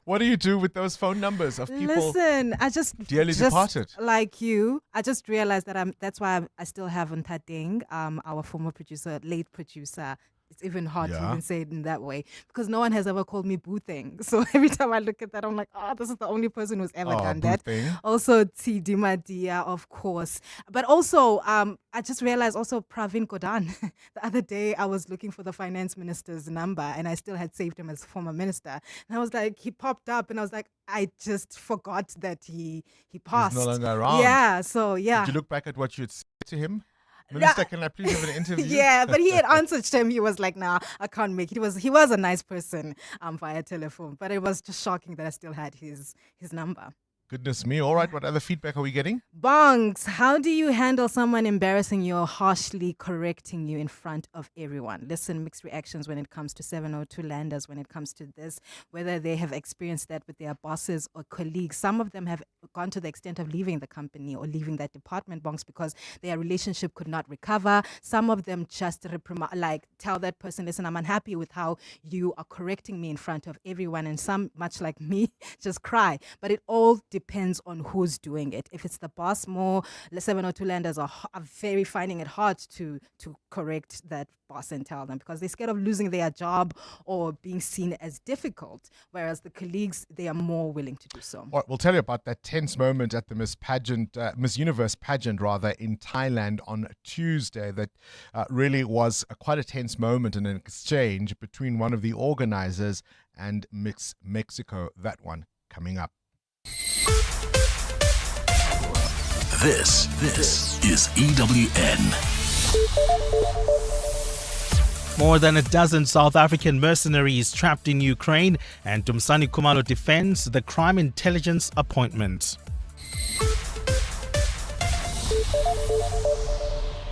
What do you do with those phone numbers of people Listen, I just dearly departed? like you, I just realized that that's why I still have Ntadeng, our former producer, late producer. It's even hard to even say it in that way because no one has ever called me Boothing. So every time I look at that, I'm like, oh, this is the only person who's ever done that. Also, T.D. Madia, of course. But also, I just realized also Pravin Gordhan. The other day, I was looking for the finance minister's number and I still had saved him as former minister. And I was like, he popped up and I was like, I just forgot that he passed. He's no longer around. Yeah, so yeah. Did you look back at what you had said to him? Minister, can I please have an interview? Yeah, but he had answered him. He was like, nah, I can't make it. He was a nice person via telephone, but it was just shocking that I still had his number. Goodness me. All right, what other feedback are we getting? Bongs, how do you handle someone embarrassing you or harshly correcting you in front of everyone? Listen, mixed reactions when it comes to 702 landers, when it comes to this, whether they have experienced that with their bosses or colleagues. Some of them have gone to the extent of leaving the company or leaving that department, Bongs, because their relationship could not recover. Some of them just tell that person, listen, I'm unhappy with how you are correcting me in front of everyone. And some, much like me, just cry. But it all depends on who's doing it. If it's the boss, more 702 landers are very finding it hard to correct that boss and tell them because they're scared of losing their job or being seen as difficult, whereas the colleagues, they are more willing to do so. All right, we'll tell you about that tense moment at the Miss Universe pageant in Thailand on Tuesday that really was quite a tense moment and an exchange between one of the organizers and Miss Mexico. That one coming up. This is EWN. More than a dozen South African mercenaries trapped in Ukraine, and Dumisani Kumalo defends the crime intelligence appointment.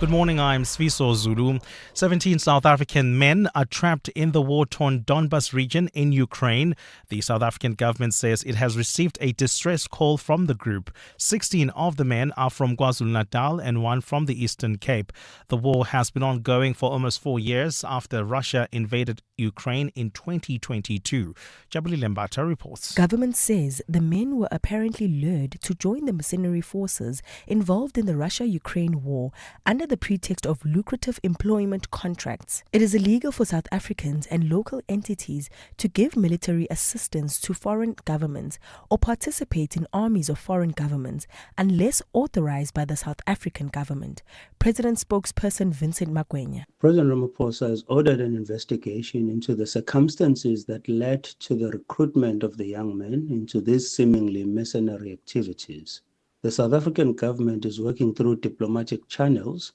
Good morning, I'm Sviso Zulu. 17 South African men are trapped in the war-torn Donbas region in Ukraine. The South African government says it has received a distress call from the group. 16 of the men are from KwaZulu-Natal and one from the Eastern Cape. The war has been ongoing for almost 4 years after Russia invaded Ukraine in 2022. Jabuli Lembata reports. Government says the men were apparently lured to join the mercenary forces involved in the Russia-Ukraine war under the pretext of lucrative employment contracts. It is illegal for South Africans and local entities to give military assistance to foreign governments or participate in armies of foreign governments unless authorized by the South African government. President spokesperson Vincent Magwenya. President Ramaphosa has ordered an investigation into the circumstances that led to the recruitment of the young men into these seemingly mercenary activities. The South African government is working through diplomatic channels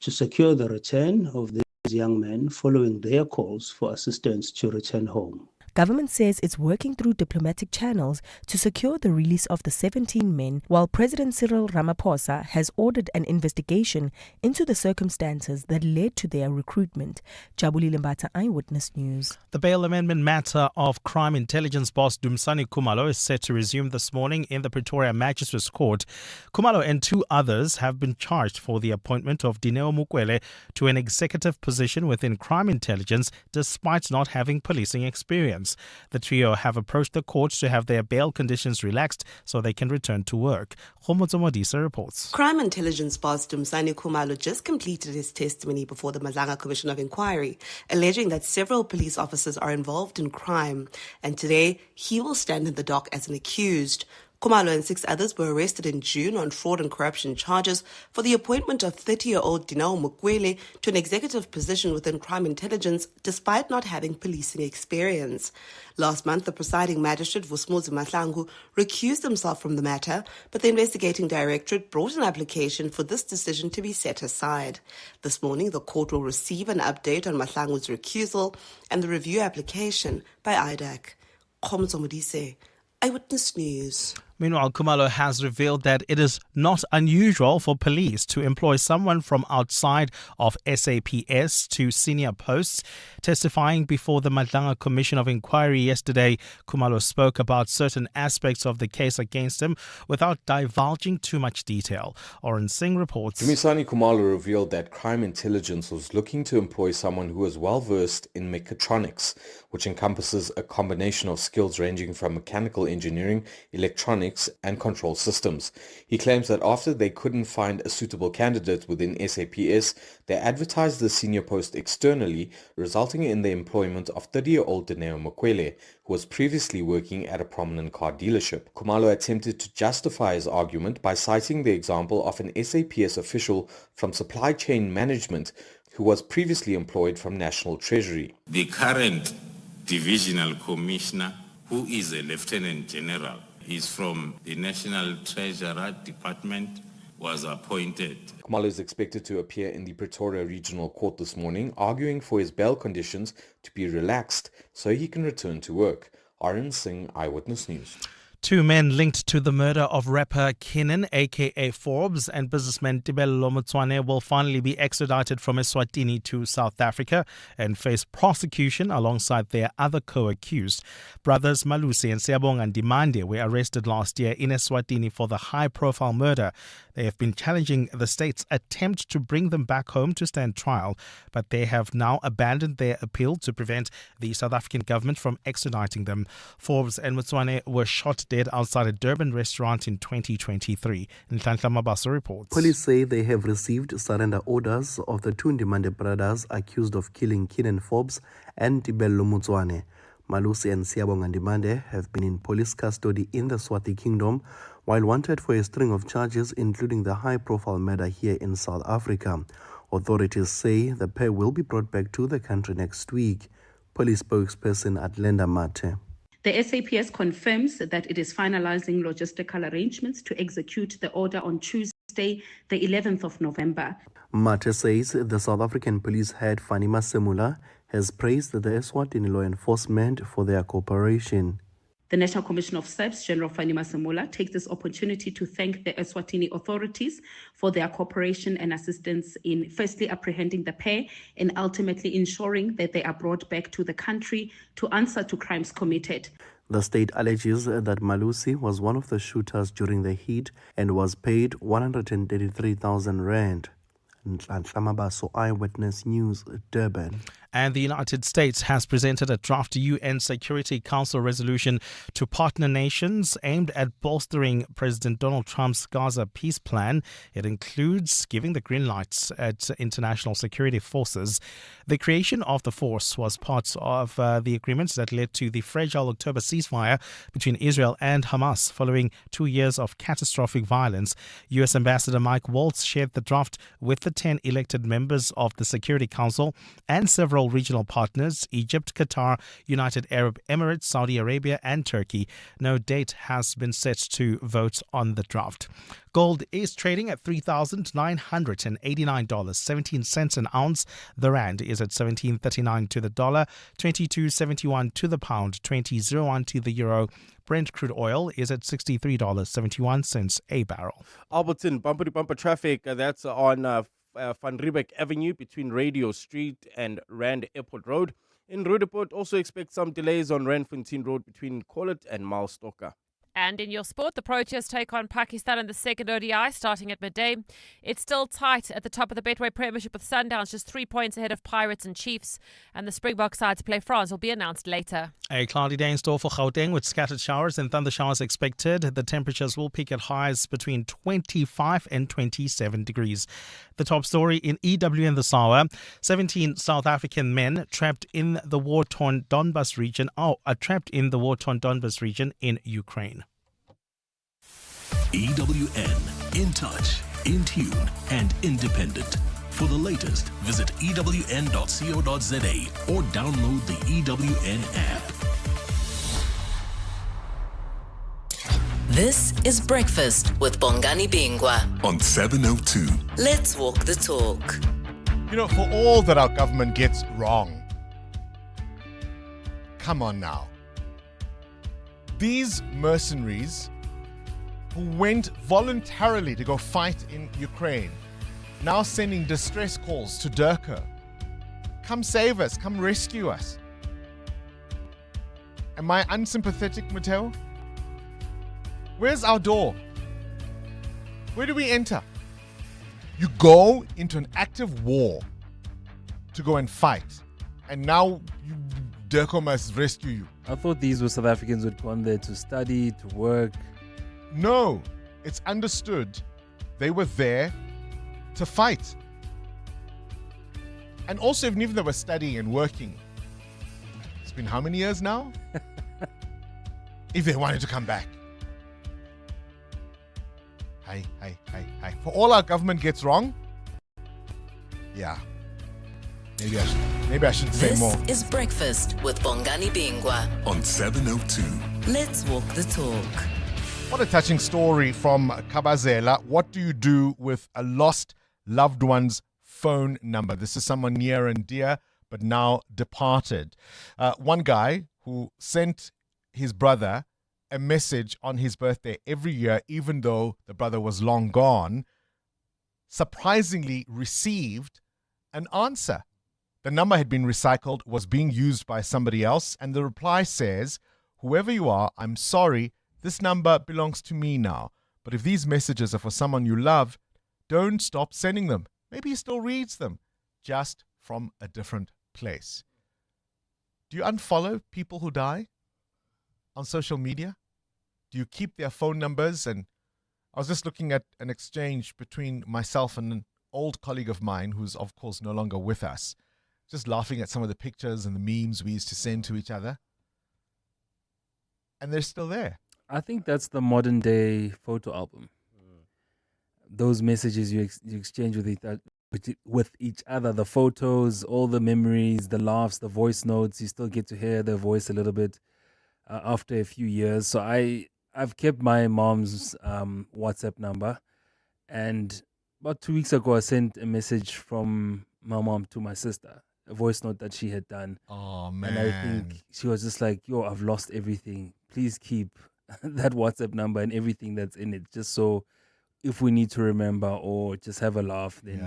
to secure the return of these young men following their calls for assistance to return home. Government says it's working through diplomatic channels to secure the release of the 17 men, while President Cyril Ramaphosa has ordered an investigation into the circumstances that led to their recruitment. Jabuli Lembata, Eyewitness News. The bail amendment matter of crime intelligence boss Dumisani Kumalo is set to resume this morning in the Pretoria Magistrates Court. Kumalo and 2 others have been charged for the appointment of Dineo Mukwele to an executive position within crime intelligence despite not having policing experience. The trio have approached the court to have their bail conditions relaxed so they can return to work. Khomotso Modisa reports. Crime intelligence boss Dumisani Kumalo just completed his testimony before the Mazanga Commission of Inquiry, alleging that several police officers are involved in crime, and today he will stand in the dock as an accused. Kumalo and 6 others were arrested in June on fraud and corruption charges for the appointment of 30-year-old Dineo Mukwele to an executive position within crime intelligence despite not having policing experience. Last month, the presiding magistrate, Vusmuzi Mahlangu, recused himself from the matter, but the investigating directorate brought an application for this decision to be set aside. This morning, the court will receive an update on Mahlangu's recusal and the review application by IDAC. Khomotso Modise, Eyewitness News. Meanwhile, Kumalo has revealed that it is not unusual for police to employ someone from outside of SAPS to senior posts. Testifying before the Madlanga Commission of Inquiry yesterday, Kumalo spoke about certain aspects of the case against him without divulging too much detail. Oren Singh reports. Dumisani Kumalo revealed that crime intelligence was looking to employ someone who is well versed in mechatronics, which encompasses a combination of skills ranging from mechanical engineering, electronics, and control systems. He claims that after they couldn't find a suitable candidate within SAPS, they advertised the senior post externally, resulting in the employment of 30-year-old Dineo Mokwele, who was previously working at a prominent car dealership. Kumalo attempted to justify his argument by citing the example of an SAPS official from supply chain management who was previously employed from National Treasury. The current divisional commissioner, who is a lieutenant general, is from the National Treasurer Department, was appointed. Kumalo is expected to appear in the Pretoria Regional Court this morning, arguing for his bail conditions to be relaxed so he can return to work. Arun Singh, Eyewitness News. 2 men linked to the murder of rapper Kenan, aka Forbes, and businessman Tibelo Motswane will finally be extradited from Eswatini to South Africa and face prosecution alongside their other co-accused. Brothers Malusi and Siyabonga Ndimande were arrested last year in Eswatini for the high-profile murder. They have been challenging the state's attempt to bring them back home to stand trial, but they have now abandoned their appeal to prevent the South African government from extraditing them. Forbes and Motswane were shot dead outside a Durban restaurant in 2023. Nhlanhla Mabaso reports. Police say they have received surrender orders of the 2 Ndimande brothers accused of killing Kenan Forbes and Tibelo Motswane. Malusi and Siyabonga Ndimande have been in police custody in the Swati Kingdom while wanted for a string of charges including the high-profile murder here in South Africa. Authorities say the pair will be brought back to the country next week. Police spokesperson Atlenda Mate. The SAPS confirms that it is finalizing logistical arrangements to execute the order on Tuesday, the 11th of November. Mate says the South African police head Fanima Semula has praised the Eswatini law enforcement for their cooperation. The National Commission of SAPS, General Fanima Semula, takes this opportunity to thank the Eswatini authorities for their cooperation and assistance in firstly apprehending the pair and ultimately ensuring that they are brought back to the country to answer to crimes committed. The state alleges that Malusi was one of the shooters during the hit and was paid 133,000 rand. Nhlamabaso, Eyewitness News, Durban. And the United States has presented a draft UN Security Council resolution to partner nations aimed at bolstering President Donald Trump's Gaza peace plan. It includes giving the green lights at international security forces. The creation of the force was part of the agreements that led to the fragile October ceasefire between Israel and Hamas following 2 years of catastrophic violence. U.S. Ambassador Mike Waltz shared the draft with the 10 elected members of the Security Council and several regional partners: Egypt, Qatar, United Arab Emirates, Saudi Arabia and Turkey. No date has been set to vote on the draft. Gold is trading at $3,989.17 an ounce. The rand is at 17.39 to the dollar, 22.71 to the pound, 20.01 to the euro. Brent crude oil is at $63.71 a barrel. Alberton, bumper-to-bumper traffic, that's on Van Riebeck Avenue between Radio Street and Rand Airport Road. In Roodepoort, also expect some delays on Randfontein Road between Corlett and Milstocker. And in your sport, the Proteas take on Pakistan in the second ODI starting at midday. It's still tight at the top of the Betway Premiership with Sundowns just 3 points ahead of Pirates and Chiefs. And the Springbok side to play France will be announced later. A cloudy day in store for Gauteng with scattered showers and thunder showers expected. The temperatures will peak at highs between 25 and 27 degrees. The top story in EW in this hour: 17 South African men trapped in the war-torn Donbas region in Ukraine. EWN, in touch, in tune, and independent. For the latest, visit ewn.co.za or download the EWN app. This is Breakfast with Bongani Bingwa on 702. Let's walk the talk. You know, for all that our government gets wrong, come on now. These mercenaries who went voluntarily to go fight in Ukraine, now sending distress calls to Durko. Come save us, come rescue us. Am I unsympathetic, Mateo? Where's our door? Where do we enter? You go into an active war to go and fight, and now Durko must rescue you. I thought these were South Africans who'd gone there to study, to work. No, it's understood they were there to fight. And also, even if they were studying and working, it's been how many years now? If they wanted to come back. Hi. For all our government gets wrong, yeah. Maybe I should say more. This is Breakfast with Bongani Bingwa on 702. Let's walk the talk. What a touching story from Kabazela. What do you do with a lost loved one's phone number? This is someone near and dear, but now departed. One guy who sent his brother a message on his birthday every year, even though the brother was long gone, surprisingly received an answer. The number had been recycled, was being used by somebody else, and the reply says, "Whoever you are, I'm sorry, this number belongs to me now. But if these messages are for someone you love, don't stop sending them. Maybe he still reads them, just from a different place." Do you unfollow people who die on social media? Do you keep their phone numbers? And I was just looking at an exchange between myself and an old colleague of mine who's, of course, no longer with us, just laughing at some of the pictures and the memes we used to send to each other. And they're still there. I think that's the modern day photo album. Those messages you exchange with each other, the photos, all the memories, the laughs, the voice notes, you still get to hear their voice a little bit after a few years. So I've kept my mom's WhatsApp number, and about 2 weeks ago I sent a message from my mom to my sister, a voice note that she had done. Oh, man. And I think she was just like, "Yo, I've lost everything. Please keep that WhatsApp number and everything that's in it, just so if we need to remember or just have a laugh, then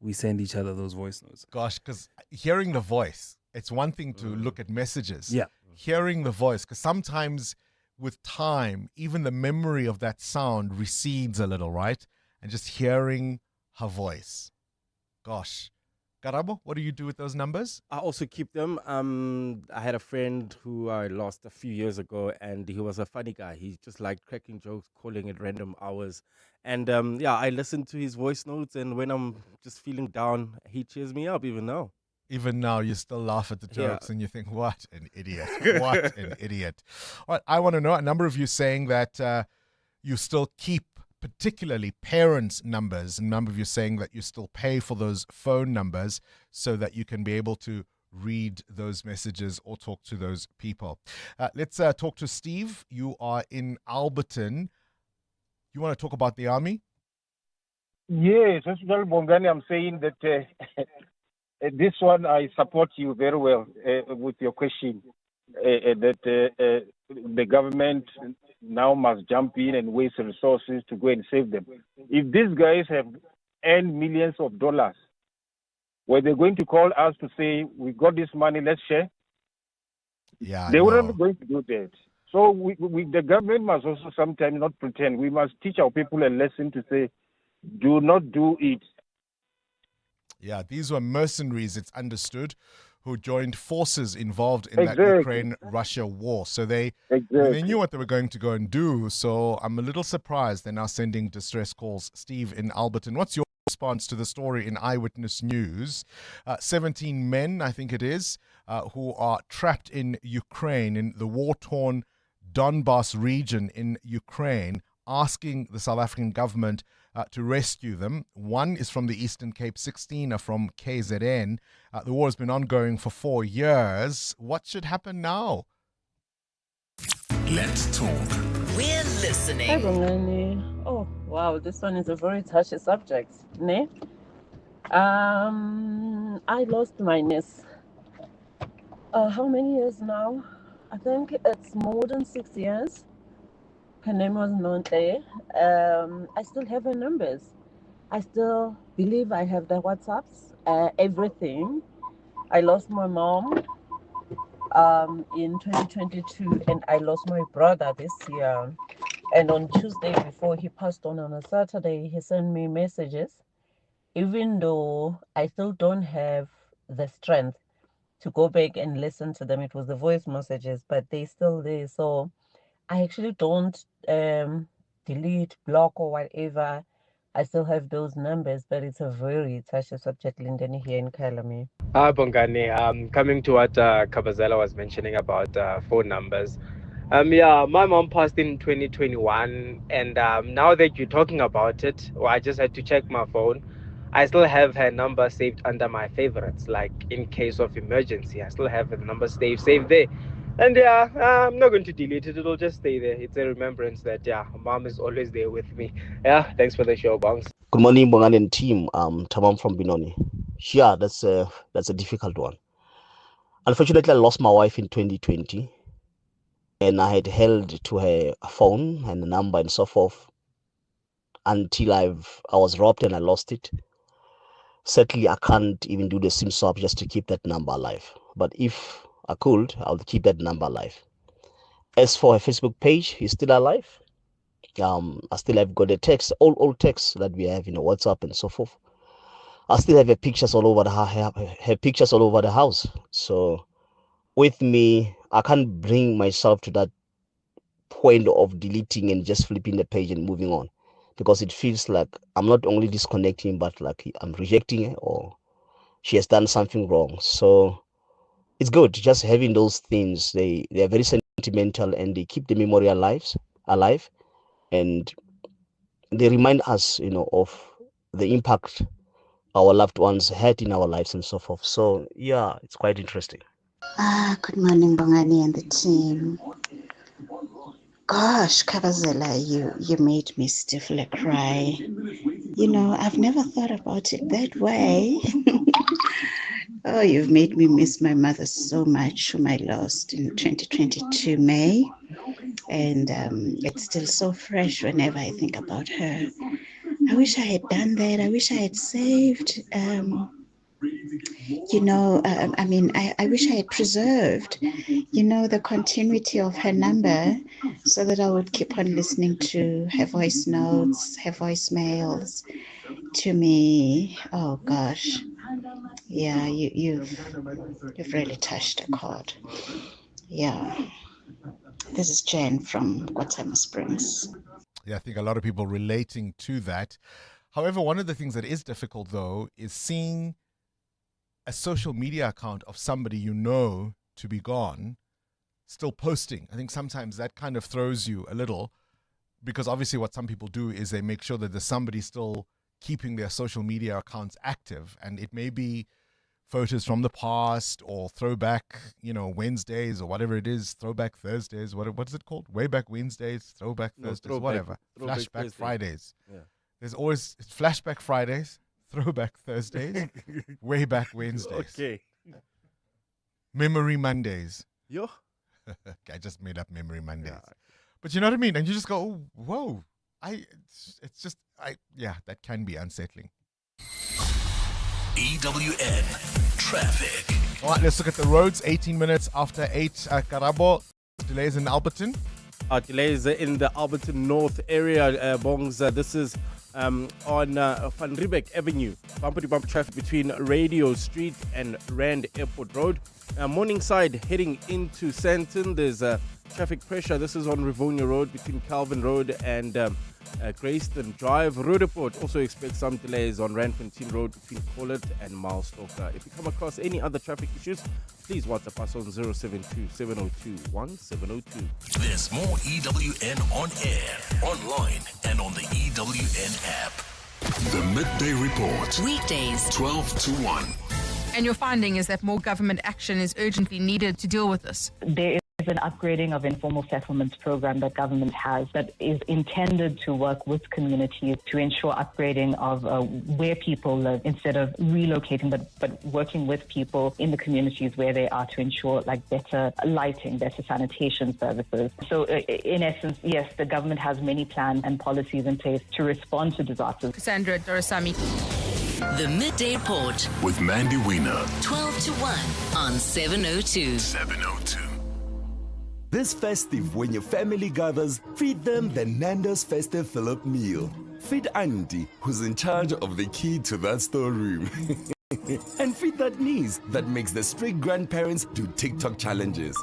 we send each other those voice notes." Gosh, because hearing the voice, it's one thing to look at messages. Yeah. Hearing the voice, because sometimes with time, even the memory of that sound recedes a little, right? And just hearing her voice. Gosh. Karabo, what do you do with those numbers? I also keep them. I had a friend who I lost a few years ago, and he was a funny guy. He just liked cracking jokes, calling at random hours. And I listen to his voice notes, and when I'm just feeling down, he cheers me up even now. Even now, you still laugh at the jokes and you think, what an idiot. What an idiot. All right, I want to know, a number of you saying that you still keep particularly parents' numbers, and a number of you saying that you still pay for those phone numbers so that you can be able to read those messages or talk to those people. Let's talk to Steve. You are in Alberton. You want to talk about the army? Yes, Hospital Bongani, I'm saying that this one I support you very well with your question that the government now must jump in and waste resources to go and save them. If these guys have earned millions of dollars, were they going to call us to say, "We got this money, let's share"? Yeah, they weren't going to do that. So the government must also sometimes not pretend. We must teach our people a lesson to say, do not do it. Yeah, these were mercenaries, it's understood, who joined forces involved in that Ukraine-Russia war. So they knew what they were going to go and do. So I'm a little surprised they're now sending distress calls. Steve in Alberton, what's your response to the story in Eyewitness News? 17 men, I think it is, who are trapped in Ukraine, in the war-torn Donbas region in Ukraine, asking the South African government to rescue them. One is from the Eastern Cape, 16 are from KZN. The war has been ongoing for 4 years. What should happen now? Let's talk. We're listening. Hi, Bongani. Oh, wow, this one is a very touchy subject. Ne? I lost my niece. How many years now? I think it's more than 6 years. Her name was Nontle. I still have her numbers. I still believe I have the WhatsApps, everything. I lost my mom in 2022, and I lost my brother this year. And on Tuesday, before he passed on a Saturday, he sent me messages. Even though I still don't have the strength to go back and listen to them, it was the voice messages, but they still there. So I actually don't delete, block, or whatever. I still have those numbers, but it's a very touchy subject, Linden, here in Kalami. Hi, Bongani. Coming to what Kabazela was mentioning about phone numbers. Yeah, my mom passed in 2021, and now that you're talking about it, well, I just had to check my phone. I still have her number saved under my favorites, like in case of emergency. I still have the number saved there. And yeah, I'm not going to delete it. It'll just stay there. It's a remembrance that, yeah, mom is always there with me. Yeah, thanks for the show, Bongs. Good morning, Bongani and team. Tamam from Binoni. Yeah, that's a difficult one. Unfortunately, I lost my wife in 2020, and I had held to her phone and the number and so forth until I was robbed and I lost it. Certainly, I can't even do the SIM swap just to keep that number alive. But if I could, I'll keep that number alive. As for her Facebook page, it's still alive. I still have got the text, old texts that we have, WhatsApp and so forth. I still have her pictures all over her pictures all over the house. So with me, I can't bring myself to that point of deleting and just flipping the page and moving on, because it feels like I'm not only disconnecting, but like I'm rejecting her or she has done something wrong. So it's good just having those things. They are very sentimental and they keep the memory alive. And they remind us, of the impact our loved ones had in our lives and so forth. So yeah, it's quite interesting. Good morning, Bongani and the team. Gosh, Kabazela, you made me stifle cry. I've never thought about it that way. Oh, you've made me miss my mother so much, whom I lost in 2022 May. And it's still so fresh whenever I think about her. I wish I had done that. I wish I had saved. I wish I had preserved, the continuity of her number so that I would keep on listening to her voice notes, her voicemails to me. Oh, gosh. Yeah, you've really touched a chord. Yeah. This is Jen from Guatemala Springs. Yeah, I think a lot of people relating to that. However, one of the things that is difficult, though, is seeing a social media account of somebody to be gone still posting. I think sometimes that kind of throws you a little, because obviously what some people do is they make sure that there's somebody still keeping their social media accounts active, and it may be photos from the past or throwback, Wednesdays or whatever it is, throwback Thursdays, what is it called? Way back Wednesdays, throwback Thursdays, whatever. Flashback Fridays. Yeah. There's always flashback Fridays, throwback Thursdays, way back Wednesdays. Okay. Memory Mondays. Yo. I just made up Memory Mondays. Yeah. But you know what I mean? And you just go, oh, whoa. That can be unsettling. EWN Traffic. All right, let's look at the roads. 18 minutes after 8. Karabo, delays in Alberton. Delays in the Alberton North area, Bongs. This is on Van Riebeck Avenue. Bumper-to-bumper traffic between Radio Street and Rand Airport Road. Morningside heading into Sandton. There's traffic pressure. This is on Rivonia Road between Calvin Road and Grayston Drive. Roodepoort also expects some delays on Randfontein Road between Collet and Milestalker. If you come across any other traffic issues, please WhatsApp us on 072-702-1702. There's more EWN on air, online, and on the EWN app. The Midday Report. Weekdays, 12 to 1. And your finding is that more government action is urgently needed to deal with this. There is There's an upgrading of informal settlements program that government has that is intended to work with communities to ensure upgrading of where people live instead of relocating, but working with people in the communities where they are to ensure like better lighting, better sanitation services. So in essence, yes, the government has many plans and policies in place to respond to disasters. Cassandra Dorasami. The Midday Report with Mandy Wiener. 12 to 1 on 702. 702. This festive, when your family gathers, feed them the Nando's Festive Fill-Up meal. Feed Auntie, who's in charge of the key to that storeroom. And feed that niece that makes the strict grandparents do TikTok challenges.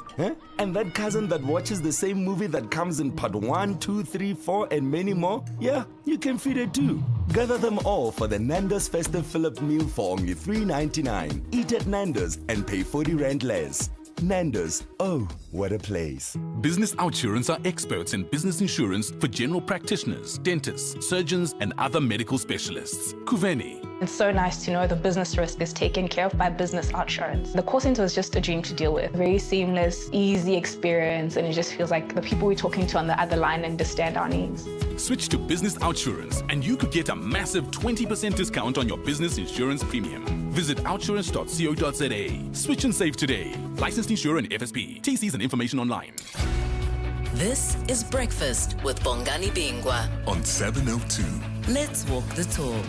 And that cousin that watches the same movie that comes in part 1, 2, 3, 4, and many more. Yeah, you can feed it too. Gather them all for the Nando's Festive Fill-Up meal for only $3.99. Eat at Nando's and pay 40 Rand less. Nando's, oh, what a place. Business Outsurance are experts in business insurance for general practitioners, dentists, surgeons, and other medical specialists. Kuveni. It's so nice to know the business risk is taken care of by Business Outsurance. The call center is just a dream to deal with. Very seamless, easy experience, and it just feels like the people we're talking to on the other line understand our needs. Switch to Business Outsurance and you could get a massive 20% discount on your business insurance premium. Visit outsurance.co.za. Switch and save today. Licensed insurer and FSP. TCs and information online. This is Breakfast with Bongani Bingwa on 702. Let's walk the talk.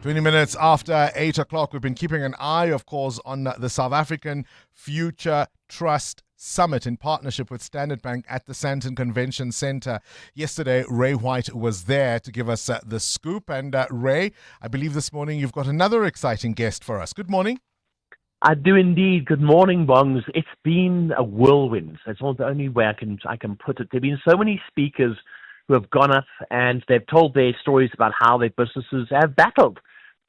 20 minutes after 8 o'clock, we've been keeping an eye, of course, on the South African Future Trust Summit in partnership with Standard Bank at the Sandton Convention Centre. Yesterday, Ray White was there to give us the scoop. And Ray, I believe this morning you've got another exciting guest for us. Good morning. I do indeed. Good morning, Bongs. It's been a whirlwind. That's the only way I can put it. There have been so many speakers who have gone up and they've told their stories about how their businesses have battled.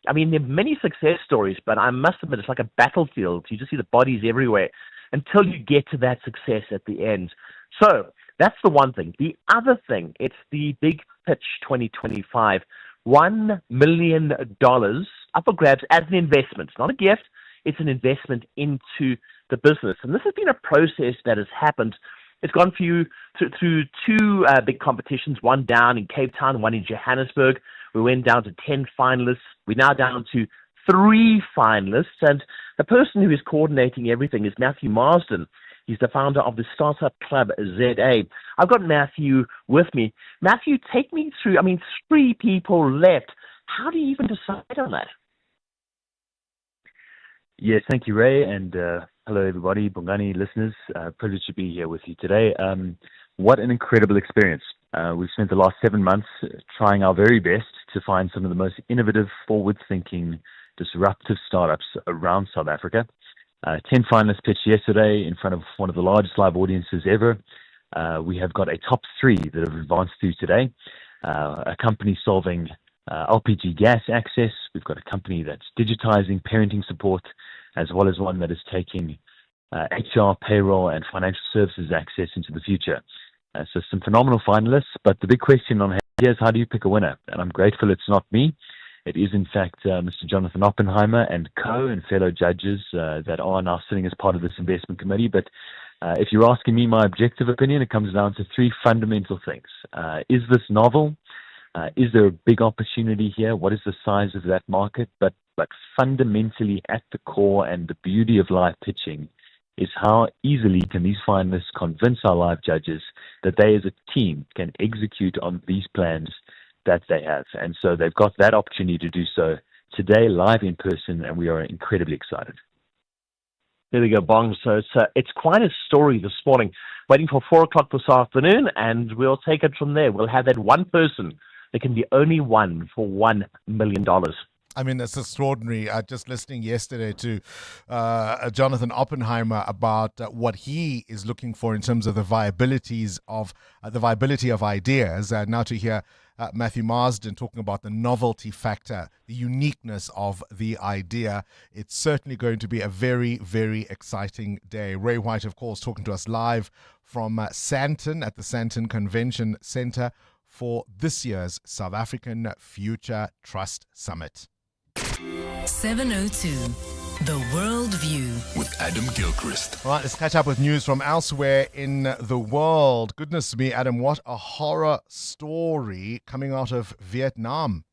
I mean, there are many success stories, but I must admit, it's like a battlefield. You just see the bodies everywhere until you get to that success at the end. So that's the one thing. The other thing, it's the Big Pitch 2025. $1 million up for grabs as an investment. It's not a gift. It's an investment into the business. And this has been a process that has happened. It's gone through two big competitions, one down in Cape Town, one in Johannesburg. We went down to 10 finalists. We're now down to 3 finalists. And the person who is coordinating everything is Matthew Marsden. He's the founder of the Startup Club ZA. I've got Matthew with me. Matthew, take me through, 3 people left. How do you even decide on that? Yes, thank you, Ray, and hello, everybody, Bongani listeners. Privileged to be here with you today. What an incredible experience. We've spent the last 7 months trying our very best to find some of the most innovative, forward-thinking, disruptive startups around South Africa. 10 finalists pitched yesterday in front of one of the largest live audiences ever. We have got a top 3 that have advanced through today. A company solving LPG gas access. We've got a company that's digitizing parenting support, as well as one that is taking HR, payroll, and financial services access into the future. So some phenomenal finalists, but the big question on here is how do you pick a winner? And I'm grateful it's not me. It is, in fact, Mr. Jonathan Oppenheimer and co and fellow judges that are now sitting as part of this investment committee. But if you're asking me my objective opinion, it comes down to 3 fundamental things. Is this novel? Is there a big opportunity here? What is the size of that market? But fundamentally at the core, and the beauty of live pitching is how easily can these finalists convince our live judges that they as a team can execute on these plans that they have. And so they've got that opportunity to do so today live in person, and we are incredibly excited. There we go, Bong. So it's quite a story this morning. Waiting for 4 o'clock this afternoon, and we'll take it from there. We'll have that one person. There can be only one for $1 million. I mean, it's extraordinary. Just listening yesterday to Jonathan Oppenheimer about what he is looking for in terms of the viability of ideas. Now to hear Matthew Marsden talking about the novelty factor, the uniqueness of the idea. It's certainly going to be a very, very exciting day. Ray White, of course, talking to us live from Sandton at the Sandton Convention Centre for this year's South African Future Trust Summit. 702. The World View with Adam Gilchrist. All right, let's catch up with news from elsewhere in the world. Goodness me, Adam, what a horror story coming out of Vietnam.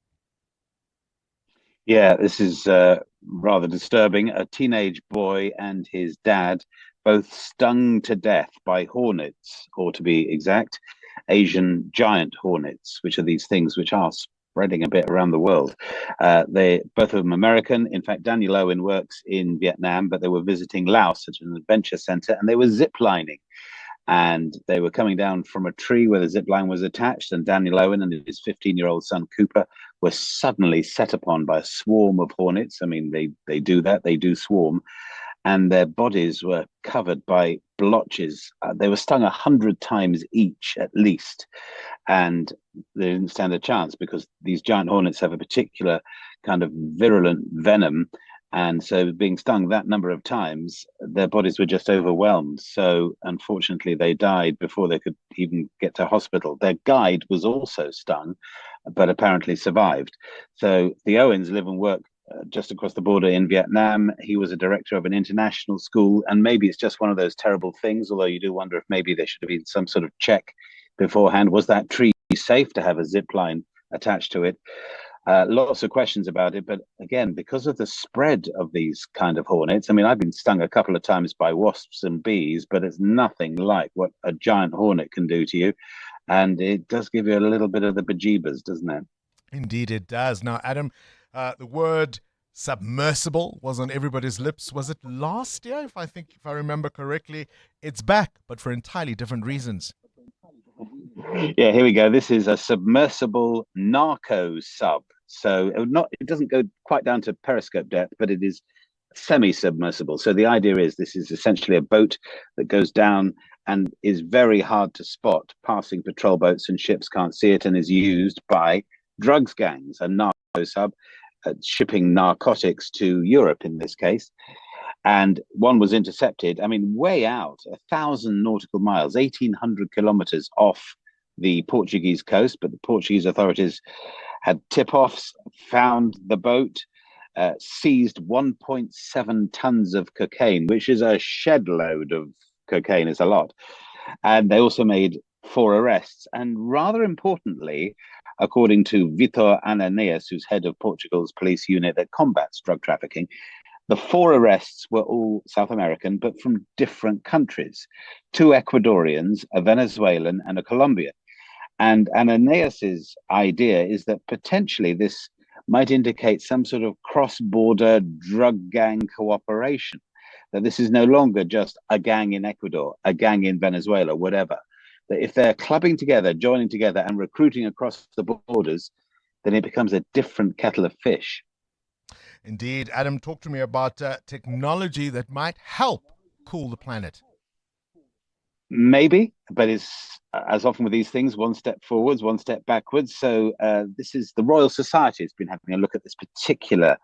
Yeah, this is rather disturbing. A teenage boy and his dad both stung to death by hornets, or to be exact, Asian giant hornets, which are these things which are spreading a bit around the world. They both of them American. In fact, Daniel Owen works in Vietnam, but they were visiting Laos at an adventure center, and they were ziplining. And they were coming down from a tree where the zip line was attached, and Daniel Owen and his 15-year-old son Cooper were suddenly set upon by a swarm of hornets. I mean, they do that, they do swarm, and their bodies were covered by blotches. They were stung 100 times each at least, and they didn't stand a chance because these giant hornets have a particular kind of virulent venom. And so being stung that number of times, their bodies were just overwhelmed. So unfortunately, they died before they could even get to hospital. Their guide was also stung, but apparently survived. So the Owens live and work just across the border in Vietnam. He was a director of an international school, and maybe it's just one of those terrible things, although you do wonder if maybe there should have been some sort of check beforehand. Was that tree safe to have a zip line attached to it? Lots of questions about it, but again, because of the spread of these kind of hornets, I mean, I've been stung a couple of times by wasps and bees, but it's nothing like what a giant hornet can do to you. And it does give you a little bit of the bejeebers, doesn't it? Indeed, it does. Now, Adam, the word submersible was on everybody's lips. Was it last year? If I remember correctly, it's back, but for entirely different reasons. Yeah, here we go. This is a submersible narco sub. So it doesn't go quite down to periscope depth, but it is semi-submersible. So the idea is this is essentially a boat that goes down and is very hard to spot. Passing patrol boats and ships can't see it, and is used by drugs gangs, a narco sub shipping narcotics to Europe in this case. And one was intercepted, I mean, way out, 1,000 nautical miles, 1,800 kilometers off the Portuguese coast, but the Portuguese authorities had tip-offs, found the boat, seized 1.7 tons of cocaine, which is a shed load of cocaine, is a lot. And they also made 4 arrests. And rather importantly, according to Vitor Ananias, who's head of Portugal's police unit that combats drug trafficking, the 4 arrests were all South American, but from different countries. 2 Ecuadorians, a Venezuelan, and a Colombian. And Ananias's idea is that potentially this might indicate some sort of cross-border drug gang cooperation, that this is no longer just a gang in Ecuador, a gang in Venezuela, whatever. That if they're clubbing together, joining together, and recruiting across the borders, then it becomes a different kettle of fish. Indeed. Adam, talk to me about technology that might help cool the planet. Maybe, but it's, as often with these things, one step forwards, one step backwards. So this is the Royal Society has been having a look at this particular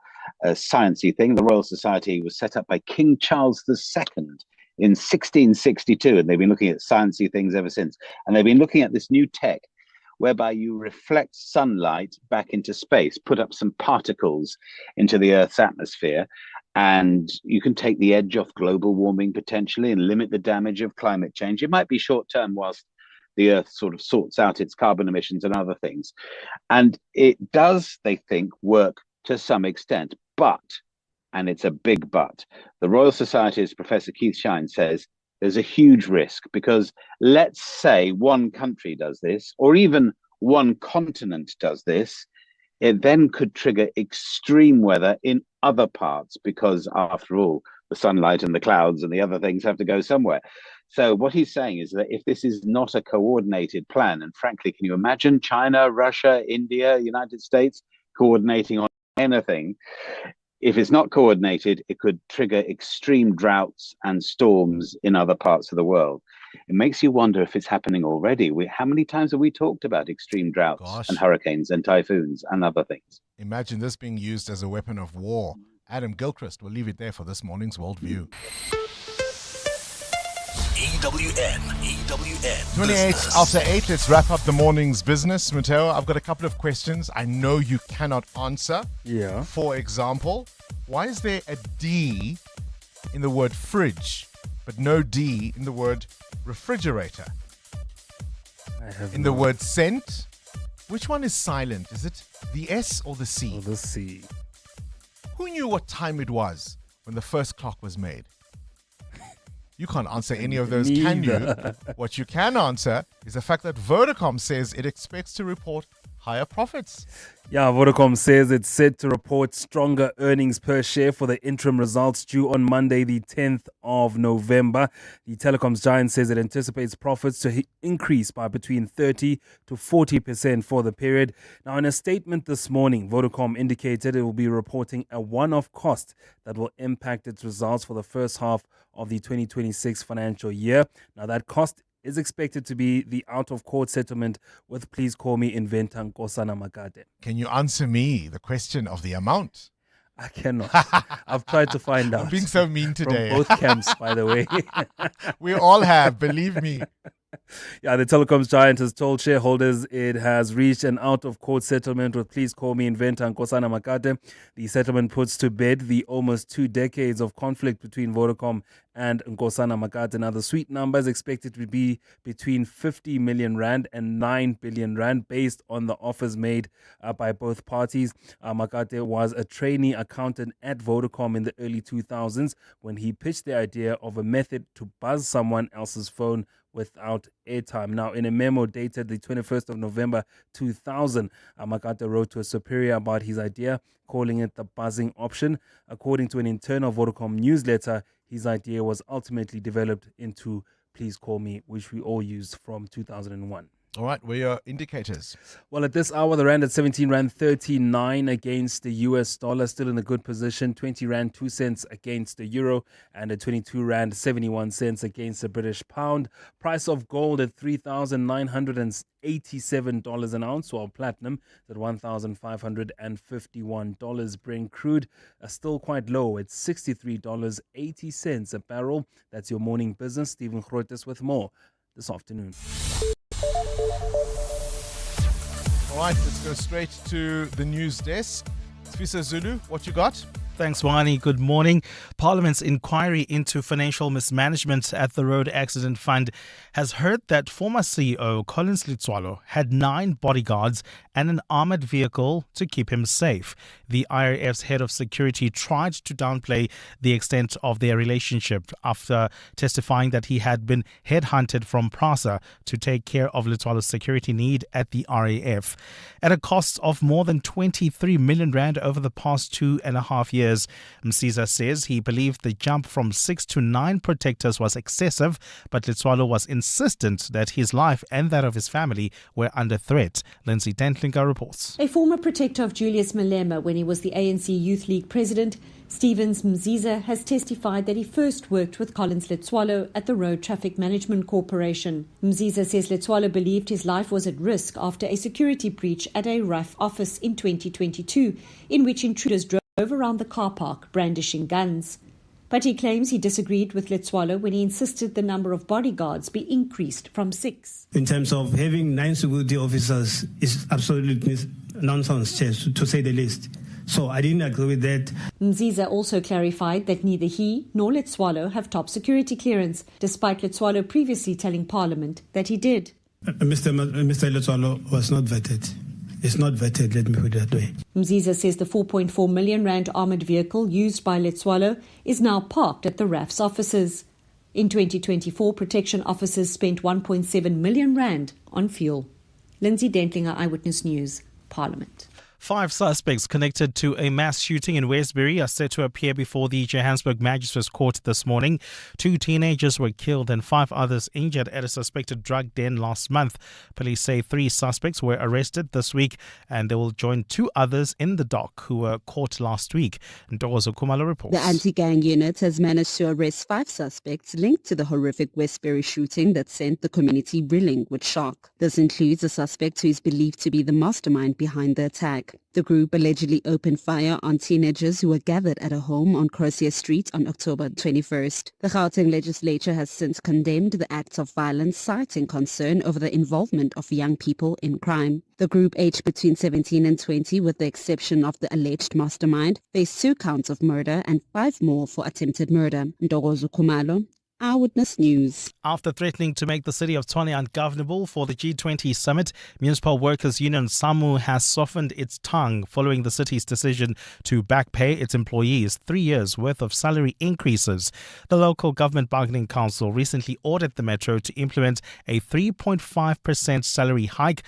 sciencey thing. The Royal Society was set up by King Charles II in 1662, and they've been looking at sciencey things ever since. And they've been looking at this new tech whereby you reflect sunlight back into space, put up some particles into the Earth's atmosphere, and you can take the edge off global warming potentially and limit the damage of climate change. It might be short term whilst the Earth sort of sorts out its carbon emissions and other things. And it does, they think, work to some extent. But, and it's a big but, the Royal Society's Professor Keith Shine says there's a huge risk, because let's say one country does this, or even one continent does this, it then could trigger extreme weather in other parts, because after all, the sunlight and the clouds and the other things have to go somewhere. So what he's saying is that if this is not a coordinated plan, and frankly, can you imagine China, Russia, India, United States coordinating on anything? If it's not coordinated, it could trigger extreme droughts and storms in other parts of the world. It makes you wonder if it's happening already. How many times have we talked about extreme droughts and hurricanes and typhoons and other things? Imagine this being used as a weapon of war. Adam Gilchrist, we'll leave it there for this morning's Worldview. EWN. 28 after 8, let's wrap up the morning's business. Mateo, I've got a couple of questions I know you cannot answer. Yeah. For example, Why is there a D in the word fridge, but no D in the word refrigerator? In the word scent, which one is silent? Is it the S or the C? The C. Who knew what time it was when the first clock was made? You can't answer any of those, can you? What you can answer is the fact that Vodacom says it expects to report higher profits. Yeah, Vodacom says it's set to report stronger earnings per share for the interim results due on Monday, the 10th of November. The telecoms giant says it anticipates profits to increase by between 30 to 40% for the period. Now, in a statement this morning, Vodacom indicated it will be reporting a one-off cost that will impact its results for the first half of the 2026 financial year. Now, that cost is expected to be the out-of-court settlement with Please Call Me inventor Nkosana Makate. Can you answer me the question of the amount? I cannot. I've tried to find out. I'm being so mean today. From both camps, by the way. We all have, believe me. Yeah, the telecoms giant has told shareholders it has reached an out-of-court settlement with Please Call Me inventor Nkosana Makate. The settlement puts to bed the almost 2 decades of conflict between Vodacom and Nkosana Makate. Now, the sweet number is expected to be between 50 million rand and 9 billion rand based on the offers made by both parties. Makate was a trainee accountant at Vodacom in the early 2000s when he pitched the idea of a method to buzz someone else's phone without airtime. Now, in a memo dated the 21st of November 2000, Makate wrote to a superior about his idea, calling it the buzzing option. According to an internal Vodacom newsletter, his idea was ultimately developed into Please Call Me, which we all used from 2001. All right, where are your indicators? Well, at this hour, the rand at 17 rand 39 against the US dollar, still in a good position. 20 rand 2 cents against the euro, and at 22 rand 71 cents against the British pound. Price of gold at $3,987 an ounce, while platinum is at $1,551. Brent crude still quite low at $63.80 a barrel. That's your morning business. Stephen Grotes with more this afternoon. All right, let's go straight to the news desk. Sfisa Zulu, what you got? Thanks, Wani. Good morning. Parliament's inquiry into financial mismanagement at the Road Accident Fund has heard that former CEO Collins Litswalo had 9 bodyguards and an armoured vehicle to keep him safe. The IRF's head of security tried to downplay the extent of their relationship after testifying that he had been headhunted from PRASA to take care of Litswalo's security need at the RAF. At a cost of more than 23 million rand over the past 2.5 years, Msiza says he believed the jump from 6 to 9 protectors was excessive, but Litswalo was insistent that his life and that of his family were under threat. Lindsay Dentlinger reports. A former protector of Julius Malema when he was the ANC Youth League president, Stevens Mziza, has testified that he first worked with Collins Litswalo at the Road Traffic Management Corporation. Mziza says Litswalo believed his life was at risk after a security breach at a RAF office in 2022, in which intruders drove around the car park brandishing guns. But he claims he disagreed with Litswalo when he insisted the number of bodyguards be increased from 6. In terms of having 9 security officers is absolutely nonsense, to say the least. So I didn't agree with that. Mziza also clarified that neither he nor Litswalo have top security clearance, despite Litswalo previously telling Parliament that he did. Mr. Litswalo was not vetted. It's not vetted, let me put it that way. Mziza says the 4.4 million rand armoured vehicle used by Litswalo is now parked at the RAF's offices. In 2024, protection officers spent 1.7 million rand on fuel. Lindsay Dentlinger, Eyewitness News, Parliament. 5 suspects connected to a mass shooting in Westbury are set to appear before the Johannesburg Magistrates Court this morning. 2 teenagers were killed and 5 others injured at a suspected drug den last month. Police say 3 suspects were arrested this week and they will join 2 others in the dock who were caught last week. Ntokozo Kumalo reports. The anti-gang unit has managed to arrest 5 suspects linked to the horrific Westbury shooting that sent the community reeling with shock. This includes a suspect who is believed to be the mastermind behind the attack. week. The group allegedly opened fire on teenagers who were gathered at a home on Crozier Street on October 21st. The Gauteng legislature has since condemned the acts of violence, citing concern over the involvement of young people in crime. The group, aged between 17 and 20, with the exception of the alleged mastermind, faced 2 counts of murder and 5 more for attempted murder. Ndogozo Kumalo, Eyewitness News. After threatening to make the city of Tshwane ungovernable for the G20 summit, Municipal Workers Union SAMU has softened its tongue following the city's decision to back pay its employees 3 years' worth of salary increases. The local government bargaining council recently ordered the metro to implement a 3.5% salary hike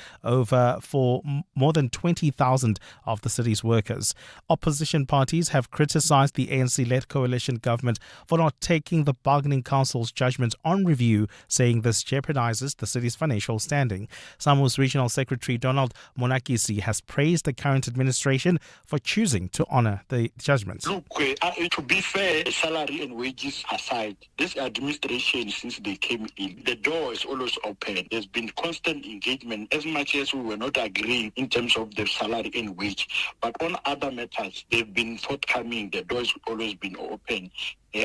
for more than 20,000 of the city's workers. Opposition parties have criticized the ANC-led coalition government for not taking the bargaining council's judgment on review, saying this jeopardizes the city's financial standing. SAMU's Regional Secretary Donald Monakisi has praised the current administration for choosing to honor the judgment. Look, to be fair, salary and wages aside, this administration, since they came in, the door is always open. There's been constant engagement, as much as we were not agreeing in terms of the salary and wage. But on other matters, they've been forthcoming. The door has always been open.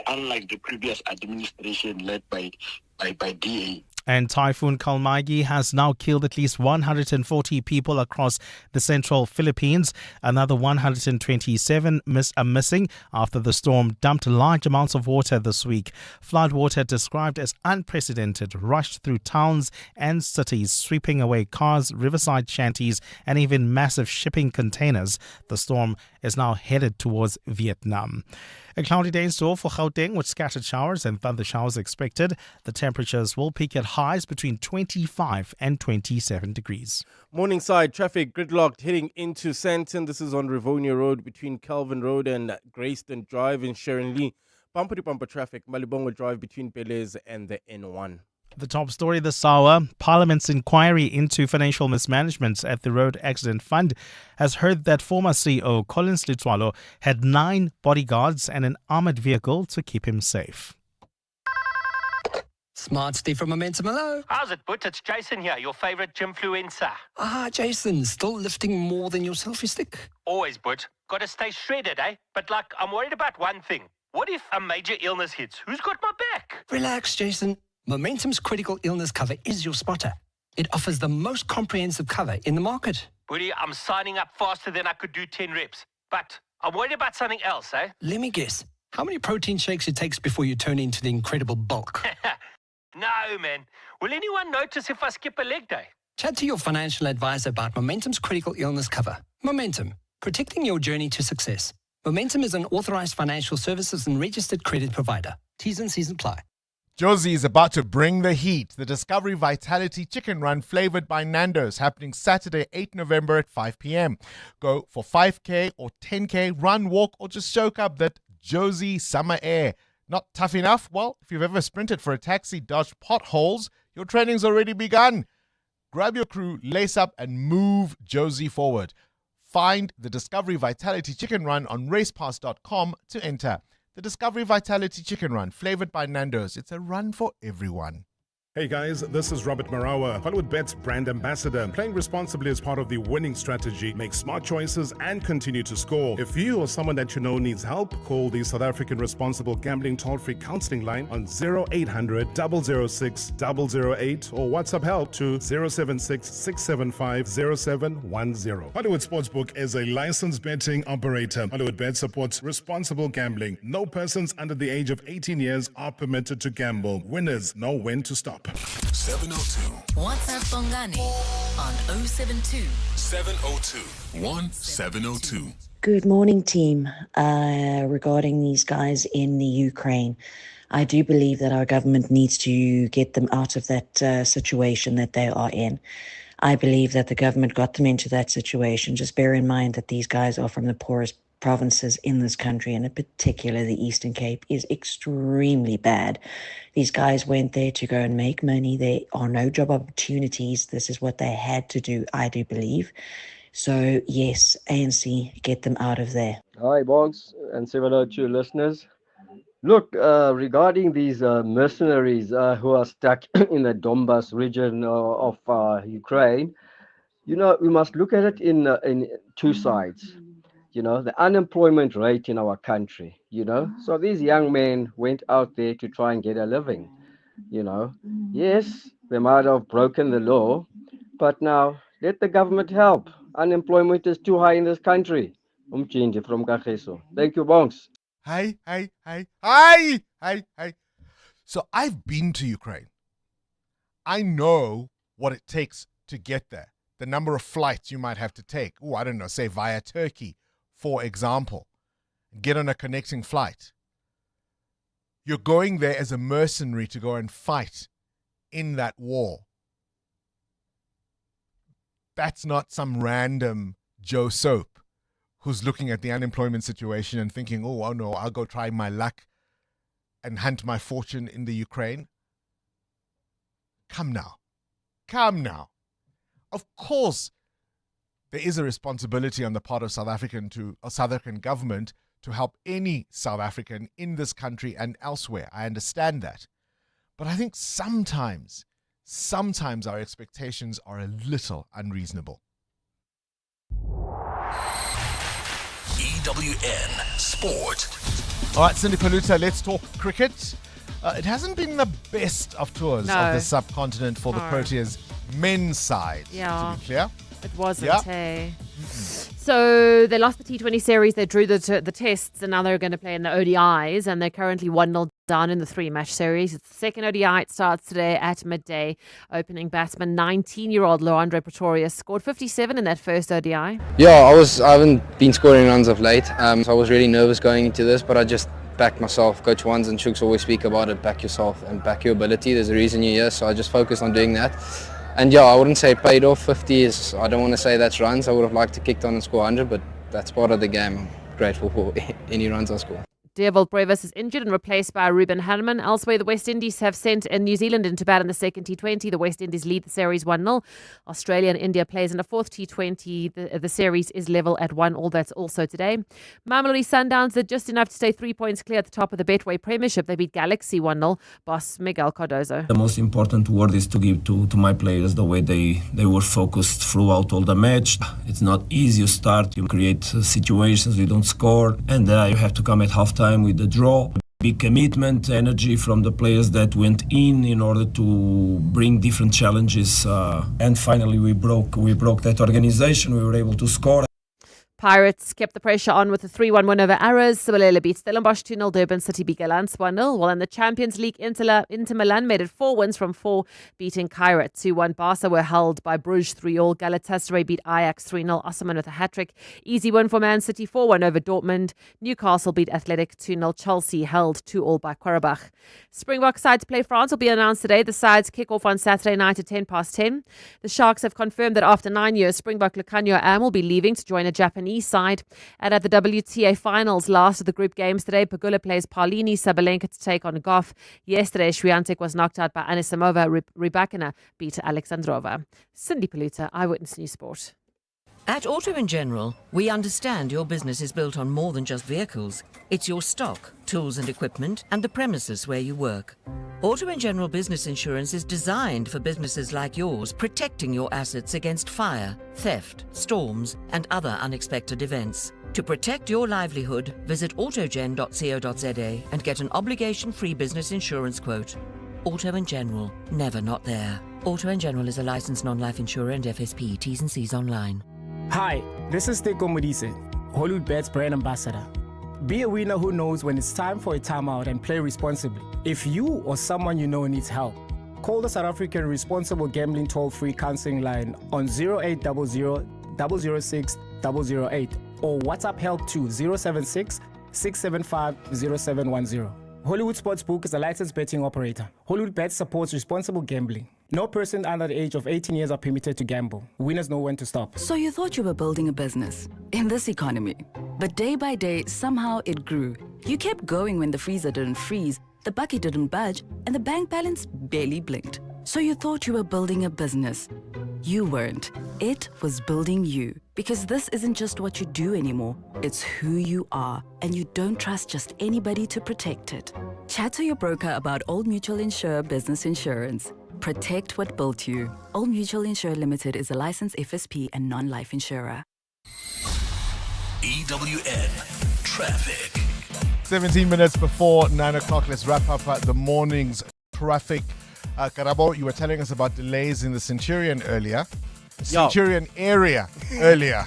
Unlike the previous administration led by DA. And Typhoon Kalmagi has now killed at least 140 people across the central Philippines. Another 127 are missing after the storm dumped large amounts of water this week. Floodwater described as unprecedented rushed through towns and cities, sweeping away cars, riverside shanties, and even massive shipping containers. The storm is now headed towards Vietnam. A cloudy day in store for Gauteng with scattered showers and thunder showers expected. The temperatures will peak at highs between 25 and 27 degrees. Morningside traffic gridlocked heading into Sandton. This is on Rivonia Road between Calvin Road and Grayston Drive in Sharon Lee. Bumper to bumper traffic, Malibongo Drive between Belez and the N1. The top story this hour, Parliament's inquiry into financial mismanagement at the Road Accident Fund has heard that former CEO Collins Letswalo had 9 bodyguards and an armoured vehicle to keep him safe. Smart Steve from Momentum, hello. How's it, But? It's Jason here, your favourite gymfluencer. Jason, still lifting more than your selfie stick? Always, But. Got to stay shredded, eh? But, I'm worried about one thing. What if a major illness hits? Who's got my back? Relax, Jason. Momentum's critical illness cover is your spotter. It offers the most comprehensive cover in the market. Buddy, I'm signing up faster than I could do 10 reps. But I'm worried about something else, eh? Let me guess. How many protein shakes it takes before you turn into the incredible bulk? No, man. Will anyone notice if I skip a leg day? Chat to your financial advisor about Momentum's critical illness cover. Momentum, protecting your journey to success. Momentum is an authorized financial services and registered credit provider. T's and C's apply. Josie is about to bring the heat. The Discovery Vitality Chicken Run flavored by Nando's happening Saturday, 8 November at 5 p.m. Go for 5K or 10K, run, walk, or just soak up that Josie summer air. Not tough enough? Well, if you've ever sprinted for a taxi, dodged potholes, your training's already begun. Grab your crew, lace up, and move Josie forward. Find the Discovery Vitality Chicken Run on racepass.com to enter. The Discovery Vitality Chicken Run, flavored by Nando's. It's a run for everyone. Hey guys, this is Robert Marawa, Hollywood Bet's brand ambassador. Playing responsibly is part of the winning strategy. Make smart choices and continue to score. If you or someone that you know needs help, call the South African Responsible Gambling Toll-Free Counseling Line on 0800 006 008 or WhatsApp help to 076 675 0710. Hollywood Sportsbook is a licensed betting operator. Hollywood Bet supports responsible gambling. No persons under the age of 18 years are permitted to gamble. Winners know when to stop. 702. WhatsApp Bongani on 072 702 1702. Good morning, team. Regarding these guys in the Ukraine, I do believe that our government needs to get them out of that situation that they are in. I believe that the government got them into that situation. Just bear in mind that these guys are from the poorest provinces in this country, and in particular the Eastern Cape is extremely bad. These guys went there to go and make money. There are no job opportunities. This is what they had to do, I do believe. So yes, ANC, get them out of there. Hi, Bongs and 702 listeners. Look, regarding these mercenaries who are stuck in the Donbas region of Ukraine, You know, we must look at it in two sides. You know, the unemployment rate in our country, you know. So these young men went out there to try and get a living, you know. Yes, they might have broken the law, but now let the government help. Unemployment is too high in this country. Umchinji from Kageso. Thank you, Bongs. Hi. So I've been to Ukraine. I know what it takes to get there. The number of flights you might have to take. Oh, I don't know, say via Turkey, for example. Get on a connecting flight. You're going there as a mercenary to go and fight in that war. That's not some random Joe Soap who's looking at the unemployment situation and thinking, oh no, I'll go try my luck and hunt my fortune in the Ukraine. Come now. Of course, there is a responsibility on the part of South African government to help any South African in this country and elsewhere. I understand that. But I think sometimes our expectations are a little unreasonable. EWN Sport. All right, Cindy Paluta, let's talk cricket. It hasn't been the best of tours of the subcontinent for the Proteas men's side, to be clear. It wasn't, hey. So they lost the T20 series, they drew the tests, and now they're going to play in the ODIs, and they're currently 1-0 down in the 3-match series. It's the second ODI. It starts today at midday. Opening batsman, 19-year-old Loandre Pretorius, scored 57 in that first ODI. Yeah, I haven't been scoring runs of late, so I was really nervous going into this, but I just backed myself. Coach Wands and Chooks always speak about it, back yourself and back your ability. There's a reason you're here, so I just focused on doing that. And yeah, I wouldn't say it paid off. 50 is, I don't want to say that's runs. I would have liked to kick on and score 100, but that's part of the game. I'm grateful for any runs I score. Dewald Brevis is injured and replaced by Ruben Hanneman. Elsewhere, the West Indies have sent New Zealand into bat in the second T20. The West Indies lead the series 1-0. Australia and India plays in the fourth T20. The series is level at 1-1. That's also today. Mamelodi Sundowns did just enough to stay 3 points clear at the top of the Betway Premiership. They beat Galaxy 1-0. Boss Miguel Cardozo. The most important word is to give to my players the way they were focused throughout all the match. It's not easy. You start, you create situations, you don't score, and you have to come at halftime with the draw. Big commitment, energy from the players that went in order to bring different challenges. And finally, we broke that organization. We were able to score. Pirates kept the pressure on with a 3-1 win over Arrows. Sibolele beat Stellenbosch 2-0. Durban City beat Galants 1-0. While in the Champions League, Inter Milan made it 4 wins from 4, beating Kairat 2-1. Barca were held by Bruges 3-0. Galatasaray beat Ajax 3-0. Osman with a hat-trick. Easy win for Man City 4-1 over Dortmund. Newcastle beat Athletic 2-0. Chelsea held 2-2 by Qarabağ. Springbok side to play France will be announced today. The sides kick off on Saturday night at 10:10. The Sharks have confirmed that after 9 years, Springbok Lucanio Am will be leaving to join a Japanese side. And at the WTA finals, last of the group games today, Pegula plays Paulini Sabalenka to take on Goff. Yesterday, Swiatek was knocked out by Anisimova. Rybakina beat Alexandrova. Cindy Paluta, Eyewitness News Sport. At Auto & General, we understand your business is built on more than just vehicles. It's your stock, tools and equipment, and the premises where you work. Auto & General Business Insurance is designed for businesses like yours, protecting your assets against fire, theft, storms, and other unexpected events. To protect your livelihood, visit autogen.co.za and get an obligation-free business insurance quote. Auto & General, never not there. Auto & General is a licensed non-life insurer and FSP. T's and C's online. Hi, this is Teko Modise, Hollywood Bet's brand ambassador. Be a winner who knows when it's time for a timeout and play responsibly. If you or someone you know needs help, call the South African Responsible Gambling Toll-Free Counseling Line on 0800 006 008 or WhatsApp help to 076 675 0710. Hollywood Sportsbook is a licensed betting operator. Hollywood Bet supports responsible gambling. No person under the age of 18 years are permitted to gamble. Winners know when to stop. So you thought you were building a business in this economy. But day by day, somehow it grew. You kept going when the freezer didn't freeze, the bucket didn't budge, and the bank balance barely blinked. So you thought you were building a business. You weren't. It was building you. Because this isn't just what you do anymore. It's who you are. And you don't trust just anybody to protect it. Chat to your broker about Old Mutual Insure Business Insurance. Protect what built you. Old Mutual Insurer Limited is a licensed FSP and non-life insurer. EWN Traffic. 17 minutes before 9 o'clock. Let's wrap up the morning's traffic. Karabo, you were telling us about delays in the Centurion area earlier.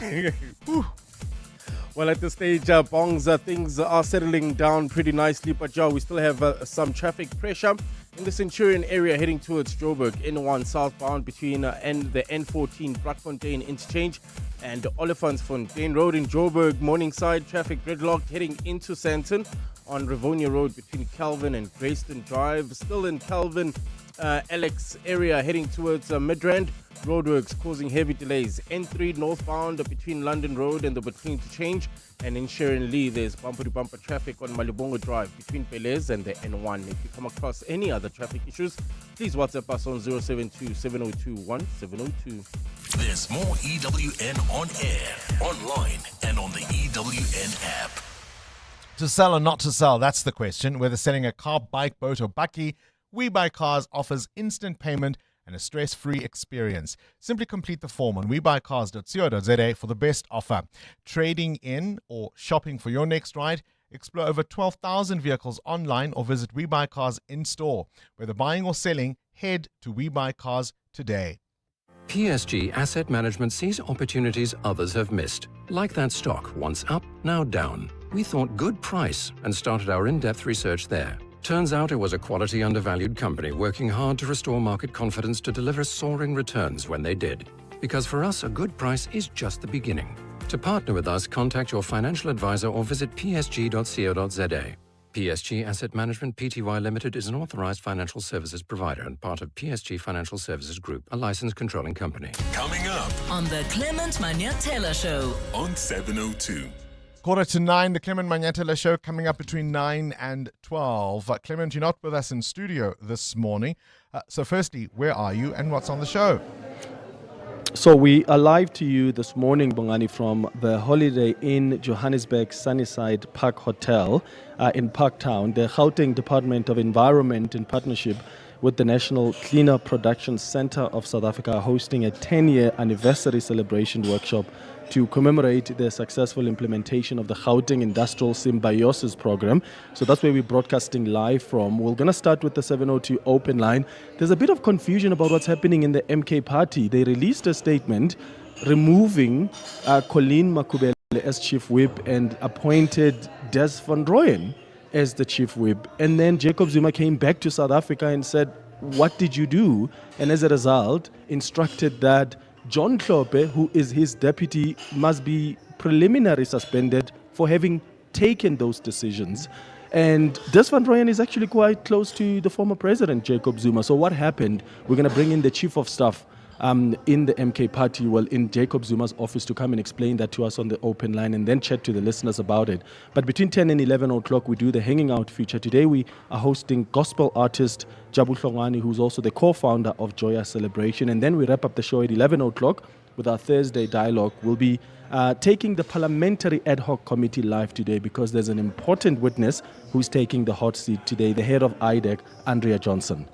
Well, at this stage, Bongs, things are settling down pretty nicely, but we still have some traffic pressure in the Centurion area heading towards Joburg, N1 southbound between the N14 Brakfontein interchange and Olifantsfontein Road in Joburg. Morningside traffic gridlocked heading into Sandton on Rivonia Road between Calvin and Grayston Drive. Still in Calvin, Alex area heading towards Midrand. Roadworks causing heavy delays. N3 northbound between London Road and the between interchange. And in Sharon Lee, there's bumper-to-bumper traffic on Malibongo Drive between Belez and the N1. If you come across any other traffic issues, please WhatsApp us on 072-702-1702. There's more EWN on air, online, and on the EWN app. To sell or not to sell, that's the question. Whether selling a car, bike, boat, or bakkie, We Buy Cars offers instant payment and a stress-free experience. Simply complete the form on webuycars.co.za for the best offer. Trading in or shopping for your next ride? Explore over 12,000 vehicles online or visit We Buy Cars in store. Whether buying or selling, head to We Buy Cars today. PSG Asset Management sees opportunities others have missed. Like that stock, once up, now down. We thought good price and started our in-depth research there. Turns out it was a quality undervalued company working hard to restore market confidence to deliver soaring returns when they did. Because for us, a good price is just the beginning. To partner with us, contact your financial advisor or visit psg.co.za. PSG Asset Management Pty Limited is an authorized financial services provider and part of PSG Financial Services Group, a licensed controlling company. Coming up on the Clement Manatella Show on 702. 8:45, the Clement Manatella Show coming up between 9 and 12. Clement, you're not with us in studio this morning. So firstly, where are you and what's on the show? So we are live to you this morning, Bongani, from the Holiday Inn Johannesburg Sunnyside Park Hotel in Parktown. The Gauteng Department of Environment, in partnership with the National Cleaner Production Centre of South Africa, are hosting a 10-year anniversary celebration workshop to commemorate the successful implementation of the Gauteng Industrial Symbiosis Program. So that's where we're broadcasting live from. We're going to start with the 702 open line. There's a bit of confusion about what's happening in the MK party. They released a statement removing Colleen Makubele as chief whip and appointed Des van Rooyen as the chief whip. And then Jacob Zuma came back to South Africa and said, what did you do? And as a result, instructed that John Klope, who is his deputy, must be preliminarily suspended for having taken those decisions. And Des van Rooyen is actually quite close to the former president, Jacob Zuma. So what happened? We're going to bring in the chief of staff in the MK party, in Jacob Zuma's office, to come and explain that to us on the open line and then chat to the listeners about it. But between 10 and 11 o'clock, we do the Hanging Out feature. Today, we are hosting gospel artist Jabu Hlongwane, who's also the co-founder of Joya Celebration. And then we wrap up the show at 11 o'clock with our Thursday dialogue. We'll be taking the Parliamentary Ad Hoc Committee live today because there's an important witness who's taking the hot seat today, the head of IDEC, Andrea Johnson.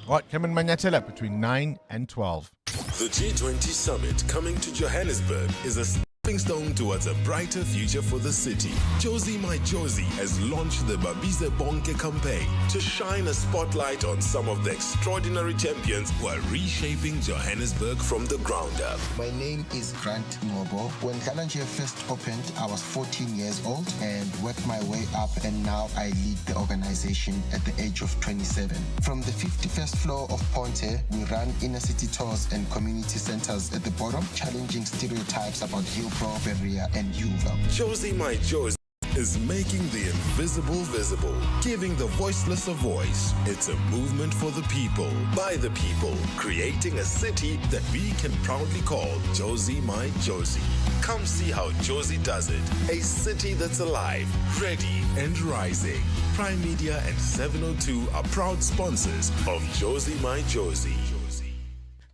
All right, Clement Manatella between 9 and 12. The G20 Summit coming to Johannesburg is a stepping stone towards a brighter future for the city. Josie My Josie has launched the Babize Bonke campaign to shine a spotlight on some of the extraordinary champions who are reshaping Johannesburg from the ground up. My name is Grant Ngobo. When Galanjie first opened, I was 14 years old and worked my way up, and now I lead the organization at the age of 27. From the 51st floor of Ponte, we run inner city tours and community centers at the bottom, challenging stereotypes about Hillbrow, Berea, and Yuva. Josie My Josie is making the invisible visible, giving the voiceless a voice. It's a movement for the people, by the people, creating a city that we can proudly call Josie My Josie. Come see how Josie does it. A city that's alive, ready, and rising. Prime Media and 702 are proud sponsors of Josie My Josie.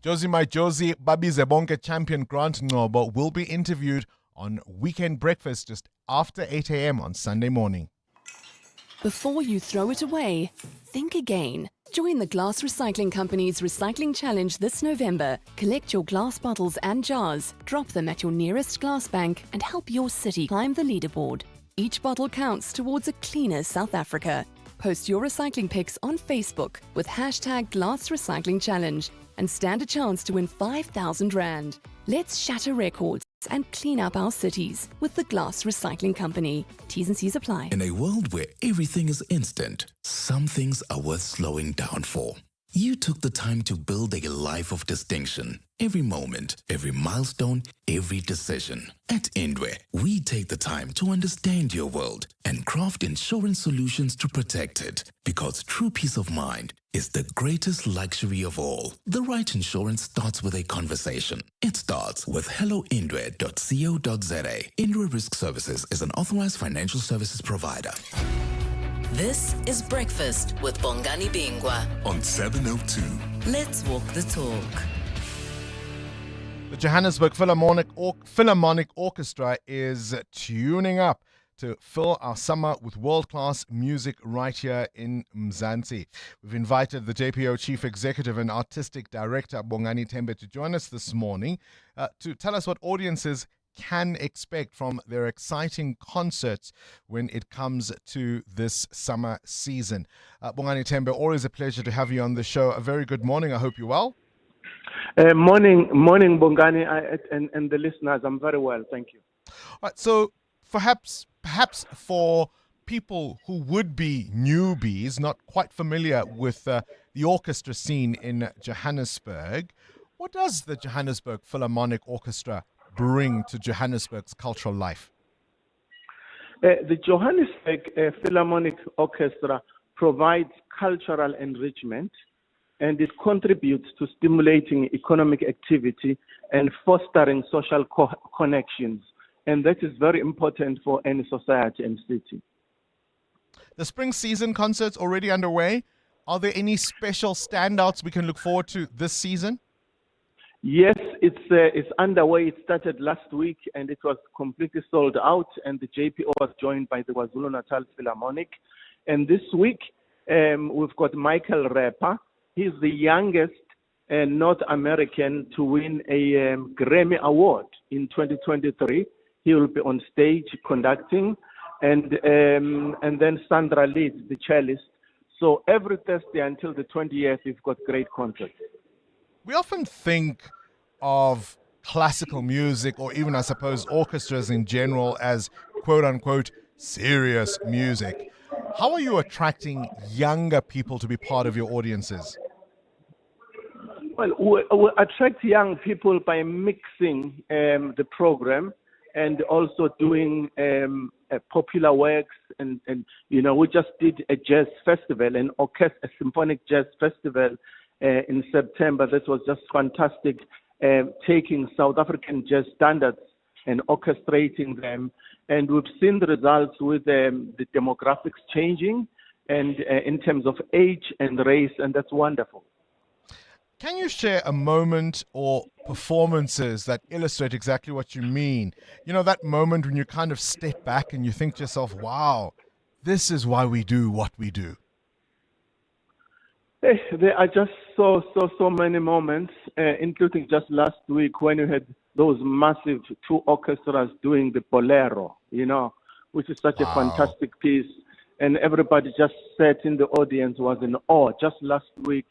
Josie My Josie, Babize Bonke champion Grant Ngobo will be interviewed on Weekend Breakfast just after 8 a.m. on Sunday morning. Before you throw it away, think again. Join the Glass Recycling Company's Recycling Challenge this November. Collect your glass bottles and jars, drop them at your nearest glass bank, and help your city climb the leaderboard. Each bottle counts towards a cleaner South Africa. Post your recycling pics on Facebook with hashtag Glass Recycling Challenge and stand a chance to win 5,000 Rand. Let's shatter records and clean up our cities with the Glass Recycling Company. T's and C's apply. In a world where everything is instant, some things are worth slowing down for. You took the time to build a life of distinction. Every moment, every milestone, every decision. At Indwe, we take the time to understand your world and craft insurance solutions to protect it. Because true peace of mind is the greatest luxury of all. The right insurance starts with a conversation. It starts with helloindwe.co.za. Indwe Risk Services is an authorized financial services provider. This is Breakfast with Bongani Bingwa on 702. Let's walk the talk. The Johannesburg Philharmonic Orchestra is tuning up to fill our summer with world-class music right here in Mzansi. We've invited the JPO Chief Executive and Artistic Director, Bongani Tembe, to join us this morning to tell us what audiences can expect from their exciting concerts when it comes to this summer season. Bongani Tembe, always a pleasure to have you on the show. A very good morning. I hope you're well. Morning, Bongani, and the listeners. I'm very well, thank you. All right, so perhaps for people who would be newbies, not quite familiar with the orchestra scene in Johannesburg, what does the Johannesburg Philharmonic Orchestra bring to Johannesburg's cultural life? The Johannesburg Philharmonic Orchestra provides cultural enrichment, and it contributes to stimulating economic activity and fostering social connections. And that is very important for any society and city. The spring season concerts already underway. Are there any special standouts we can look forward to this season? Yes, it's underway. It started last week and it was completely sold out, and the JPO was joined by the KwaZulu-Natal Philharmonic. And this week we've got Michael Rapper. He's the youngest North American to win a Grammy Award in 2023. He will be on stage conducting, and then Sandra leads the cellist. So every Thursday until the 20th, we've got great concerts. We often think of classical music, or even, I suppose, orchestras in general, as quote-unquote serious music. How are you attracting younger people to be part of your audiences? Well, we attract young people by mixing the program and also doing popular works. And we just did a jazz festival, a symphonic jazz festival in September. That was just fantastic, taking South African jazz standards and orchestrating them. And we've seen the results with the demographics changing and in terms of age and race, and that's wonderful. Can you share a moment or performances that illustrate exactly what you mean? You know, that moment when you kind of step back and you think to yourself, wow, this is why we do what we do. There are just so many moments, including just last week when you had those massive two orchestras doing the Bolero, which is such a fantastic piece. And everybody just sat in the audience, was in awe just last week.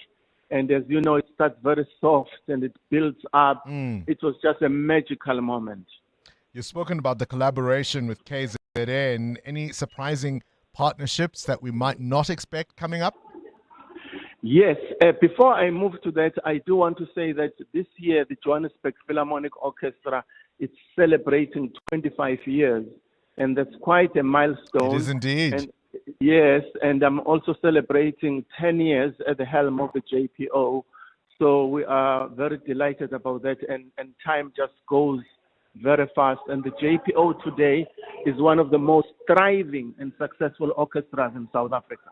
And as you know, it starts very soft and it builds up. It was just a magical moment. You've spoken about the collaboration with KZN. Any surprising partnerships that we might not expect coming up? Yes. Before I move to that, I do want to say that this year, the Johannesburg Philharmonic Orchestra is celebrating 25 years. And that's quite a milestone. It is indeed. Yes, and I'm also celebrating 10 years at the helm of the JPO. So we are very delighted about that. And time just goes very fast. And the JPO today is one of the most thriving and successful orchestras in South Africa.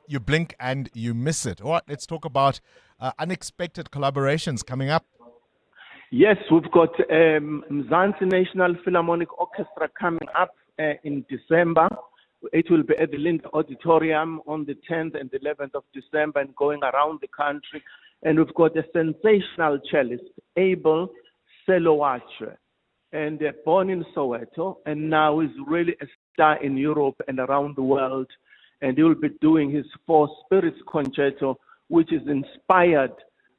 You blink and you miss it. All right, let's talk about unexpected collaborations coming up. Yes, we've got Mzansi National Philharmonic Orchestra coming up in December. It will be at the Linda Auditorium on the 10th and 11th of December and going around the country. And we've got a sensational cellist, Abel Selowache, and born in Soweto, and now is really a star in Europe and around the world. And he will be doing his Four Spirits Concerto, which is inspired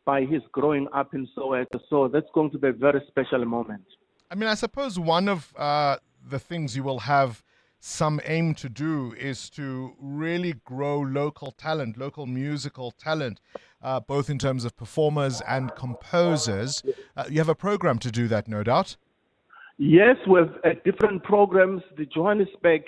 by his growing up in Soweto. So that's going to be a very special moment. I mean, I suppose one of the things you will have some aim to do is to really grow local talent, local musical talent, both in terms of performers and composers. You have a program to do that, no doubt. Yes, we have different programs. The Johannesburg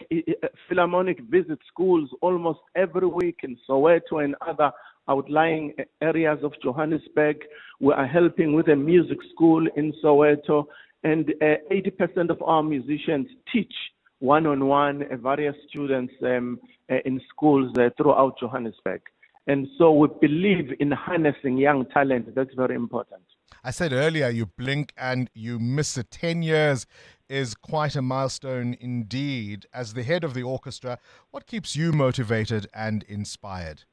Philharmonic visits schools almost every week in Soweto and other outlying areas of Johannesburg. We are helping with a music school in Soweto, and 80% of our musicians teach one-on-one various students in schools throughout Johannesburg. And so we believe in harnessing young talent. That's very important. I said earlier, you blink and you miss it. 10 years is quite a milestone indeed. As the head of the orchestra, what keeps you motivated and inspired?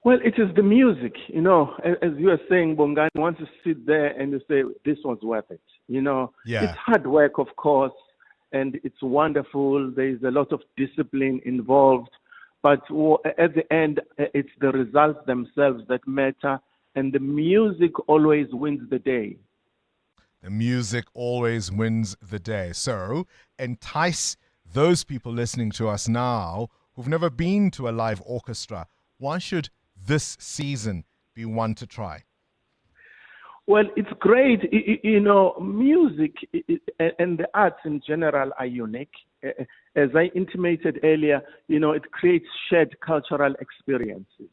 Well, it is the music. You know, as you are saying, Bongani, once you sit there and you say, this was worth it. You know, It's hard work, of course, and it's wonderful. There is a lot of discipline involved. But at the end, it's the results themselves that matter. And the music always wins the day. The music always wins the day. So entice those people listening to us now who've never been to a live orchestra. Why should this season be one to try? Well, it's great. You know, music and the arts in general are unique. As I intimated earlier, you know, it creates shared cultural experiences.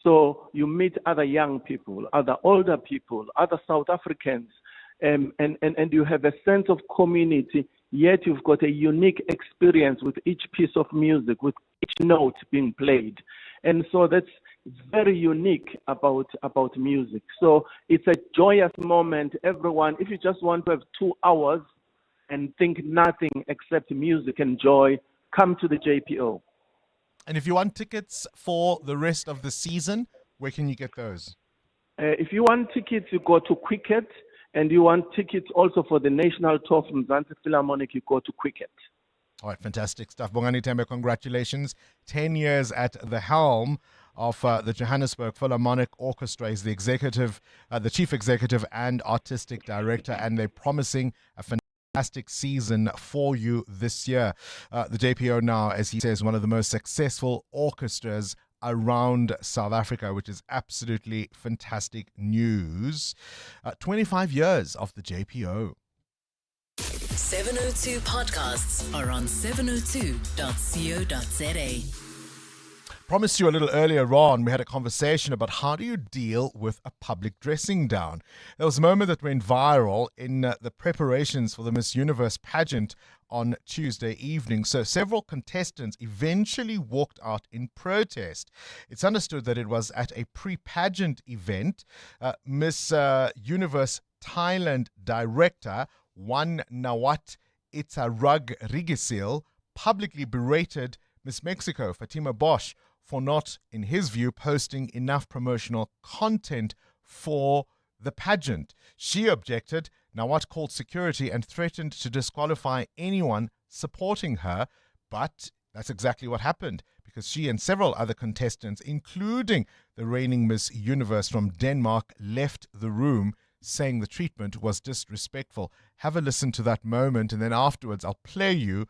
So you meet other young people, other older people, other South Africans, and you have a sense of community, yet you've got a unique experience with each piece of music, with each note being played. And so that's very unique about music. So it's a joyous moment. Everyone, if you just want to have 2 hours and think nothing except music and joy, come to the JPO. And if you want tickets for the rest of the season, where can you get those? If you want tickets, you go to Quicket. And you want tickets also for the national tour from Mzansi Philharmonic, you go to Quicket. All right, fantastic stuff. Bongani Tembe, congratulations. 10 years at the helm of the Johannesburg Philharmonic Orchestra. He's the executive, the chief executive and artistic director, and they're promising a fantastic season for you this year. The JPO now, as he says, one of the most successful orchestras around South Africa, which is absolutely fantastic news. 25 years of the JPO. 702 podcasts are on 702.co.za. Promised you a little earlier on, we had a conversation about how do you deal with a public dressing down. There was a moment that went viral in the preparations for the Miss Universe pageant on Tuesday evening. So several contestants eventually walked out in protest. It's understood that it was at a pre-pageant event. Miss Universe Thailand director Wan Nawat Itzarug Rigisil publicly berated Miss Mexico Fatima Bosch for not, in his view, posting enough promotional content for the pageant. She objected. Nawat called security and threatened to disqualify anyone supporting her. But that's exactly what happened, because she and several other contestants, including the reigning Miss Universe from Denmark, left the room, saying the treatment was disrespectful. Have a listen to that moment, and then afterwards I'll play you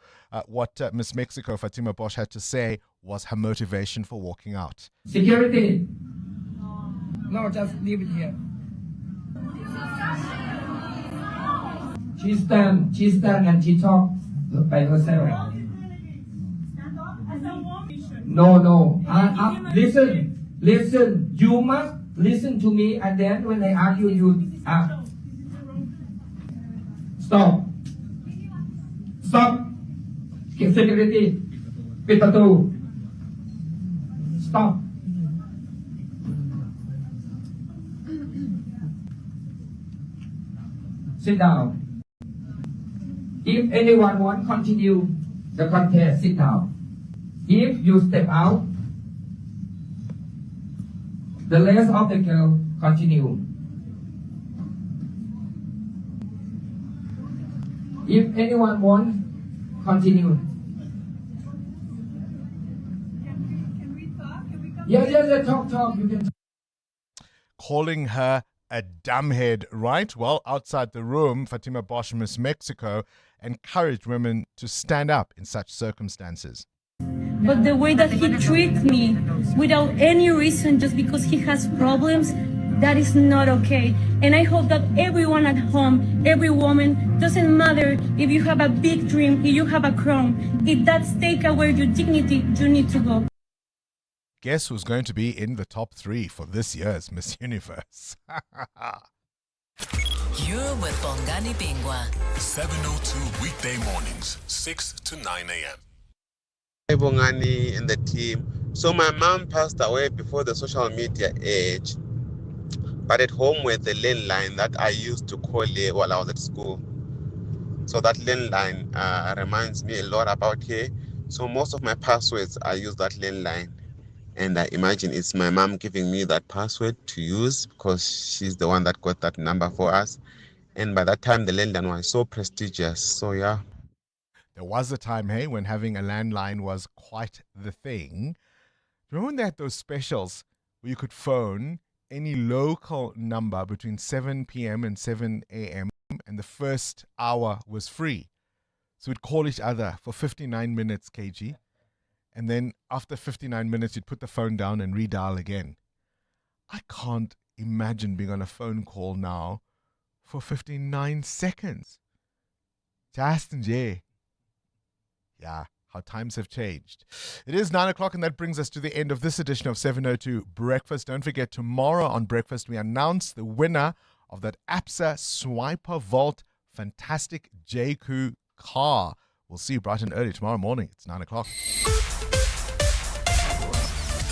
what Miss Mexico Fatima Bosch had to say was her motivation for walking out. Security! No, just leave it here. She stand and she talk by herself. No. Listen. You must listen to me, and then when I argue, you stop. Security,ปิดประตู Stop. Sit down. If anyone want continue, the contest sit down. If you step out, the rest of the girl continue. If anyone wants, continue. Yeah, talk. You can. Calling her a dumbhead, right? Well, outside the room, Fatima Bosch, Miss Mexico, encouraged women to stand up in such circumstances. But the way that he treats me without any reason just because he has problems, that is not okay. And I hope that everyone at home, every woman, doesn't matter if you have a big dream, if you have a crown, if that's take away your dignity, you need to go. Guess who's going to be in the top 3 for this year's Miss Universe? You're with Bongani Bingwa. 7:02 weekday mornings, 6 to 9 a.m. Hi, Bongani and the team. So my mom passed away before the social media age, but at home with the landline that I used to call her while I was at school. So that landline reminds me a lot about her. So most of my passwords, I use that landline. And I imagine it's my mom giving me that password to use because she's the one that got that number for us. And by that time, the landline was so prestigious. So, yeah. There was a time, hey, when having a landline was quite the thing. Remember when they had those specials where you could phone any local number between 7 p.m. and 7 a.m. and the first hour was free? So we'd call each other for 59 minutes, KG. And then after 59 minutes, you'd put the phone down and redial again. I can't imagine being on a phone call now for 59 seconds. Just nje. Yeah, how times have changed. It is 9 o'clock, and that brings us to the end of this edition of 702 Breakfast. Don't forget, tomorrow on Breakfast, we announce the winner of that ABSA Swiper Vault fantastic JQ car. We'll see you bright and early tomorrow morning. It's 9 o'clock.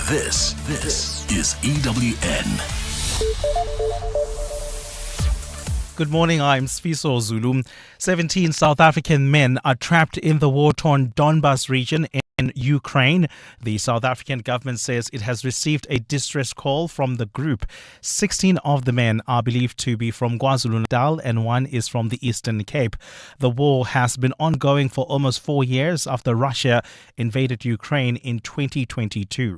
This is EWN. Good morning, I'm Sfiso Zulu. 17 South African men are trapped in the war-torn Donbas region in Ukraine. The South African government says it has received a distress call from the group. 16 of the men are believed to be from KwaZulu-Natal and one is from the Eastern Cape. The war has been ongoing for almost 4 years after Russia invaded Ukraine in 2022.